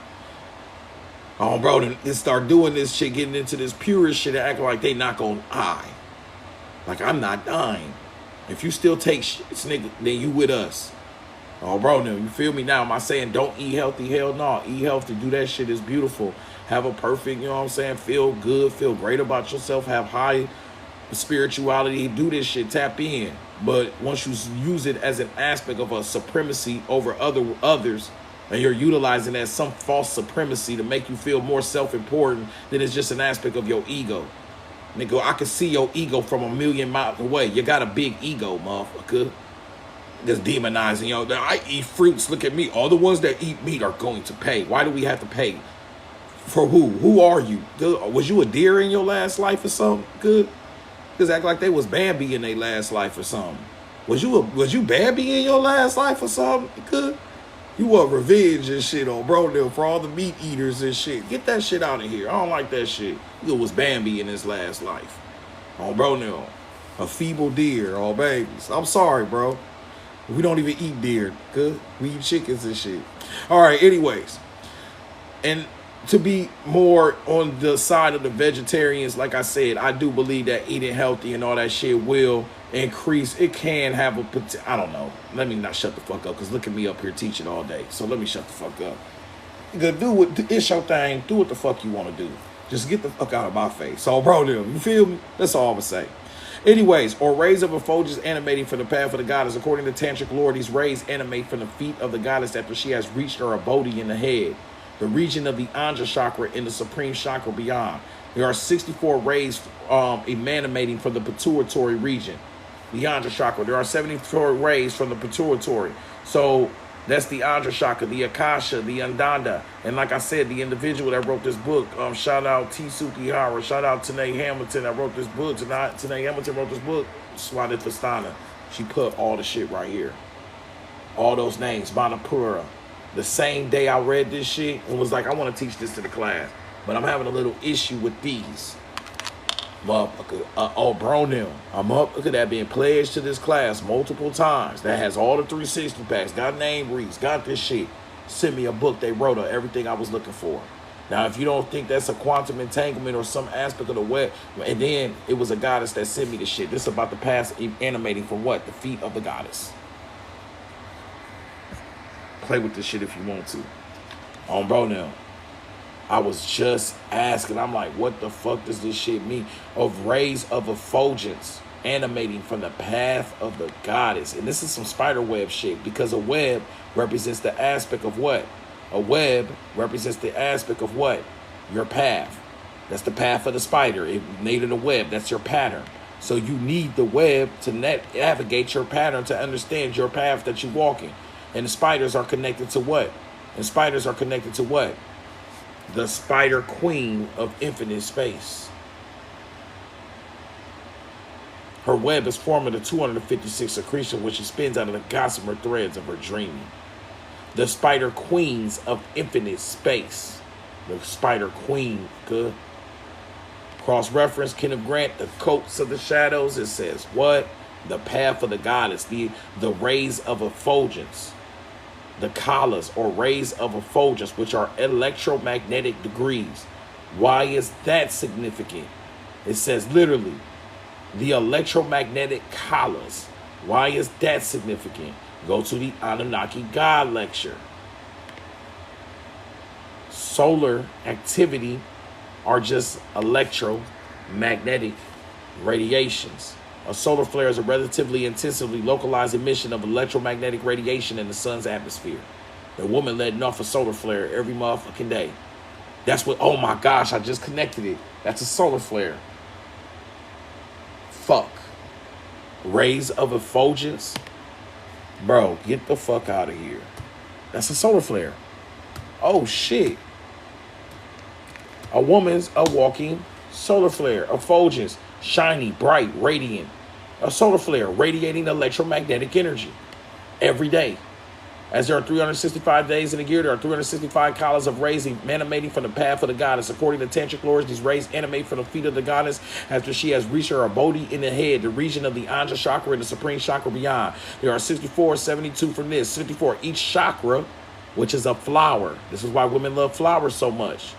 Oh, bro, then start doing this shit, getting into this purist shit and acting like they not gonna die. Like, I'm not dying. If you still take shits, nigga, then you with us. Oh, bro, now, you feel me now? Am I saying don't eat healthy? Hell no. Eat healthy. Do that shit. Is beautiful. Have a perfect, you know what I'm saying? Feel good. Feel great about yourself. Have high spirituality. Do this shit. Tap in. But once you use it as an aspect of a supremacy over others, and you're utilizing that some false supremacy to make you feel more self-important, then it's just an aspect of your ego. Nigga, I can see your ego from a million miles away. You got a big ego, motherfucker. Just demonizing, yo. I eat fruits. Look at me. All the ones that eat meat are going to pay. Why do we have to pay? For who? Who are you? Was you a deer in your last life or something? Good. Just act like they was Bambi in their last life or something. Was you Bambi in your last life or something? Good. You want revenge and shit on bro for all the meat eaters and shit. Get that shit out of here. I don't like that shit. You was Bambi in his last life. On bro, a feeble deer, all babies. I'm sorry, bro. We don't even eat deer. Good. We eat chickens and shit. All right, anyways. And to be more on the side of the vegetarians, like I said, I do believe that eating healthy and all that shit will increase. It can have I don't know. Let me not shut the fuck up, because look at me up here teaching all day. So let me shut the fuck up. It's your thing. Do what the fuck you want to do. Just get the fuck out of my face. So, bro, you feel me? That's all I'm going to say. Anyways, or rays of effulgence animating from the path of the goddess. According to tantric lore, these rays animate from the feet of the goddess after she has reached her abode in the head, the region of the Ajna chakra in the supreme chakra beyond. There are 64 rays emanating from the pituitary region, the Ajna chakra. There are 74 rays from the pituitary. So that's the Ajna chakra, the Akasha, the Andanda. And like I said, the individual that wrote this book, shout out T. Sukihara, shout out Tanae Hamilton that wrote this book. Tanae Hamilton wrote this book, Swadit Vastana. She put all the shit right here. All those names, Manipura. The same day I read this shit and was like, I want to teach this to the class, but I'm having a little issue with these. Motherfucker, oh, bro, now I'm up. Look at that, being pledged to this class multiple times. That has all the 360 packs, got name reads, got this shit. Send me a book they wrote of everything I was looking for. Now, if you don't think that's a quantum entanglement or some aspect of the web, and then it was a goddess that sent me the shit. This is about the past animating from what? The feet of the goddess. Play with this shit if you want to. Bro, now. I was just asking, I'm like, what the fuck does this shit mean? Of rays of effulgence animating from the path of the goddess. And this is some spider web shit, because a web represents the aspect of what? A web represents the aspect of what? Your path. That's the path of the spider. It made it a web. That's your pattern. So you need the web to navigate your pattern, to understand your path that you're walking. And the spiders are connected to what? And spiders are connected to what? The spider queen of infinite space. Her web is formed of the 256 secretion, which she spins out of the gossamer threads of her dreaming. The spider queens of infinite space. The spider queen, good. Cross-reference, Kenneth Grant, the coats of the shadows. It says what? The path of the goddess, the rays of effulgence. The kalas, or rays of effulgence, which are electromagnetic degrees. Why is that significant? It says literally, the electromagnetic kalas. Why is that significant? Go to the Anunnaki God lecture. Solar activity are just electromagnetic radiations. A solar flare is a relatively intensively localized emission of electromagnetic radiation in the sun's atmosphere. The woman letting off a solar flare every motherfucking day. That's what, oh my gosh, I just connected it. That's a solar flare. Fuck. Rays of effulgence. Bro, get the fuck out of here. That's a solar flare. Oh shit. A woman's a walking solar flare. Effulgence. Shiny, bright, radiant. A solar flare radiating electromagnetic energy every day. As there are 365 days in a year, there are 365 colors of rays emanating from the path of the goddess. According to Tantric lores, these rays emanate from the feet of the goddess after she has reached her abode in the head, the region of the Anjali chakra and the supreme chakra beyond. There are 64, 72 from this, 54. Each chakra, which is a flower. This is why women love flowers so much.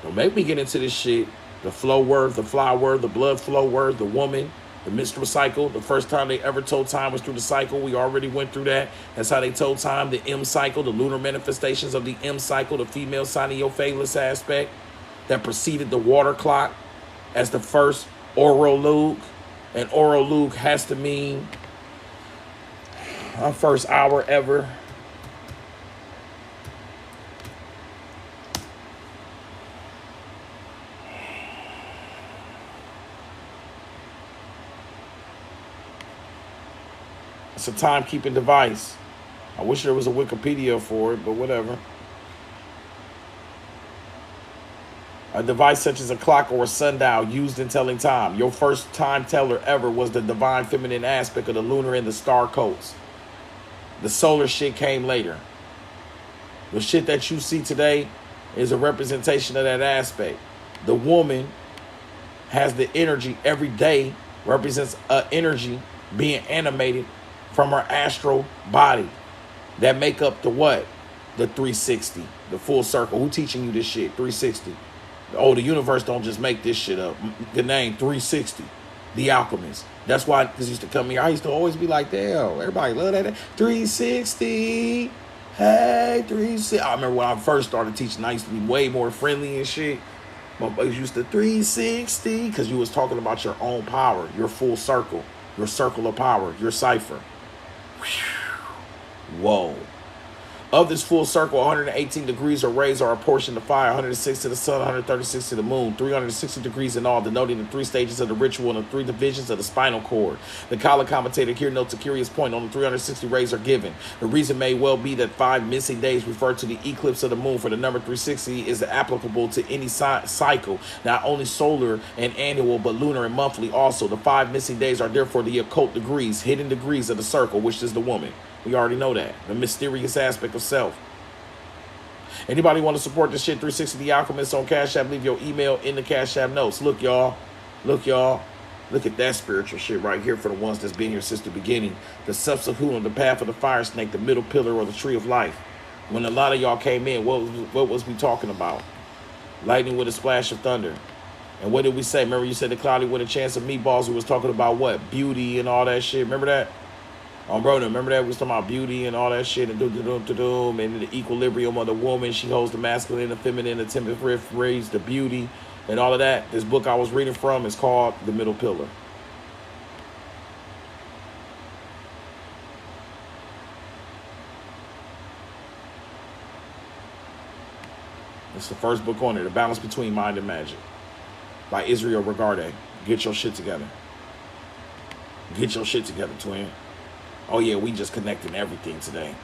Don't make me get into this shit. The flow word, the flower word, the blood flow word, the woman, the menstrual cycle. The first time they ever told time was through the cycle. We already went through that. That's how they told time. The M cycle, the lunar manifestations of the M cycle, the female sign of your phallus aspect that preceded the water clock as the first oral lug. And oral lug has to mean our first hour ever. It's a timekeeping device. I wish there was a Wikipedia for it, but whatever. A device such as a clock or a sundial used in telling time. Your first time teller ever was the divine feminine aspect of the lunar and the star codes. The solar shit came later. The shit that you see today is a representation of that aspect. The woman has the energy every day, represents an energy being animated from her astral body that make up the what? The 360, the full circle. Who teaching you this shit? 360. Oh, the universe don't just make this shit up. The name 360, the alchemist. That's why this used to come here. I used to always be like, damn, everybody love that. 360. Hey, 360. I remember when I first started teaching, I used to be way more friendly and shit. Motherfuckers used to 360 because you was talking about your own power, your full circle, your circle of power, your cipher. Whoa. Of this full circle, 118 degrees or rays are a portion of fire, 106 to the sun, 136 to the moon, 360 degrees in all, denoting the 3 stages of the ritual and the 3 divisions of the spinal cord. The Kala commentator here notes a curious point. Only 360 rays are given. The reason may well be that 5 missing days refer to the eclipse of the moon, for the number 360 is applicable to any cycle, not only solar and annual, but lunar and monthly also. The 5 missing days are therefore the occult degrees, hidden degrees of the circle, which is the woman. We already know that. The mysterious aspect of self. Anybody want to support this shit? 360 The Alchemist on Cash App. Leave your email in the Cash App notes. Look, y'all. Look, y'all. Look at that spiritual shit right here for the ones that's been here since the beginning. The substitute on the path of the fire snake, the middle pillar or the tree of life. When a lot of y'all came in, what was we talking about? Lightning with a splash of thunder. And what did we say? Remember you said the cloudy with a chance of meatballs. We was talking about what? Beauty and all that shit. Remember that? Bro, remember that we was talking about beauty and all that shit and and the equilibrium of the woman. She holds the masculine, the feminine, the temperate rays, the beauty, and all of that. This book I was reading from is called The Middle Pillar. It's the first book on it, The Balance Between Mind and Magic, by Israel Regarde. Get your shit together. Get your shit together, twin. Oh yeah, we just connecting everything today.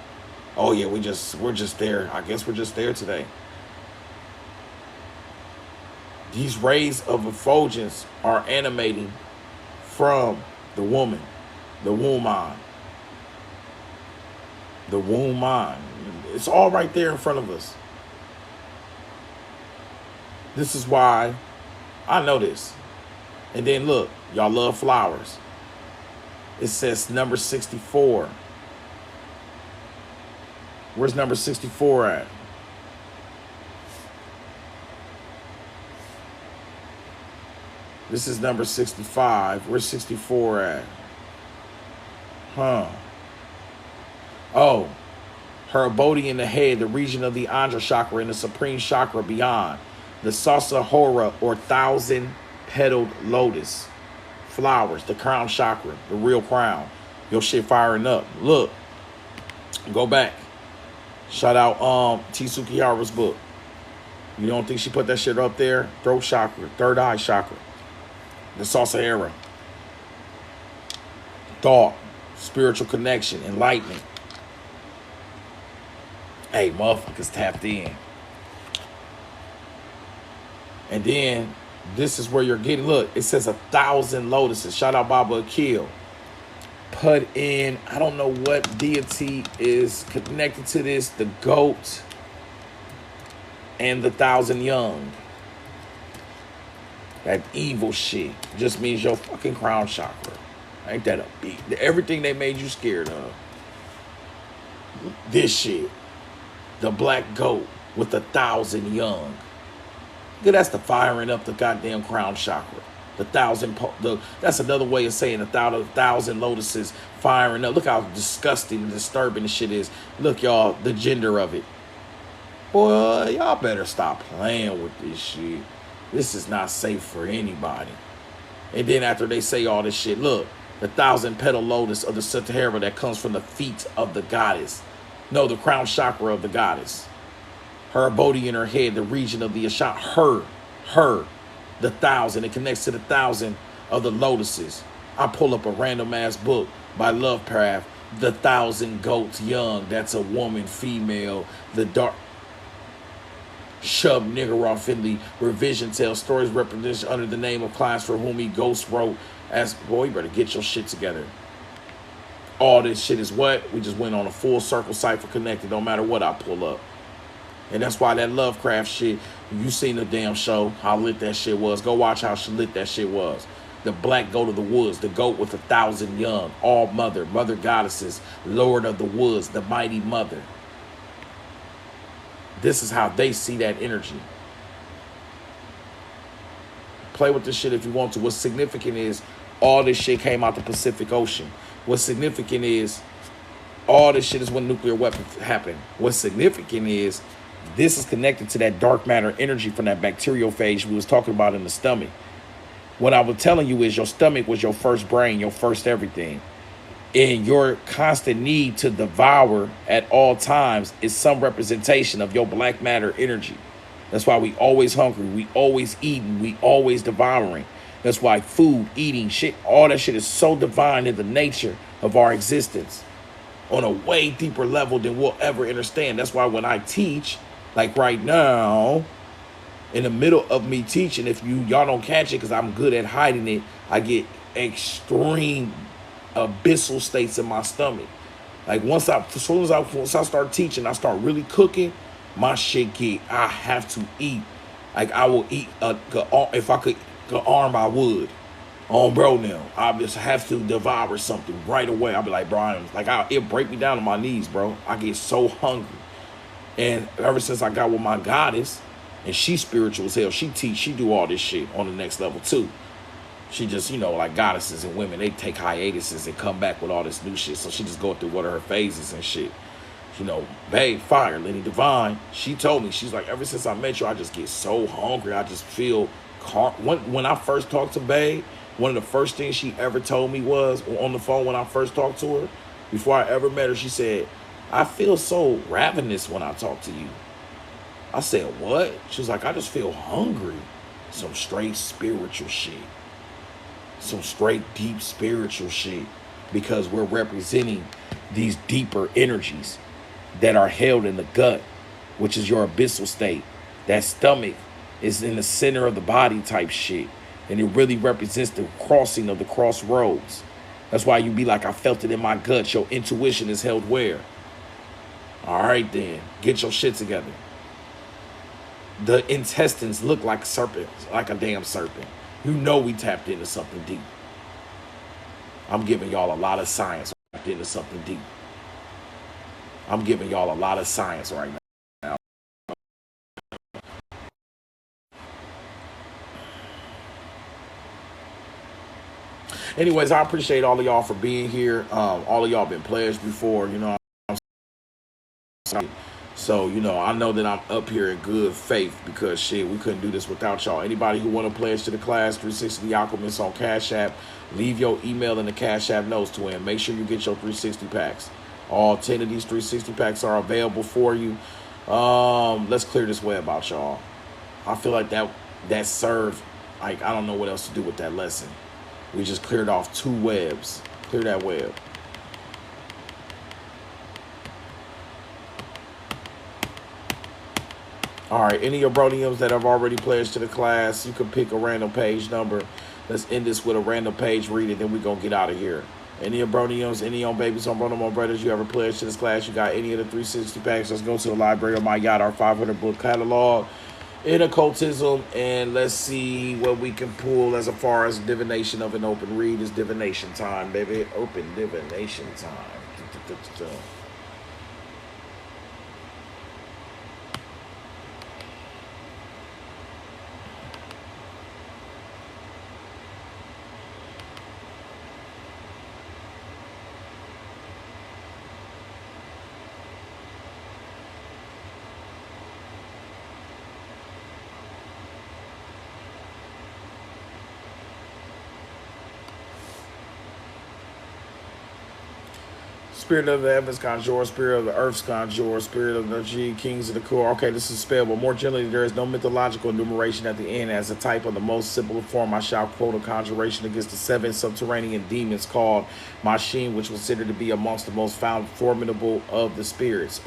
Oh yeah, we're just there. I guess we're just there today. These rays of effulgence are animating from the woman, the womb mind. The womb mind. It's all right there in front of us. This is why I know this. And then look, y'all love flowers. It says number 64. Where's number 64 at? This is number 65. Where's 64 at? Oh, her abode in the head, the region of the Anjali chakra and the supreme chakra beyond. The Sasahara or 1,000-petaled lotus. Flowers, the crown chakra, the real crown. Your shit firing up. Look, go back. Shout out T. Sukihara's book. You don't think she put that shit up there? Throat chakra, third eye chakra, the Sasahara. Thought, spiritual connection, enlightenment. Hey, motherfuckers tapped in. And then this is where you're getting, look, it says 1,000 lotuses. Shout out Baba Akil. put in, I don't know what deity is connected to this, the goat and the 1,000 young. That evil shit just means your fucking crown chakra. Ain't that a beat? Everything they made you scared of. This shit. The black goat with 1,000 young. Yeah, that's the firing up the goddamn crown chakra. The 1,000, that's another way of saying 1,000 lotuses firing up. Look how disgusting and disturbing this shit is. Look, y'all, the gender of it. Boy, y'all better stop playing with this shit. This is not safe for anybody. And then after they say all this shit, look, the 1,000-petal lotus of the Sahara that comes from the feet of the goddess. No, the crown chakra of the goddess. Her body in her head, the region of the Asha, her, the 1,000. It connects to the 1,000 of the lotuses. I pull up a random ass book by Lovecraft, The 1,000 Goats Young. That's a woman, female, the dark. Shub Niggeroff in the revision tells stories represented under the name of clients for whom he ghost wrote. As boy, you better get your shit together. All this shit is what? We just went on a full circle cipher connected, no matter what I pull up. And that's why that Lovecraft shit, you seen the damn show, how lit that shit was. Go watch how lit that shit was. The black goat of the woods, the goat with 1,000 young, all mother goddesses, Lord of the woods, the mighty mother. This is how they see that energy. Play with this shit if you want to. What's significant is all this shit came out the Pacific Ocean. What's significant is all this shit is when nuclear weapons happen. What's significant is this is connected to that dark matter energy from that bacterial phase we was talking about in the stomach. What I was telling you is your stomach was your first brain, your first everything. And your constant need to devour at all times is some representation of your black matter energy. That's why we always hungry, we always eating, we always devouring. That's why food, eating, shit, all that shit is so divine in the nature of our existence on a way deeper level than we'll ever understand. That's why when I teach, like right now, in the middle of me teaching, if y'all don't catch it because I'm good at hiding it, I get extreme abyssal states in my stomach. Like once I start teaching, I start really cooking, my shit get, I have to eat. Like I will eat, if I could go arm, I would. Oh, bro, now I just have to devour something right away. I'll be like, Brian, like it'll break me down to my knees, bro. I get so hungry. And ever since I got with my goddess, and she's spiritual as hell, she do all this shit on the next level too. She just, like goddesses and women, they take hiatuses and come back with all this new shit. So she just go through what are her phases and shit. Babe, fire, Lenny Divine. She told me, she's like, ever since I met you, I just get so hungry. I just feel, when I first talked to Babe, one of the first things she ever told me was, on the phone when I first talked to her, before I ever met her, she said, I feel so ravenous when I talk to you. I said, what? She was like, I just feel hungry. Some straight spiritual shit. Some straight deep spiritual shit, because we're representing these deeper energies that are held in the gut, which is your abyssal state. That stomach is in the center of the body type shit, and it really represents the crossing of the crossroads. That's why you be like, I felt it in my gut. Your intuition is held where? All right then, get your shit together. The intestines look like serpents, like a damn serpent. We tapped into something deep. I'm giving y'all a lot of science right into something deep. I'm giving y'all a lot of science right now. Anyways, I appreciate all of y'all for being here. All of y'all been pledged before, So, I know that I'm up here in good faith because, shit, we couldn't do this without y'all. Anybody who want to pledge to the class, 360 The Alchemist on Cash App, leave your email in the Cash App notes, Twin. Make sure you get your 360 packs. All 10 of these 360 packs are available for you. Let's clear this web out, y'all. I feel like that served, like, I don't know what else to do with that lesson. We just cleared off 2 webs. Clear that web. All right, any of your brodiums that have already pledged to the class, you can pick a random page number. Let's end this with a random page reading, then we're going to get out of here. Any Abroniums, any on babies, on Bronomo brothers, you ever pledged to this class, you got any of the 360 packs, let's go to the library of my yacht, our 500 book catalog in occultism, and let's see what we can pull as far as divination of an open read. Is divination time, baby. Open divination time. Spirit of the heavens conjure, spirit of the earth's conjure, spirit of the G, kings of the core. Okay, this is spell, but more generally, there is no mythological enumeration at the end. As a type of the most simple form, I shall quote a conjuration against the 7 subterranean demons called Machine, which was considered to be amongst the most formidable of the spirits.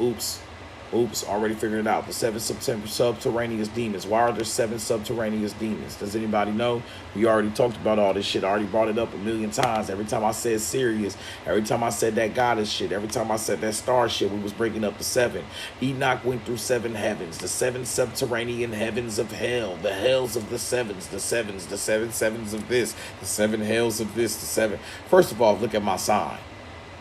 Oops, already figured it out. The 7 subterraneous demons. Why are there 7 subterraneous demons? Does anybody know? We already talked about all this shit. I already brought it up a million times. Every time I said Sirius, every time I said that goddess shit, every time I said that star shit, we was bringing up the 7. Enoch went through 7 heavens, the 7 subterranean heavens of hell, the hells of the 7s, the 7s, the 7 sevens of this, the 7 hells of this, the 7. First of all, look at my sign.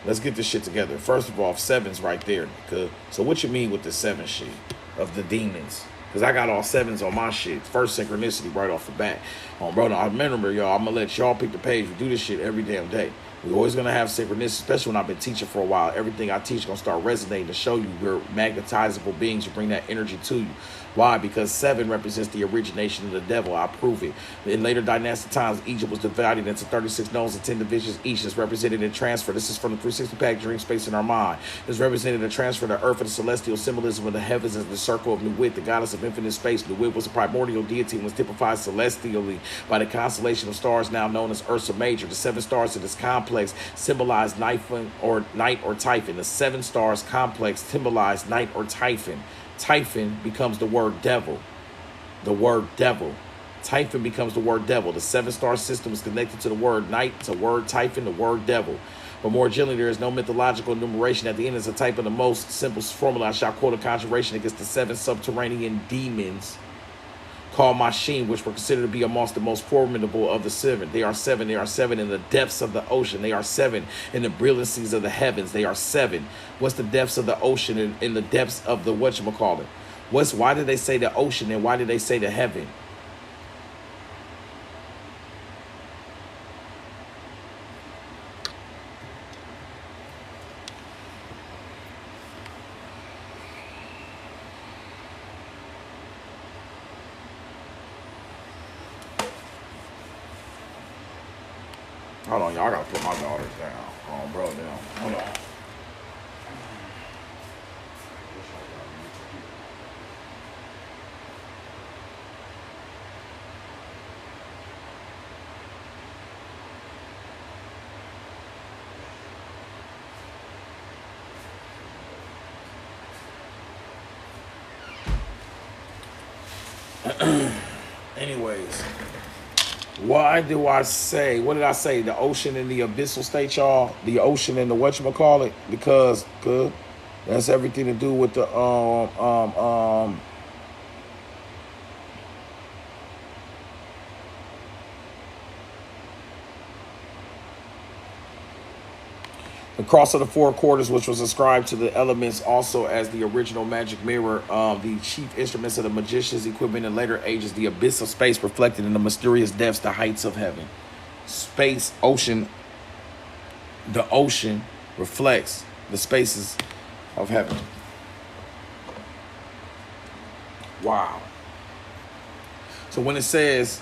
Let's get this shit together. First of all, 7's right there, nigga. So what you mean with the 7 shit of the demons? Because I got all 7s on my shit. First synchronicity right off the bat. Bro, I remember, y'all, I'm going to let y'all pick the page. We do this shit every damn day. We're always going to have synchronicity, especially when I've been teaching for a while. Everything I teach is going to start resonating to show you we're magnetizable beings. You bring that energy to you. Why? Because 7 represents the origination of the devil. I prove it. In later dynastic times, Egypt was divided into 36 nodes and 10 divisions each. Is represented in transfer. This is from the 360 pack, Dream Space in Our Mind. It's represented in transfer to earth and the celestial symbolism of the heavens as the circle of Nuit, the goddess of infinite space. Nuit was a primordial deity and was typified celestially by the constellation of stars now known as Ursa Major. The 7 stars of this complex symbolize night or Typhon. The 7 stars complex symbolize night or Typhon. Typhon becomes the word devil. The word devil. Typhon becomes the word devil. The 7-star system is connected to the word night, to word Typhon, the word devil. But more generally, there is no mythological enumeration at the end. As a type of the most simple formula, I shall quote a conjuration against the 7 subterranean demons called Machine, which were considered to be amongst the most formidable of the 7. They are 7. They are 7 in the depths of the ocean. They are 7 in the brilliancies of the heavens. They are 7. What's the depths of the ocean in the depths of the whatchamacallit? Why did they say the ocean and why did they say the heaven? Hold on, y'all. I gotta put my daughters down. Oh, bro, down. Hold on. Anyways. Why do I say, what did I say? The ocean in the abyssal state, y'all? The ocean in the whatchamacallit? Because, good. That's everything to do with the, the cross of the 4 quarters, which was ascribed to the elements also as the original magic mirror, the chief instruments of the magician's equipment in later ages, the abyss of space reflected in the mysterious depths, the heights of heaven. Space, ocean, the ocean reflects the spaces of heaven. Wow. So when it says,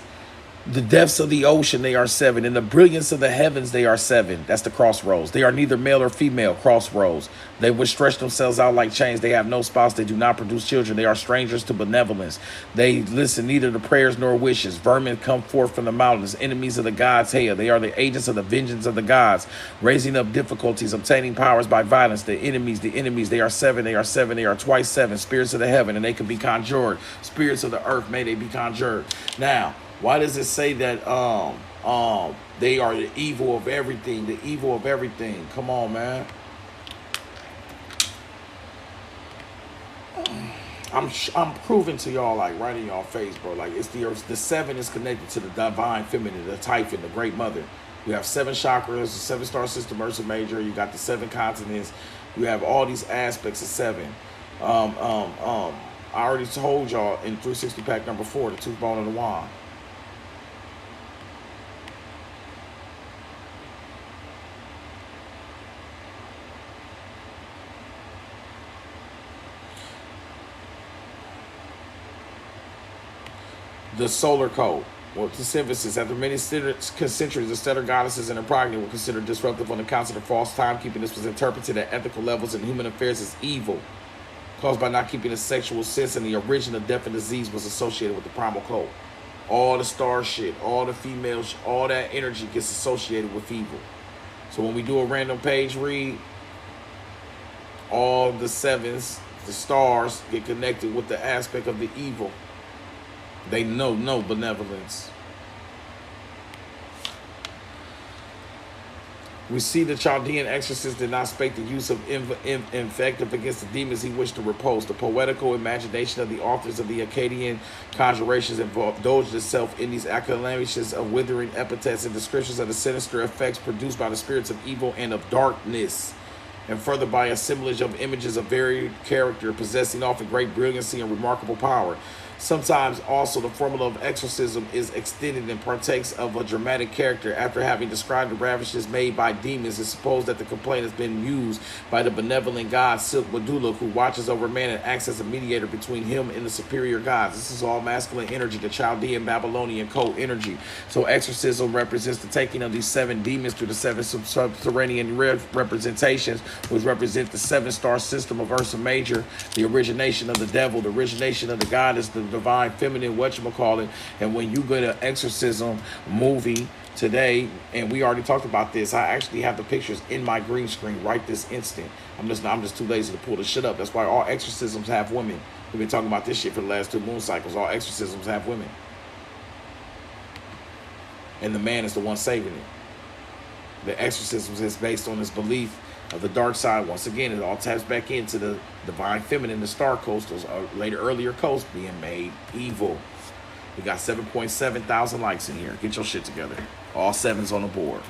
the depths of the ocean, they are 7. In the brilliance of the heavens, they are 7. That's the crossroads. They are neither male or female, crossroads. They would stretch themselves out like chains. They have no spouse. They do not produce children. They are strangers to benevolence. They listen neither to prayers nor wishes. Vermin come forth from the mountains, enemies of the gods' hail. They are the agents of the vengeance of the gods, raising up difficulties, obtaining powers by violence. The enemies, they are 7. They are 7. They are twice 7. Spirits of the heaven, and they can be conjured. Spirits of the earth, may they be conjured. Now, why does it say that They are the evil of everything, the evil of everything. Come on, man. I'm proving to y'all, like, right in y'all face, bro. Like, it's the 7 is connected to the divine feminine, the Typhon, the great mother. You have 7 chakras, the 7-star system, Ursa Major. You got the 7 continents. You have all these aspects of 7. I already told y'all in 360 pack number 4, the tooth bone and the wand. The solar code. Well, the synthesis. After many centuries, the stellar goddesses and their progeny were considered disruptive on account of the false timekeeping. This was interpreted at ethical levels in human affairs as evil, caused by not keeping a sexual sense, and the origin of death and disease was associated with the primal code. All the star shit, all the females, all that energy gets associated with evil. So when we do a random page read, all the 7s, the stars, get connected with the aspect of the evil. They know no benevolence. We see the Chaldean exorcist did not spake the use of invective against the demons he wished to repose. The poetical imagination of the authors of the Akkadian conjurations indulged itself in these acclamations of withering epithets and descriptions of the sinister effects produced by the spirits of evil and of darkness, and further by assemblage of images of varied character, possessing often great brilliancy and remarkable power. Sometimes also the formula of exorcism is extended and partakes of a dramatic character. After having described the ravages made by demons, it's supposed that the complaint has been used by the benevolent god Silk Baduluk, who watches over man and acts as a mediator between him and the superior gods. This is all masculine energy, the Chaldean Babylonian code energy. So exorcism represents the taking of these 7 demons through the 7 subterranean representations, which represent the 7-star system of Ursa Major, the origination of the devil, the origination of the goddess, the divine feminine, whatchamacallit. And when you get an exorcism movie today, and we already talked about this, I actually have the pictures in my green screen right this instant. I'm just too lazy to pull the shit up. That's why all exorcisms have women. We've been talking about this shit for the last 2 moon cycles. All exorcisms have women, and the man is the one saving it. The exorcisms is based on this belief of the dark side. Once again, it all taps back into the divine feminine, the star coast, those earlier coasts being made evil. We got 7.7 thousand likes in here. Get your shit together. All 7s on the board.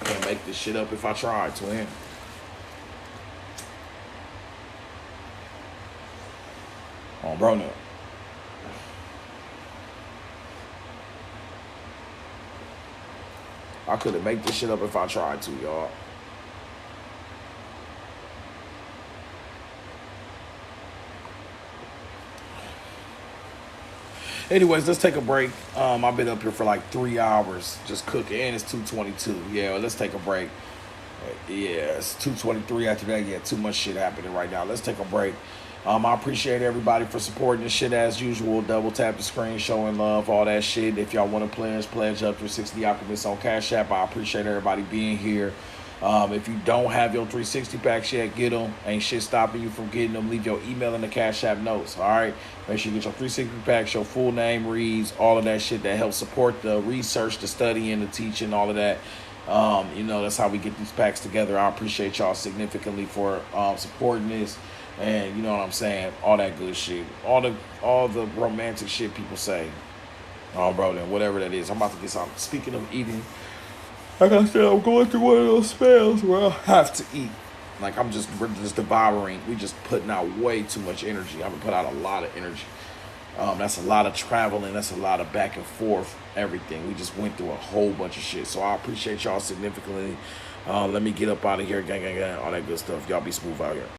Can't make this shit up if I tried, twin. On bro now. I couldn't make this shit up if I tried to, y'all. Anyways, let's take a break. I've been up here for like 3 hours just cooking, and it's 2:22. Yeah, let's take a break. Yeah, it's 2:23 after that. Yeah, too much shit happening right now. Let's take a break. I appreciate everybody for supporting this shit as usual. Double tap the screen, showing love, all that shit. If y'all want to pledge up 360 the Alchemist on Cash App. I appreciate everybody being here. If you don't have your 360 packs yet, get them. Ain't shit stopping you from getting them. Leave your email in the Cash App notes, all right? Make sure you get your 360 packs, your full name, reads, all of that shit that helps support the research, the studying, the teaching, all of that. You know, that's how we get these packs together. I appreciate y'all significantly for supporting this. And you know what I'm saying? All that good shit. All the romantic shit people say. Oh, bro, then whatever that is. I'm about to get something. Speaking of eating, like I said, I'm going through one of those spells where I have to eat. Like we're just devouring. We just putting out way too much energy. I've been putting out a lot of energy. That's a lot of traveling. That's a lot of back and forth, everything. We just went through a whole bunch of shit. So I appreciate y'all significantly. Let me get up out of here. Gang, gang, gang. All that good stuff. Y'all be smooth out here.